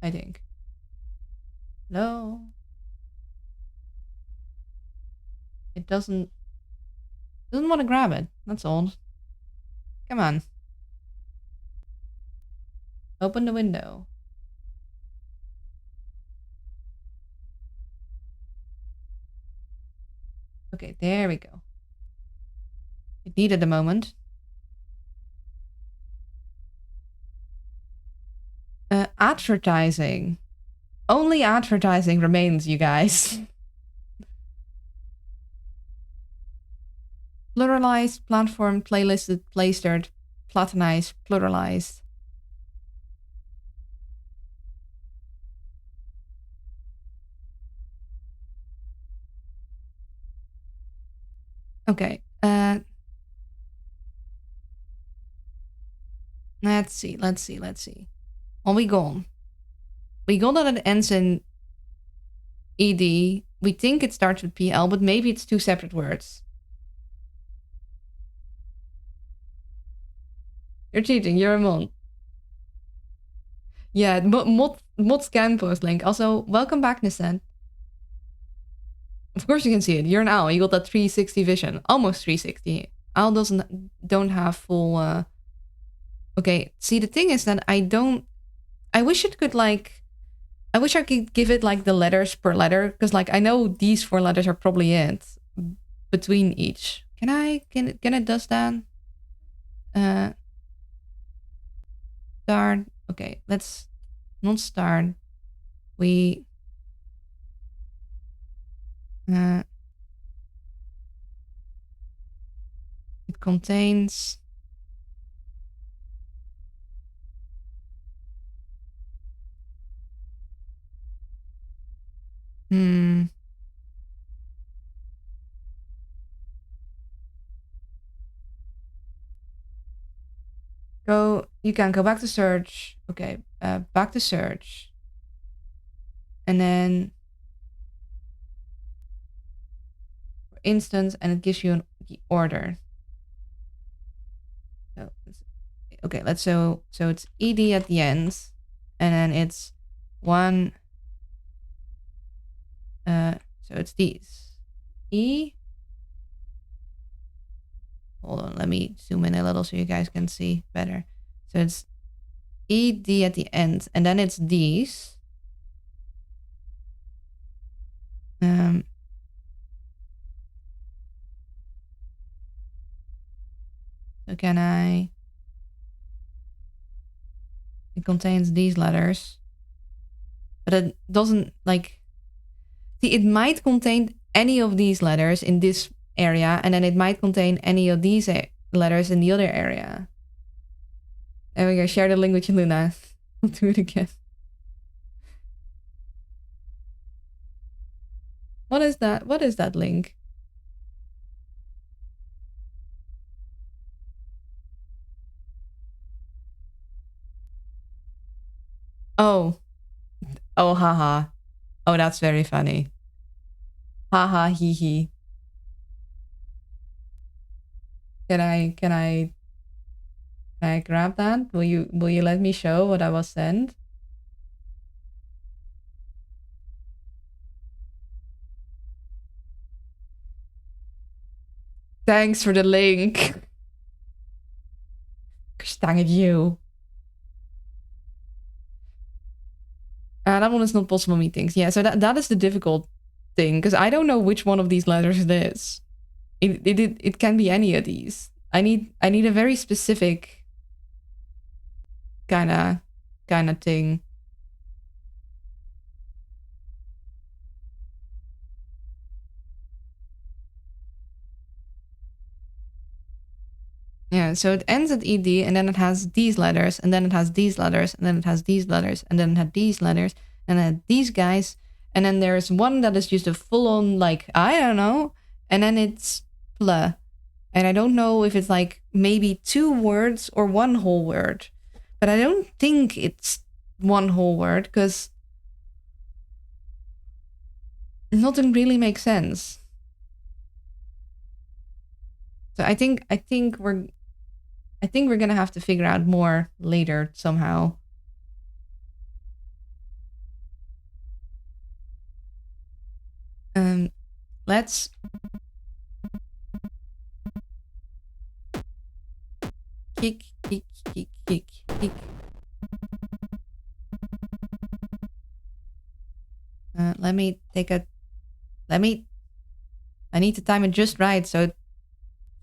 I think. Hello. It doesn't want to grab it. That's all. Come on. Open the window. Okay, there we go. It needed a moment. Advertising. Only advertising remains, you guys. Pluralized, platform, playlisted, playstered, platonized, pluralized. Okay. Let's see. Well, we got that it ends in ed. We think it starts with pl, but maybe it's two separate words. You're cheating. You're a mod. Yeah, mod scan post link. Also, welcome back, Nissan. Of course you can see it. You're an owl. You got that 360 vision. Almost 360. Owl don't have full... Okay, see, the thing is that I wish it could, like... I wish I could give it, like, the letters per letter. Because, like, I know these 4 letters are probably it. Between each. Can it does that? Start. Okay, let's not start. We... it contains... You can go back to search. Okay, back to search. And then, for instance, and it gives you the order. So, okay, so it's ed at the end, and then it's one. So it's these. Hold on, let me zoom in a little so you guys can see better. So it's ed at the end, and then it's these. So can I... It contains these letters. But it doesn't, like... See, it might contain any of these letters in this area, and then it might contain any of these letters in the other area. There we go. Share the link with you, Luna. I'll do it again. What is that? What is that link? Oh. Oh, haha. Oh, that's very funny. Haha, hee hee. Can I grab that? Will you let me show what I was sent? Thanks for the link. Dang it, you. That one is not possible meetings. Yeah, so that is the difficult thing, because I don't know which one of these letters it is. It can be any of these. I need a very specific kind of thing. Yeah, so it ends at ed, and then it has these letters, and then it has these letters, and then it has these letters, and then it had these letters, and then these guys, and then there's one that is just a full-on, like, I don't know, and then it's pla. And I don't know if it's like maybe 2 words or 1 whole word. But I don't think it's 1 whole word, because nothing really makes sense. So I think we're gonna have to figure out more later somehow. Let's kick. Let me take a. I need to time it just right so it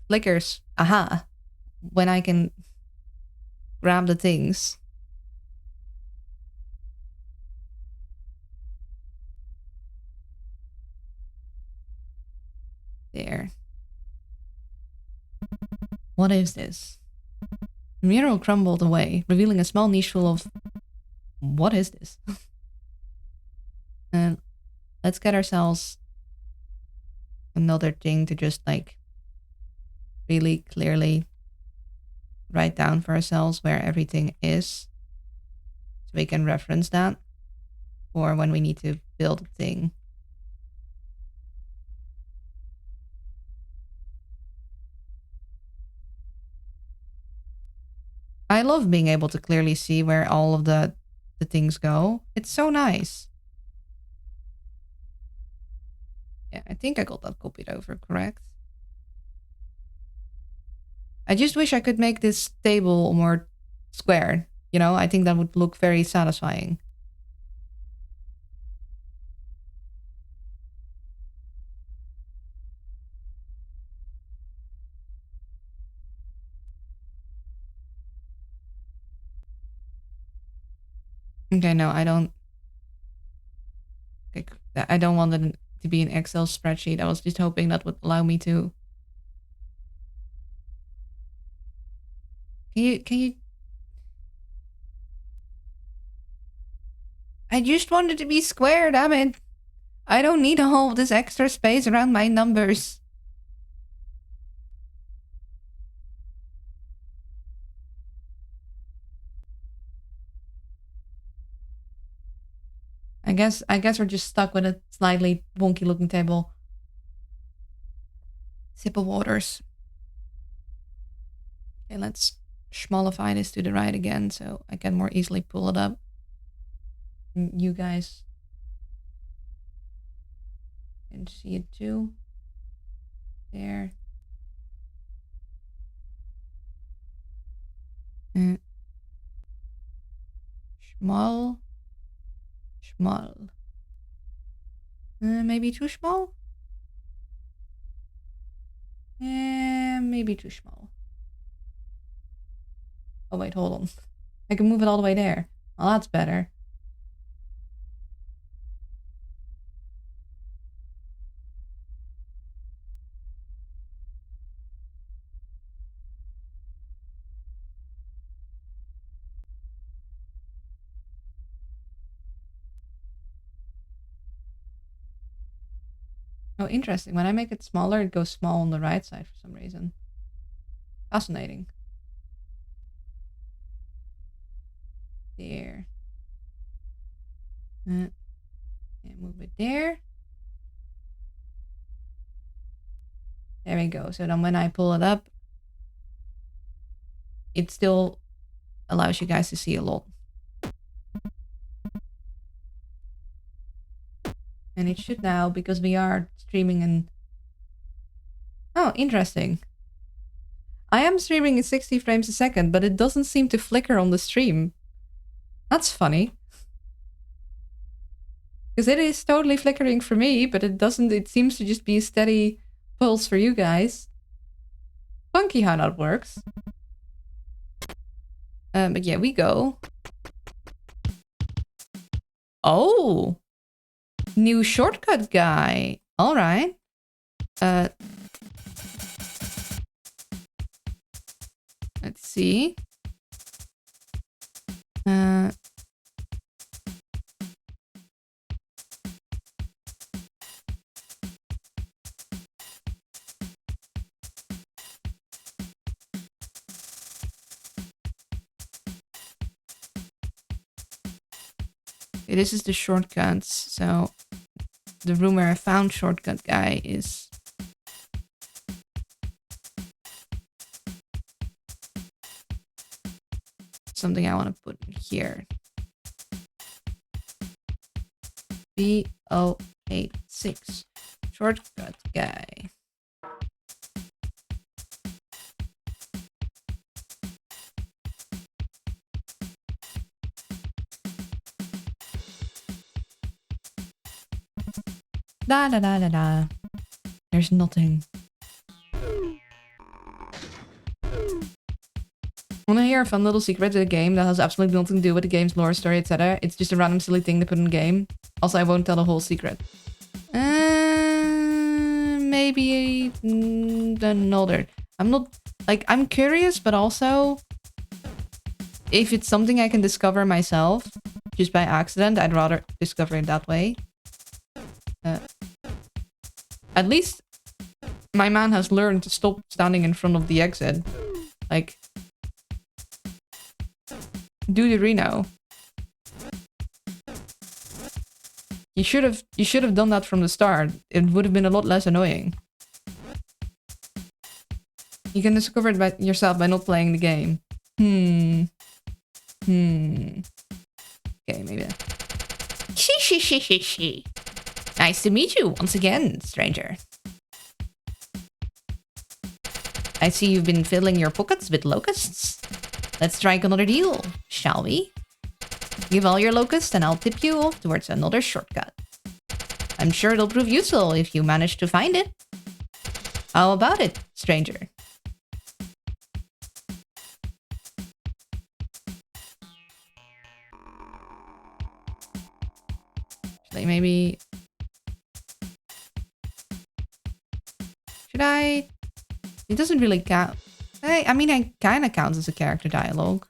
flickers. Aha! When I can grab the things. There. What is this? The mural crumbled away, revealing a small niche full of... What is this? And let's get ourselves another thing to just, like, really clearly write down for ourselves where everything is. So we can reference that. Or when we need to build a thing. I love being able to clearly see where all of the things go. It's so nice. Yeah, I think I got that copied over correct. I just wish I could make this table more square. You know, I think that would look very satisfying. Okay, no, I don't... I don't want it to be an Excel spreadsheet. I was just hoping that would allow me to... Can you... I just want it to be square, damn it. I don't need all of this extra space around my numbers. I guess we're just stuck with a slightly wonky looking table. Sip of waters. Okay, let's schmollify this to the right again so I can more easily pull it up. You guys can see it too. There. Small. Maybe too small? Maybe too small. Oh wait, hold on. I can move it all the way there. Well, that's better. Oh, interesting. When I make it smaller, it goes small on the right side for some reason. Fascinating. There. And move it there. There we go. So then when I pull it up, it still allows you guys to see a lot. And it should now, because we are streaming in... Oh, interesting. I am streaming in 60 frames a second, but it doesn't seem to flicker on the stream. That's funny. Because it is totally flickering for me, but it doesn't... It seems to just be a steady pulse for you guys. Funky how that works. But yeah, we go. Oh, new shortcut guy. All right. Let's see. Okay, this is the shortcuts. So the room where I found shortcut guy is something I want to put here. B086 shortcut guy. Da da da da da. There's nothing. Want to hear a fun little secret to the game that has absolutely nothing to do with the game's lore, story, etc. It's just a random silly thing to put in the game. Also, I won't tell the whole secret. Maybe another. I'm not like I'm curious, but also if it's something I can discover myself just by accident, I'd rather discover it that way. At least my man has learned to stop standing in front of the exit. Like, do the Reno. You should have done that from the start. It would have been a lot less annoying. You can discover it by yourself by not playing the game. Okay, maybe. She. Nice to meet you once again, stranger. I see you've been filling your pockets with locusts. Let's strike another deal, shall we? Give all your locusts and I'll tip you off towards another shortcut. I'm sure it'll prove useful if you manage to find it. How about it, stranger? Like maybe... Should I... It doesn't really count. I mean, it kind of counts as a character dialogue.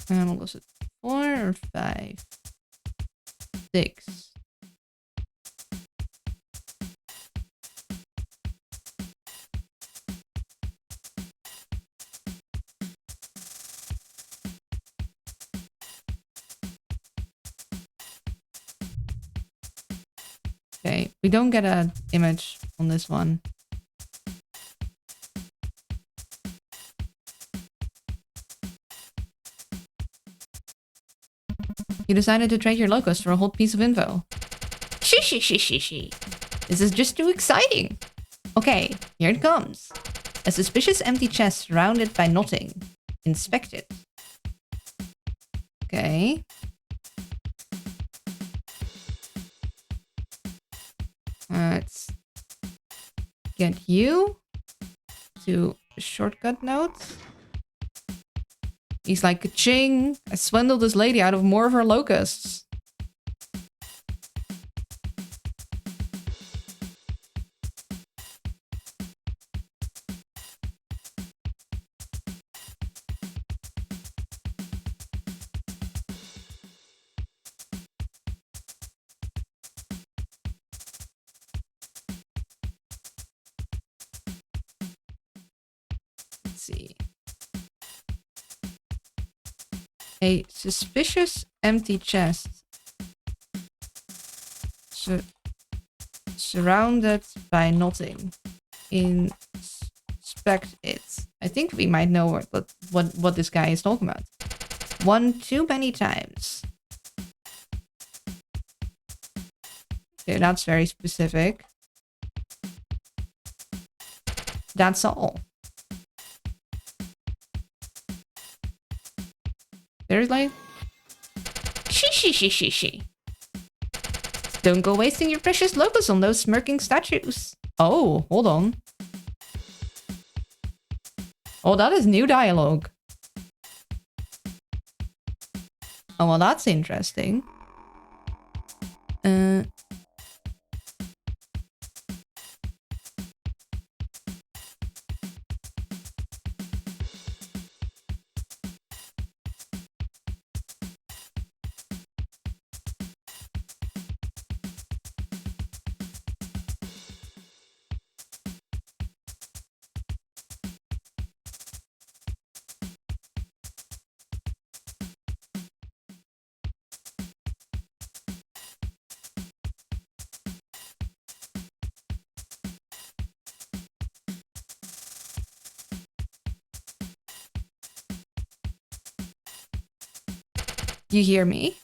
And what was it? 4 or 5? 6. Okay, we don't get an image on this one. You decided to trade your locust for a whole piece of info. She. This is just too exciting. Okay, here it comes. A suspicious empty chest surrounded by nothing. Inspect it. Okay. Let's get you to shortcut notes. He's like, ka-ching! I swindled this lady out of more of her locusts. Let's see. A suspicious empty chest. Surrounded by nothing. Inspect it. I think we might know what this guy is talking about. One too many times. Okay, that's very specific. That's all. There's like... She. Don't go wasting your precious locals on those smirking statues. Oh, hold on. Oh, that is new dialogue. Oh, well, that's interesting. You hear me?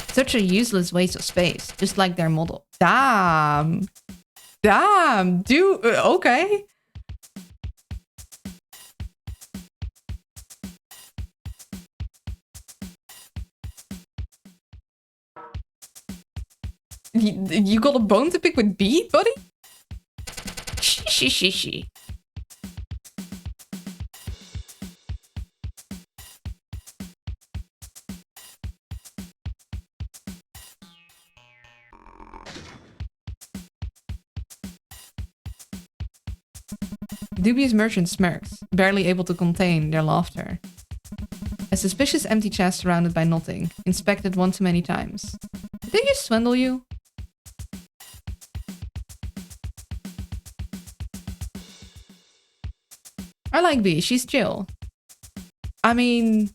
Such a useless waste of space, just like their model. Damn. Damn, dude. Okay. You got a bone to pick with B, buddy? She. Dubious merchant smirks, barely able to contain their laughter. A suspicious empty chest surrounded by nothing, inspected one too many times. Did they just swindle you? I like B, she's chill. I mean,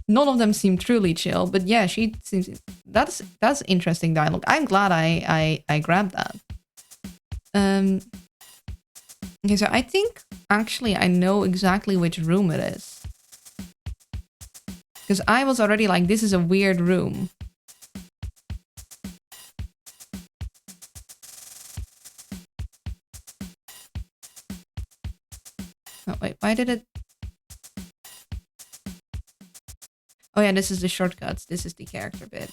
none of them seem truly chill, but yeah, she seems... That's interesting dialogue. I'm glad I grabbed that. Okay, so I think actually I know exactly which room it is. Because I was already like, this is a weird room. Oh, wait, why did it... Oh yeah, this is the shortcuts. This is the character bit.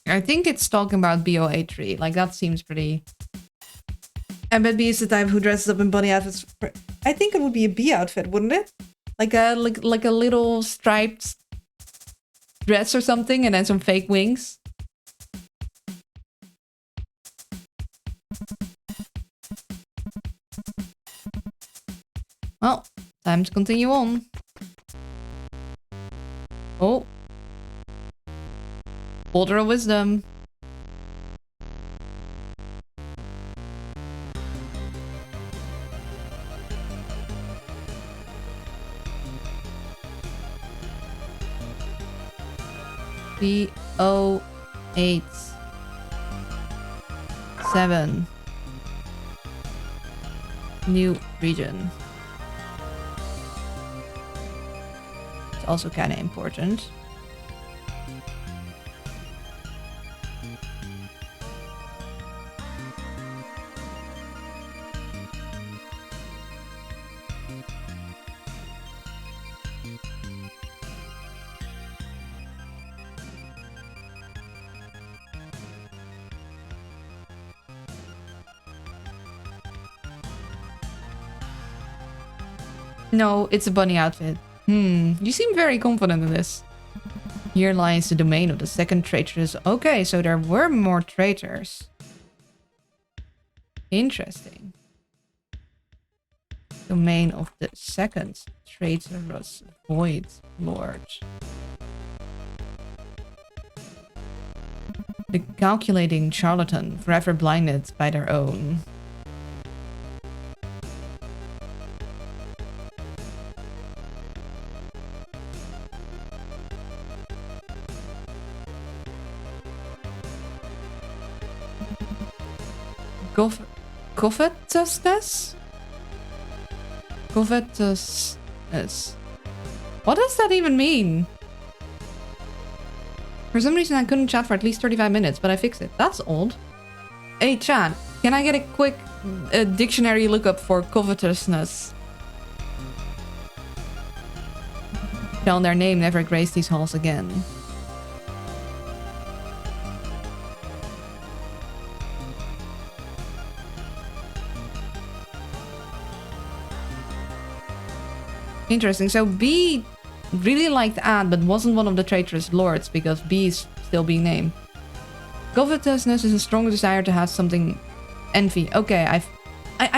I think it's talking about BO83. Like, that seems pretty... I bet B is the type who dresses up in bunny outfits. I think it would be a B outfit, wouldn't it? Like a little striped dress or something, and then some fake wings. Well, time to continue on. Oh. Boulder of Wisdom. B08 7 New region. It's also kind of important. No, it's a bunny outfit. You seem very confident in this. Here lies the domain of the second traitoress. Okay, so there were more traitors. Interesting. Domain of the second traitorous Void Lord. The calculating charlatan, forever blinded by their own. Covetousness? Covetousness. What does that even mean? For some reason I couldn't chat for at least 35 minutes, but I fixed it. That's old. Hey chat, can I get a quick dictionary lookup for covetousness? Shall their name never grace these halls again? Interesting. So B really liked Ad, but wasn't one of the traitorous lords because B is still being named. Covetousness is a strong desire to have something. Envy. Okay, I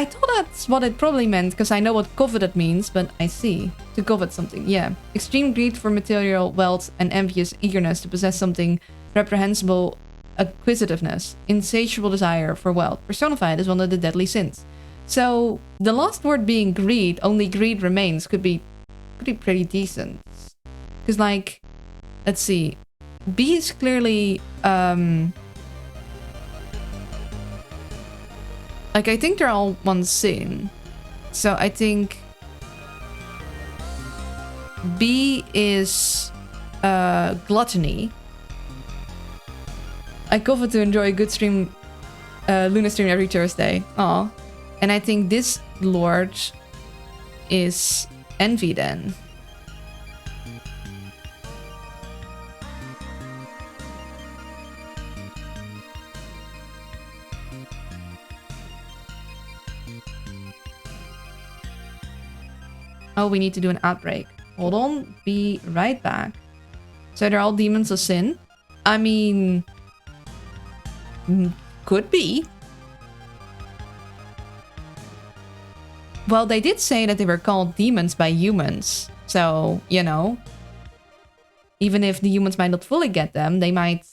thought that's what it probably meant because I know what coveted means, but I see. To covet something, yeah. Extreme greed for material wealth and envious eagerness to possess something, reprehensible acquisitiveness, insatiable desire for wealth, personified as one of the deadly sins. So the last word being greed, only greed remains, could be pretty decent. Because like, let's see, B is clearly like I think they're all one sin. So I think B is gluttony. I covet to enjoy a good stream, Luna stream every Thursday. Aw. And I think this lord is envy then. Oh, we need to do an outbreak. Hold on, be right back. So they're all demons of sin? I mean, could be. Well, they did say that they were called demons by humans. So, you know, even if the humans might not fully get them, they might...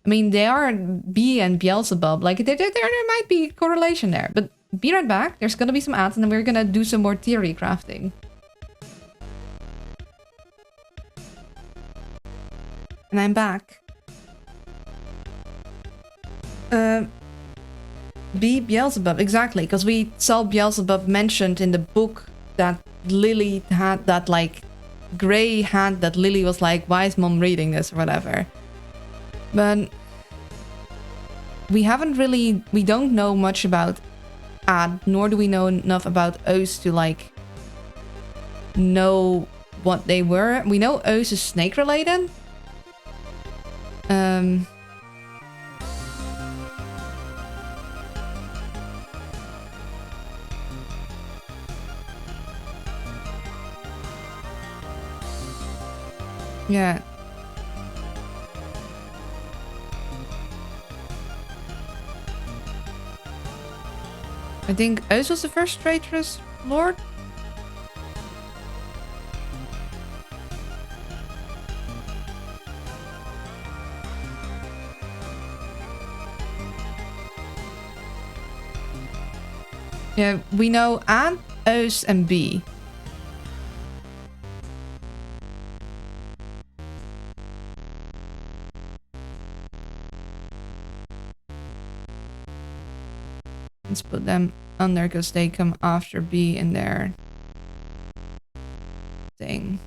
I mean, they are B and Beelzebub. Like, there might be correlation there. But be right back. There's gonna be some ads and then we're gonna do some more theory crafting. And I'm back. Be Beelzebub, exactly, because we saw Beelzebub mentioned in the book that Lily had, that like Gray had, that Lily was like, why is mom reading this or whatever. But we don't know much about Ad, nor do we know enough about Oath to like know what they were. We know Oath is snake related. Yeah. I think Oath was the first traitorous lord. Yeah, we know Ad, Oath, and B. Let's put them under because they come after B in their thing.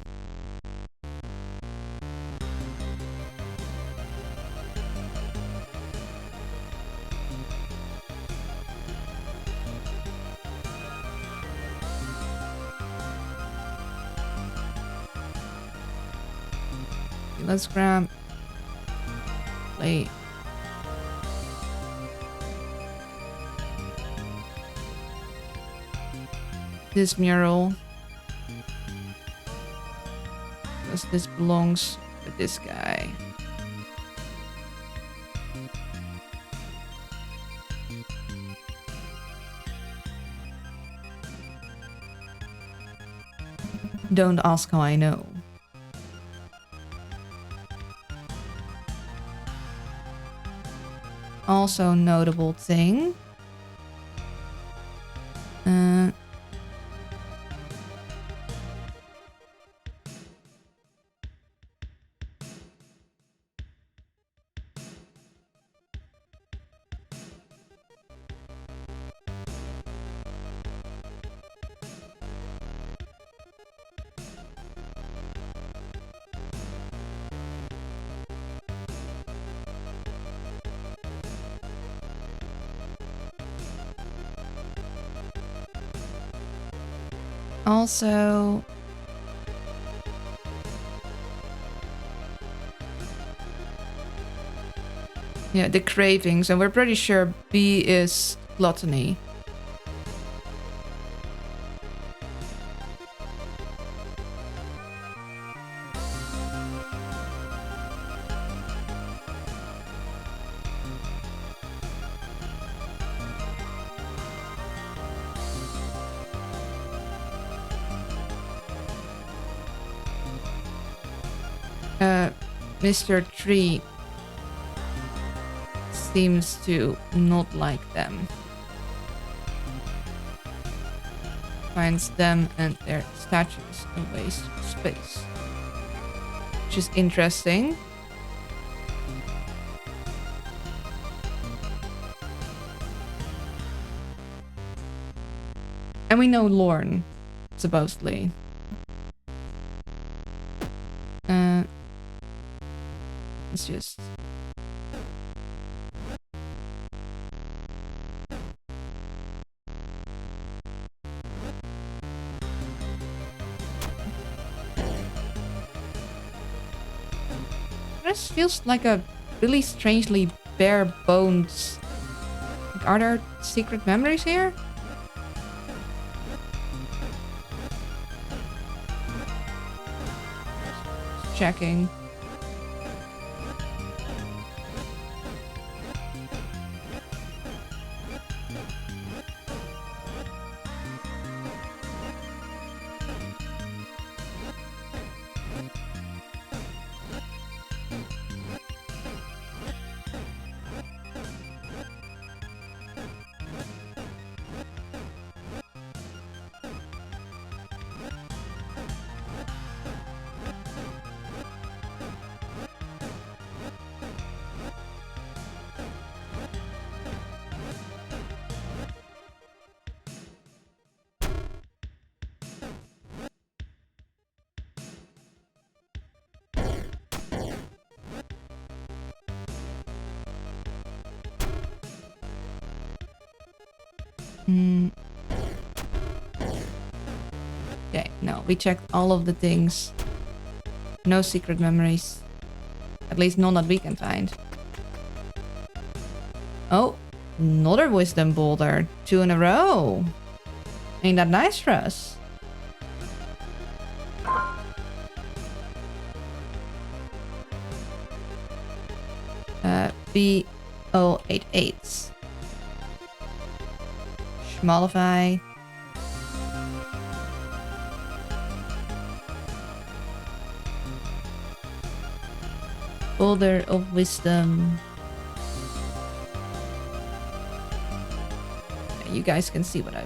Let's grab plate. This mural. Because this belongs with this guy. Don't ask how I know. Also notable thing. Also... yeah, the cravings. And we're pretty sure B is gluttony. Mr. Tree seems to not like them. Finds them and their statues a waste of space. Which is interesting. And we know Lorne, supposedly. Let's just... this feels like a really strangely bare bones. Like, are there secret memories here? Just checking. Okay, no, we checked all of the things. No secret memories. At least none that we can find. Oh, another wisdom boulder. 2 in a row. Ain't that nice for us? B088. Schmalify. Boulder of Wisdom. Yeah, you guys can see what I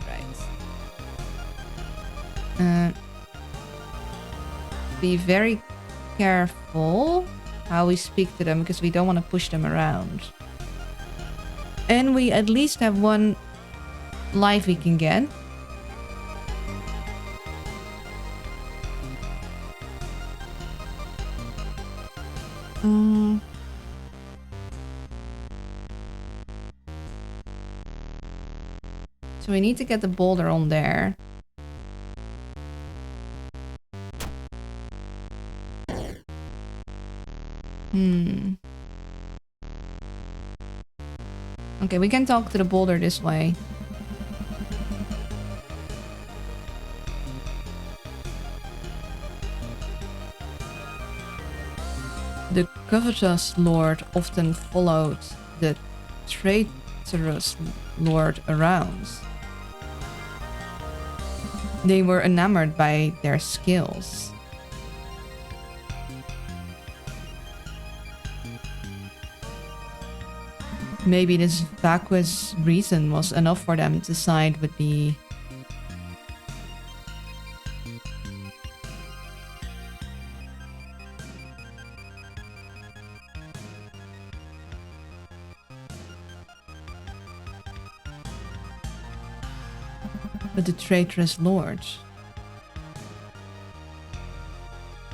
write. Be very careful how we speak to them because we don't want to push them around. And we at least have 1 life we can get. So we need to get the boulder on there. Okay, we can talk to the boulder this way. The covetous lord often followed the traitorous lord around. They were enamored by their skills. Maybe this vacuous reason was enough for them to side with the... with the traitorous lord.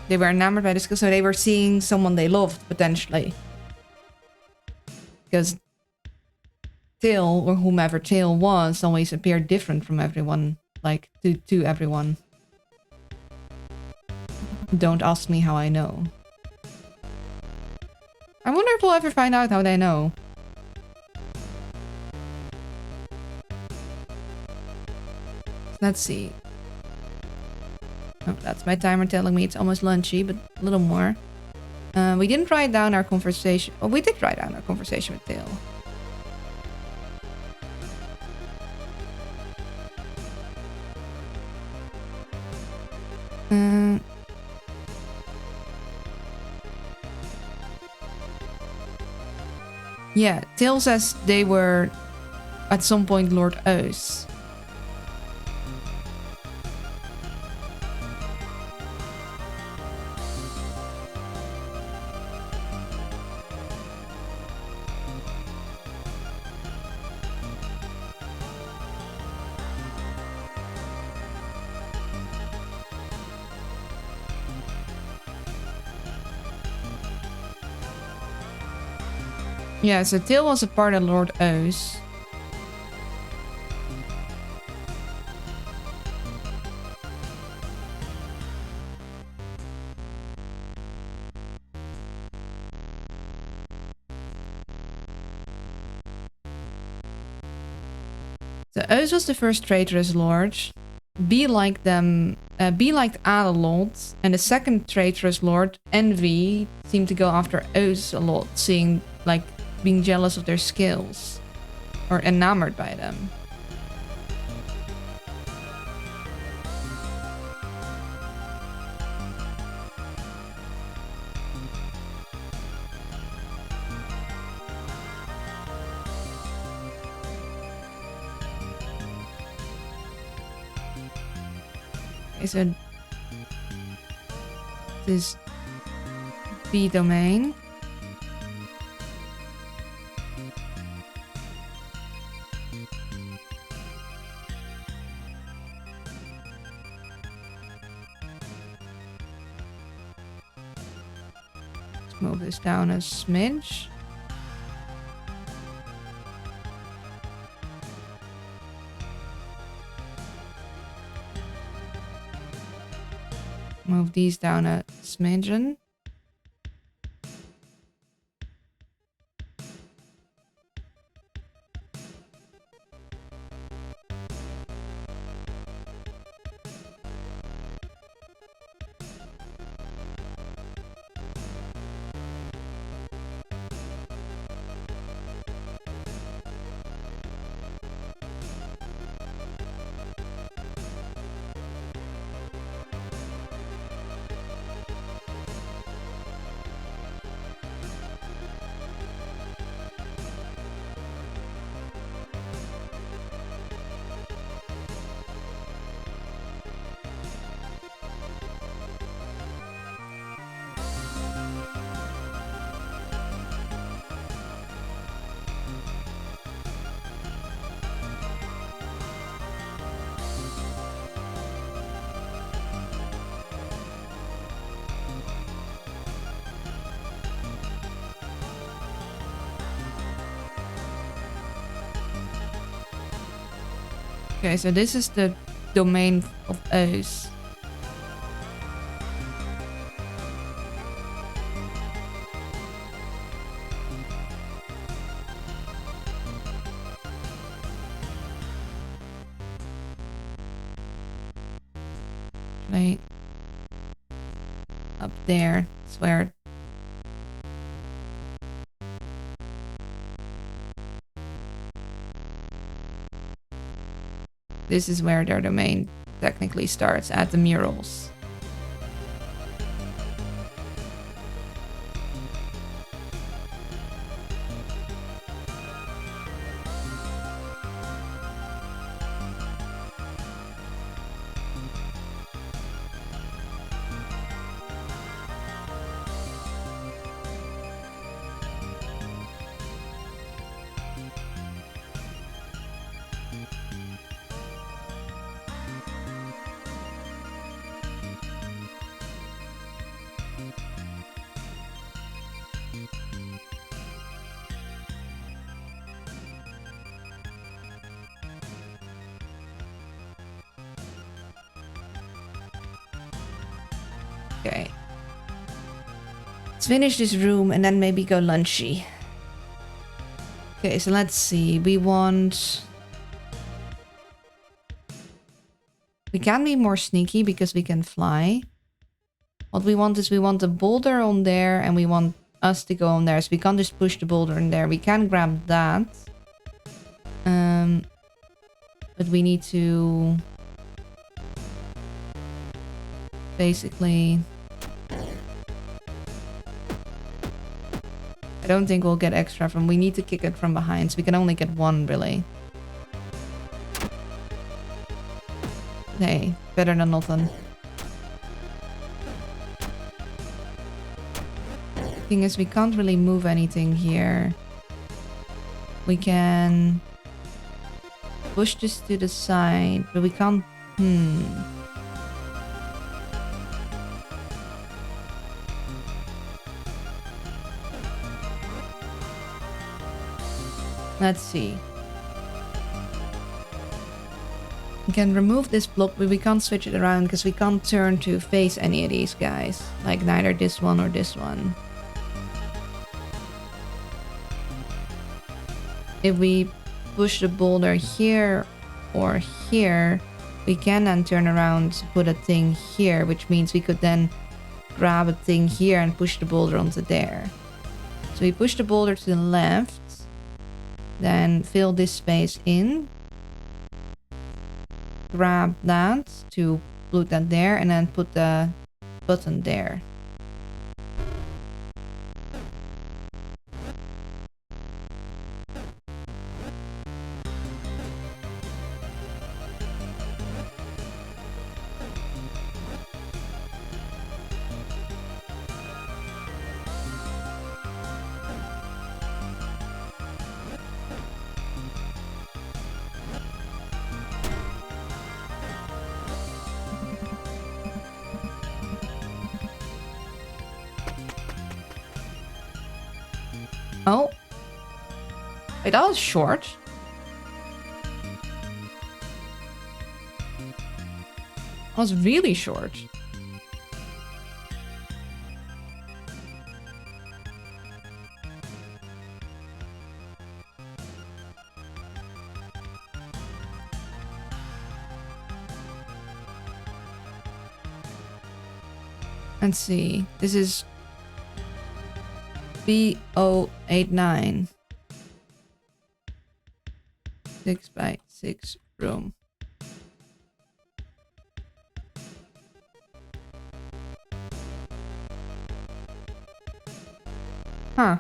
They were enamored by this skill, so they were seeing someone they loved, potentially. Because Tail, or whomever Tail was, always appeared different from everyone. Like, to everyone. Don't ask me how I know. I wonder if we'll ever find out how they know. Let's see. Oh, that's my timer telling me it's almost lunchy, but a little more. We didn't write down our conversation. Oh, we did write down our conversation with Tail. Yeah, Tail says they were at some point Lord O's. Yeah, so Tail was a part of Lord O's. So O's was the first traitorous lord. B liked them. B liked Ada a lot, and the second traitorous lord, Envy, seemed to go after O's a lot, seeing like being jealous of their skills or enamored by them. Okay, so this B domain. Move this down a smidge. Move these down a smidgen. Okay, so this is the domain of O's. Right up there, it's where this is where their domain technically starts, at the murals. Okay. Let's finish this room and then maybe go lunchy. Okay, so let's see. We can be more sneaky because we can fly. What we want is we want a boulder on there and we want us to go on there. So we can't just push the boulder in there. We can grab that. But we need to basically... I don't think we'll get extra from... We need to kick it from behind, so we can only get one, really. Hey, better than nothing. Thing is, we can't really move anything here. We can push this to the side, but we can't... Let's see. We can remove this block, but we can't switch it around because we can't turn to face any of these guys. Like neither this one or this one. If we push the boulder here or here, we can then turn around to put a thing here, which means we could then grab a thing here and push the boulder onto there. So we push the boulder to the left. Then fill this space in. Grab that to put that there and then put the button there. Oh. Wait, that was short. That was really short. Let's see. This is B089. 6x6 room. Huh.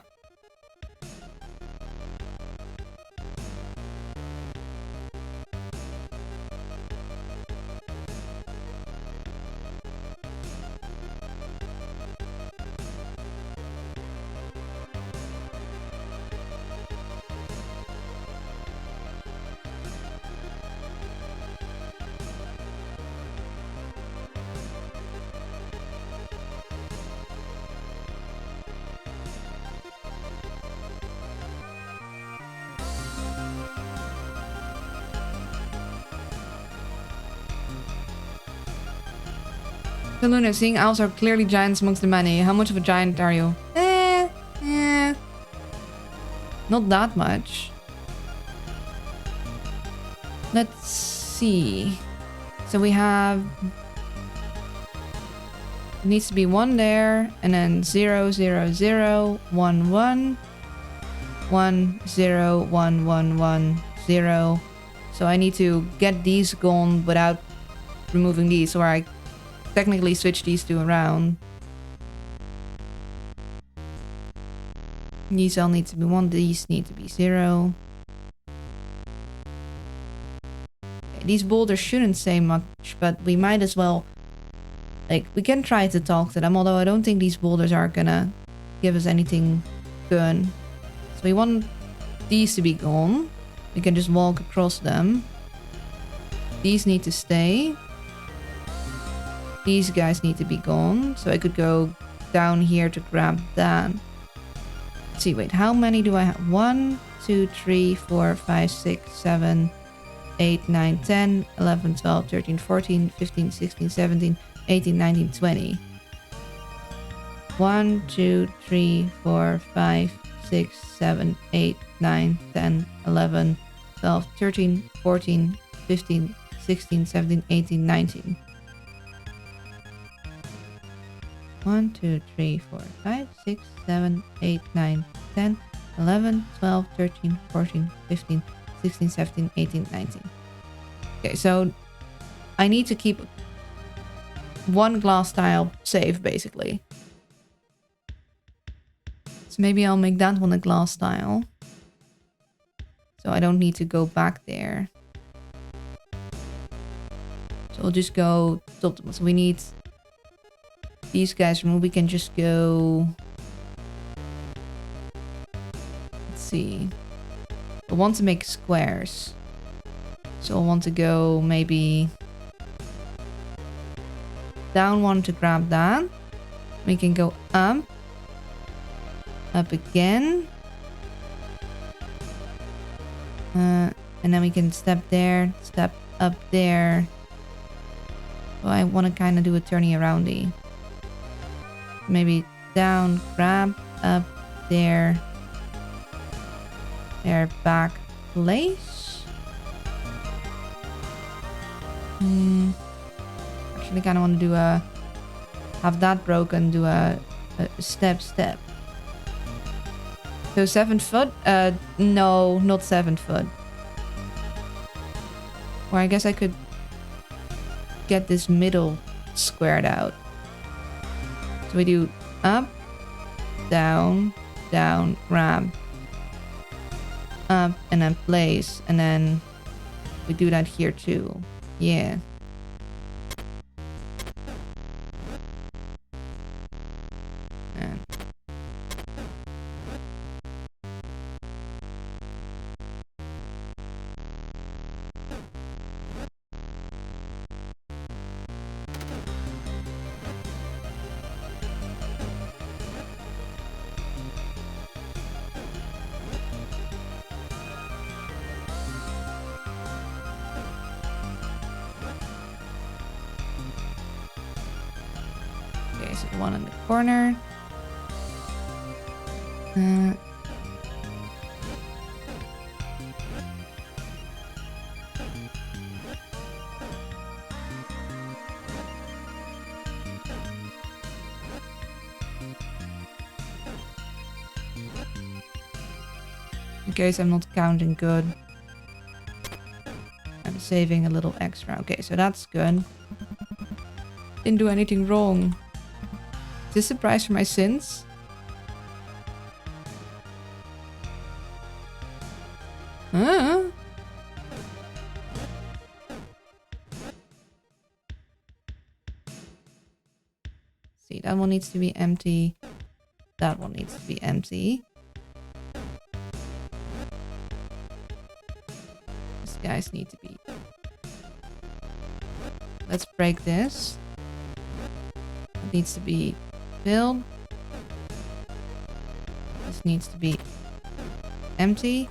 Luna, seeing owls are clearly giants amongst the many. How much of a giant are you? Not that much. Let's see. So we have... It needs to be 1 there, and then 0, 0, 0, 1, 1, 1, 0, 1, 1, 1, 0. So I need to get these gone without removing these, or I technically switch these two around. These all need to be 1, these need to be 0. Okay, these boulders shouldn't say much, but we might as well... Like, we can try to talk to them, although I don't think these boulders are gonna give us anything good. So we want these to be gone. We can just walk across them. These need to stay. These guys need to be gone. So I could go down here to grab that. Let's see, wait, how many do I have? 1, 2, 3, 4, 5, 6, 7, 8, 9, 10, 11, 12, 13, 14, 15, 16, 17, 18, 19, 20. 1, 2, 3, 4, 5, 6, 7, 8, 9, 10, 11, 12, 13, 14, 15, 16, 17, 18, 19. 1, 2, 3, 4, 5, 6, 7, 8, 9, 10, 11, 12, 13, 14, 15, 16, 17, 18, 19. Okay, so I need to keep one glass tile safe, basically. So maybe I'll make that one a glass tile. So I don't need to go back there. So we'll just go top. So we need these guys removed. We can just go... Let's see. I want to make squares. So I want to go maybe down one to grab that. We can go up. Up again. And then we can step there, step up there. So I want to kind of do a turny aroundy. Maybe down, grab, up, there. There, back, place. Actually kind of want to do a... Have that broken, do a step. So 7 foot? No, not 7 foot. Or I guess I could get this middle squared out. So we do up, down, down, grab, up, and then place. And then we do that here too. Yeah. So the one in the corner. In case I'm not counting good. I'm saving a little extra. Okay, so that's good. Didn't do anything wrong. Is this a price for my sins? Huh? See, that one needs to be empty. That one needs to be empty. These guys need to be... Let's break this. It needs to be filled. This needs to be empty.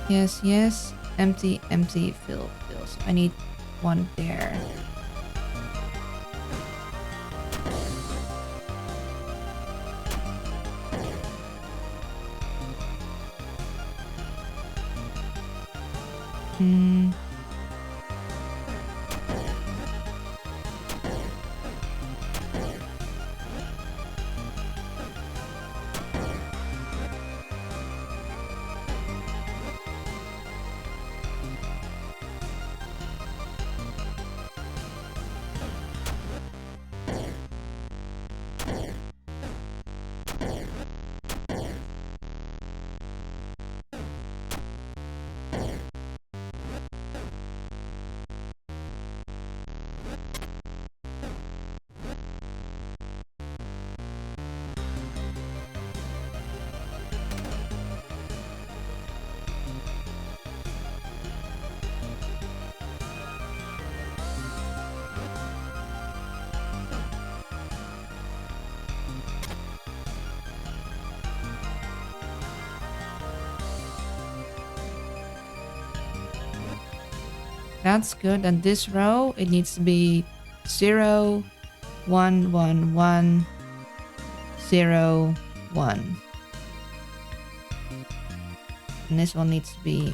Yes, yes. Empty, empty, fill, fill. So I need one there. That's good. And this row, it needs to be 0, 1, 1, 1, 0, 1. And this one needs to be...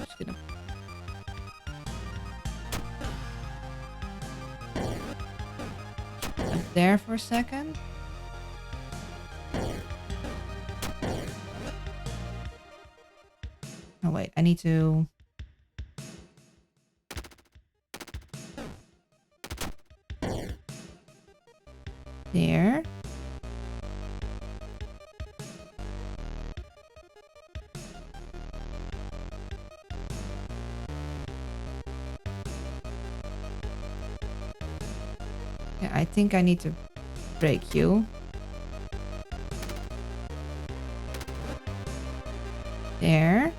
Just gonna... Up there for a second. Oh wait, I need to... There. Yeah, I think I need to break you. There.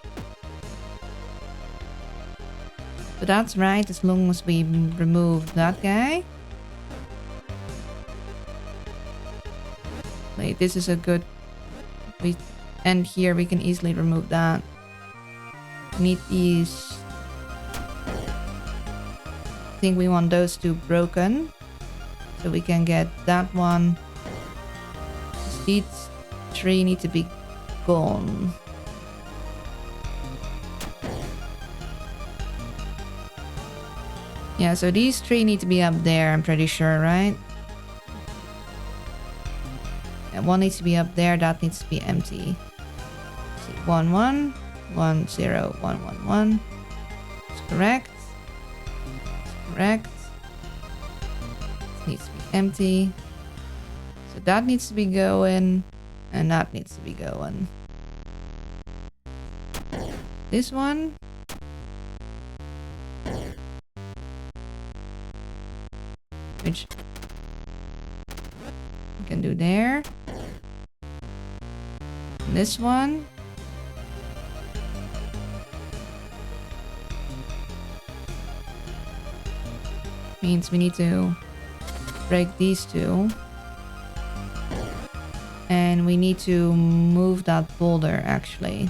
So that's right, as long as we remove that guy. Wait, this is a good... And here we can easily remove that. Need these... I think we want those two broken. So we can get that one. These 3 need to be gone. Yeah, so these 3 need to be up there, I'm pretty sure, right? And 1 needs to be up there, that needs to be empty. See, 1, 1, 1, 0, 1, 1, 1. That's correct. That's correct. This needs to be empty. So that needs to be going, and that needs to be going. This one. Which we can do there. And this one. Means we need to break these 2. And we need to move that boulder actually.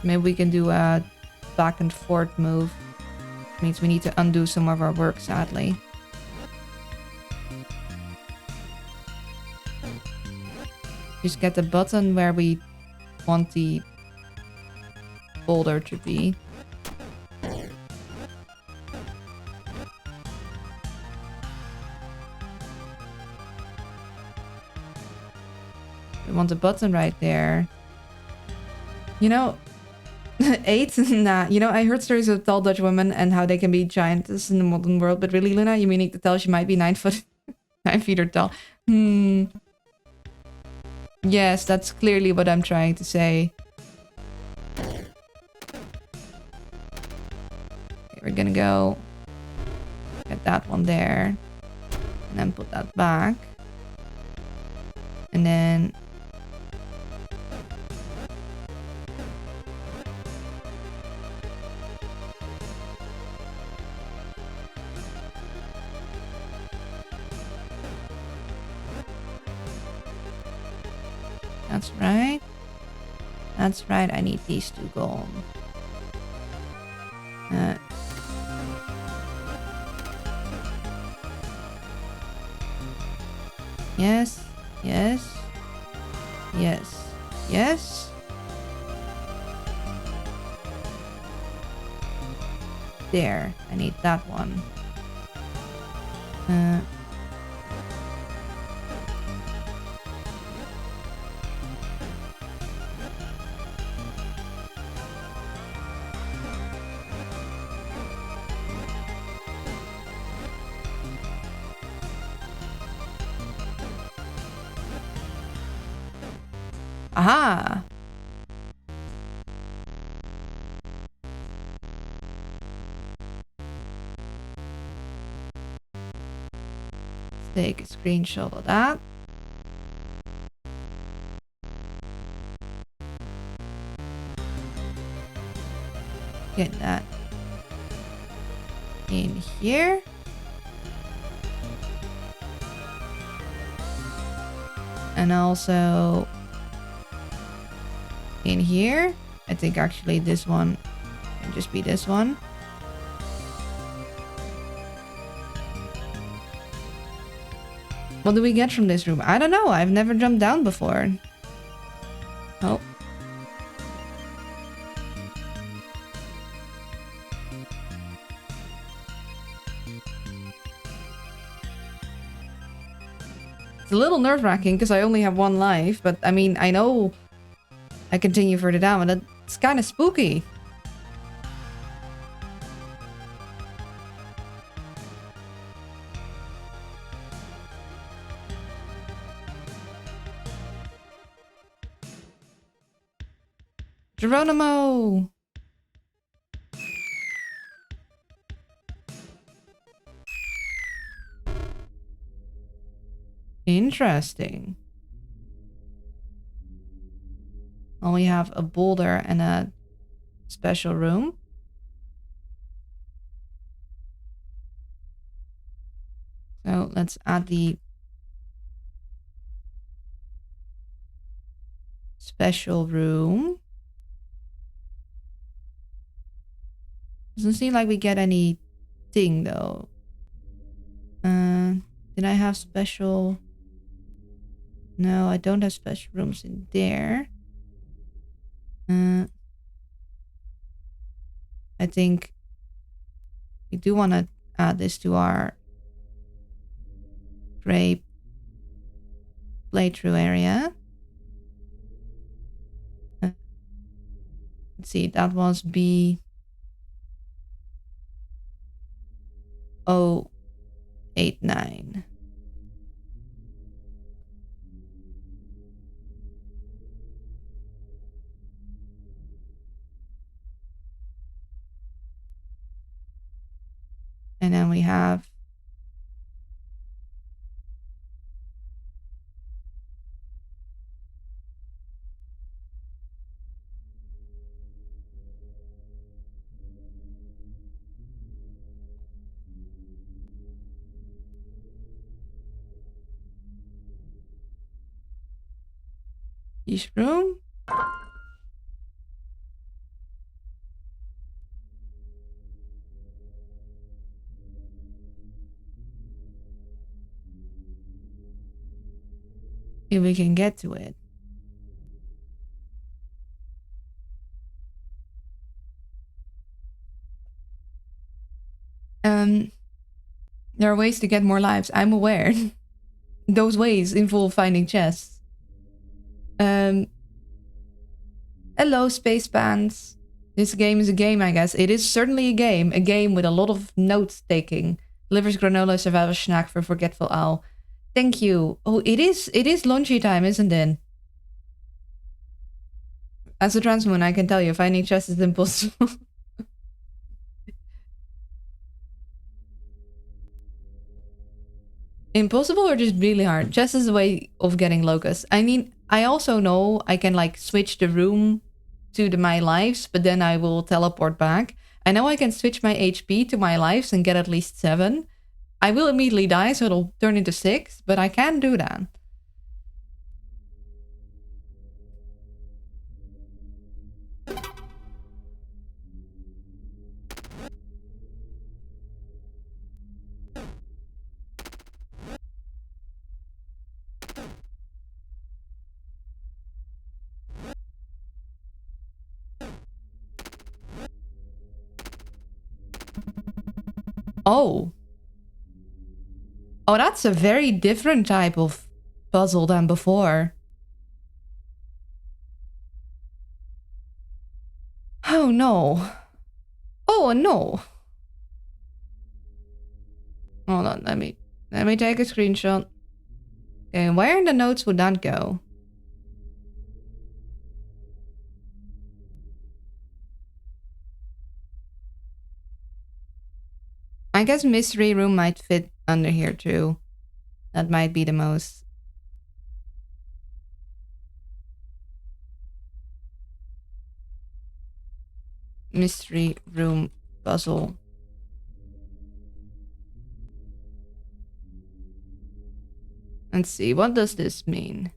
Maybe we can do a back and forth move. Means we need to undo some of our work, sadly. Just get the button where we want the boulder to be. We want the button right there. You know... 8? Nah, you know, I heard stories of tall Dutch women and how they can be giantess in the modern world, but really, Luna, you meaning to tell she might be 9 foot... 9 feet or tall? Yes, that's clearly what I'm trying to say. Okay, we're gonna go... Get that one there. And then put that back. And then... That's right. That's right, I need these 2 gone. Yes, yes, yes, yes. There, I need that one. Aha! Let's take a screenshot of that. Get that in here. And also in here. I think actually this one can just be this one. What do we get from this room? I don't know. I've never jumped down before. Oh. It's a little nerve-wracking because I only have 1 life, but I mean, I know I continue further down, but that's kind of spooky. Geronimo! Interesting. Well, we have a boulder and a special room. So let's add the special room. Doesn't seem like we get anything though. Did I have special? No, I don't have special rooms in there. I think we do want to add this to our gray playthrough area. Let's see, that was B089. And then we have each room. If we can get to it. There are ways to get more lives. I'm aware. Those ways involve finding chests. Hello, Space Pants. This game is a game, I guess. It is certainly a game. A game with a lot of note-taking. Delivers granola survival snack for Forgetful Owl. Thank you. Oh, it is lunchy time, isn't it? As a trans moon, I can tell you, finding chests is impossible. Impossible or just really hard? Chest is a way of getting locusts. I mean, I also know I can like switch the room to my lives, but then I will teleport back. I know I can switch my HP to my lives and get at least 7. I will immediately die, so it'll turn into 6, but I can do that. Oh. Oh, that's a very different type of puzzle than before. Oh no. Oh no. Hold on, let me take a screenshot. Okay, where in the notes would that go? I guess mystery room might fit under here too. That might be the most. Mystery room puzzle. Let's see, what does this mean?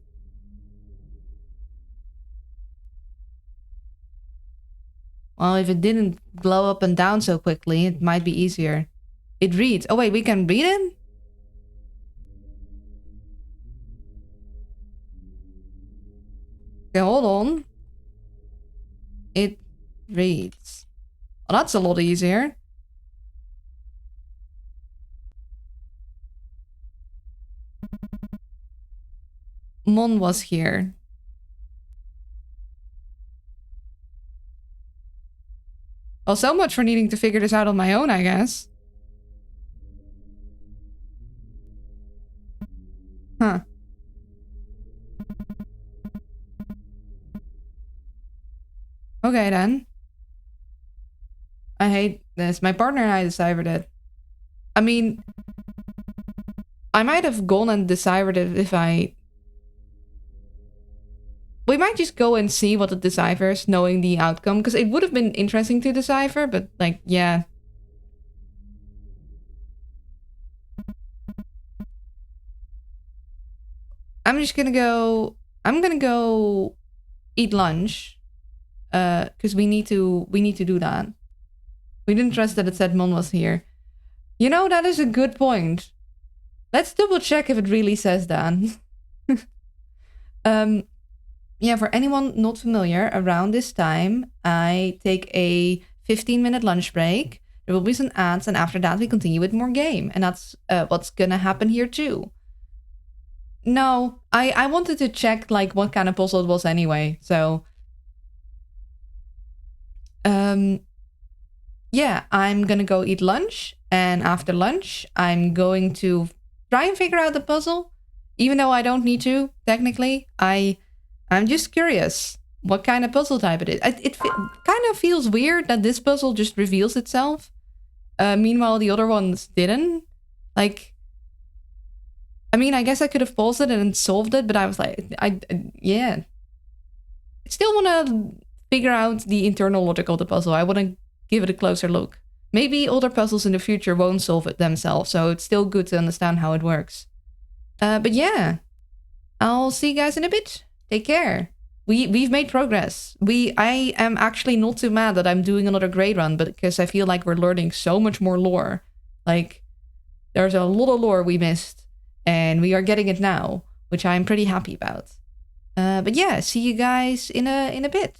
Well, if it didn't blow up and down so quickly, it might be easier. It reads. Oh wait, we can read it? Okay, hold on. It reads. Well, that's a lot easier. Mon was here. Well, so much for needing to figure this out on my own, I guess. Huh. Okay, then. I hate this. My partner and I deciphered it. I mean, I might have gone and deciphered it if I... We might just go and see what it deciphers, knowing the outcome, because it would have been interesting to decipher, but, like, yeah. I'm gonna go eat lunch, because we need to do that. We didn't trust that it said Mon was here. You know, that is a good point. Let's double check if it really says that. Yeah, for anyone not familiar, around this time, I take a 15-minute lunch break. There will be some ads, and after that, we continue with more game. And that's what's gonna happen here, too. No, I wanted to check, like, what kind of puzzle it was anyway, so... Yeah, I'm gonna go eat lunch, and after lunch, I'm going to try and figure out the puzzle. Even though I don't need to, technically. I'm just curious what kind of puzzle type it is. It kind of feels weird that this puzzle just reveals itself. Meanwhile, the other ones didn't. Like, I mean, I guess I could have paused it and solved it, but I was like, yeah. I still want to figure out the internal logic of the puzzle. I want to give it a closer look. Maybe other puzzles in the future won't solve it themselves, so it's still good to understand how it works. But yeah, I'll see you guys in a bit. Take care. We've made progress. I am actually not too mad that I'm doing another grade run, but because I feel like we're learning so much more lore. Like, there's a lot of lore we missed, and we are getting it now, which I'm pretty happy about. But yeah, see you guys in a bit.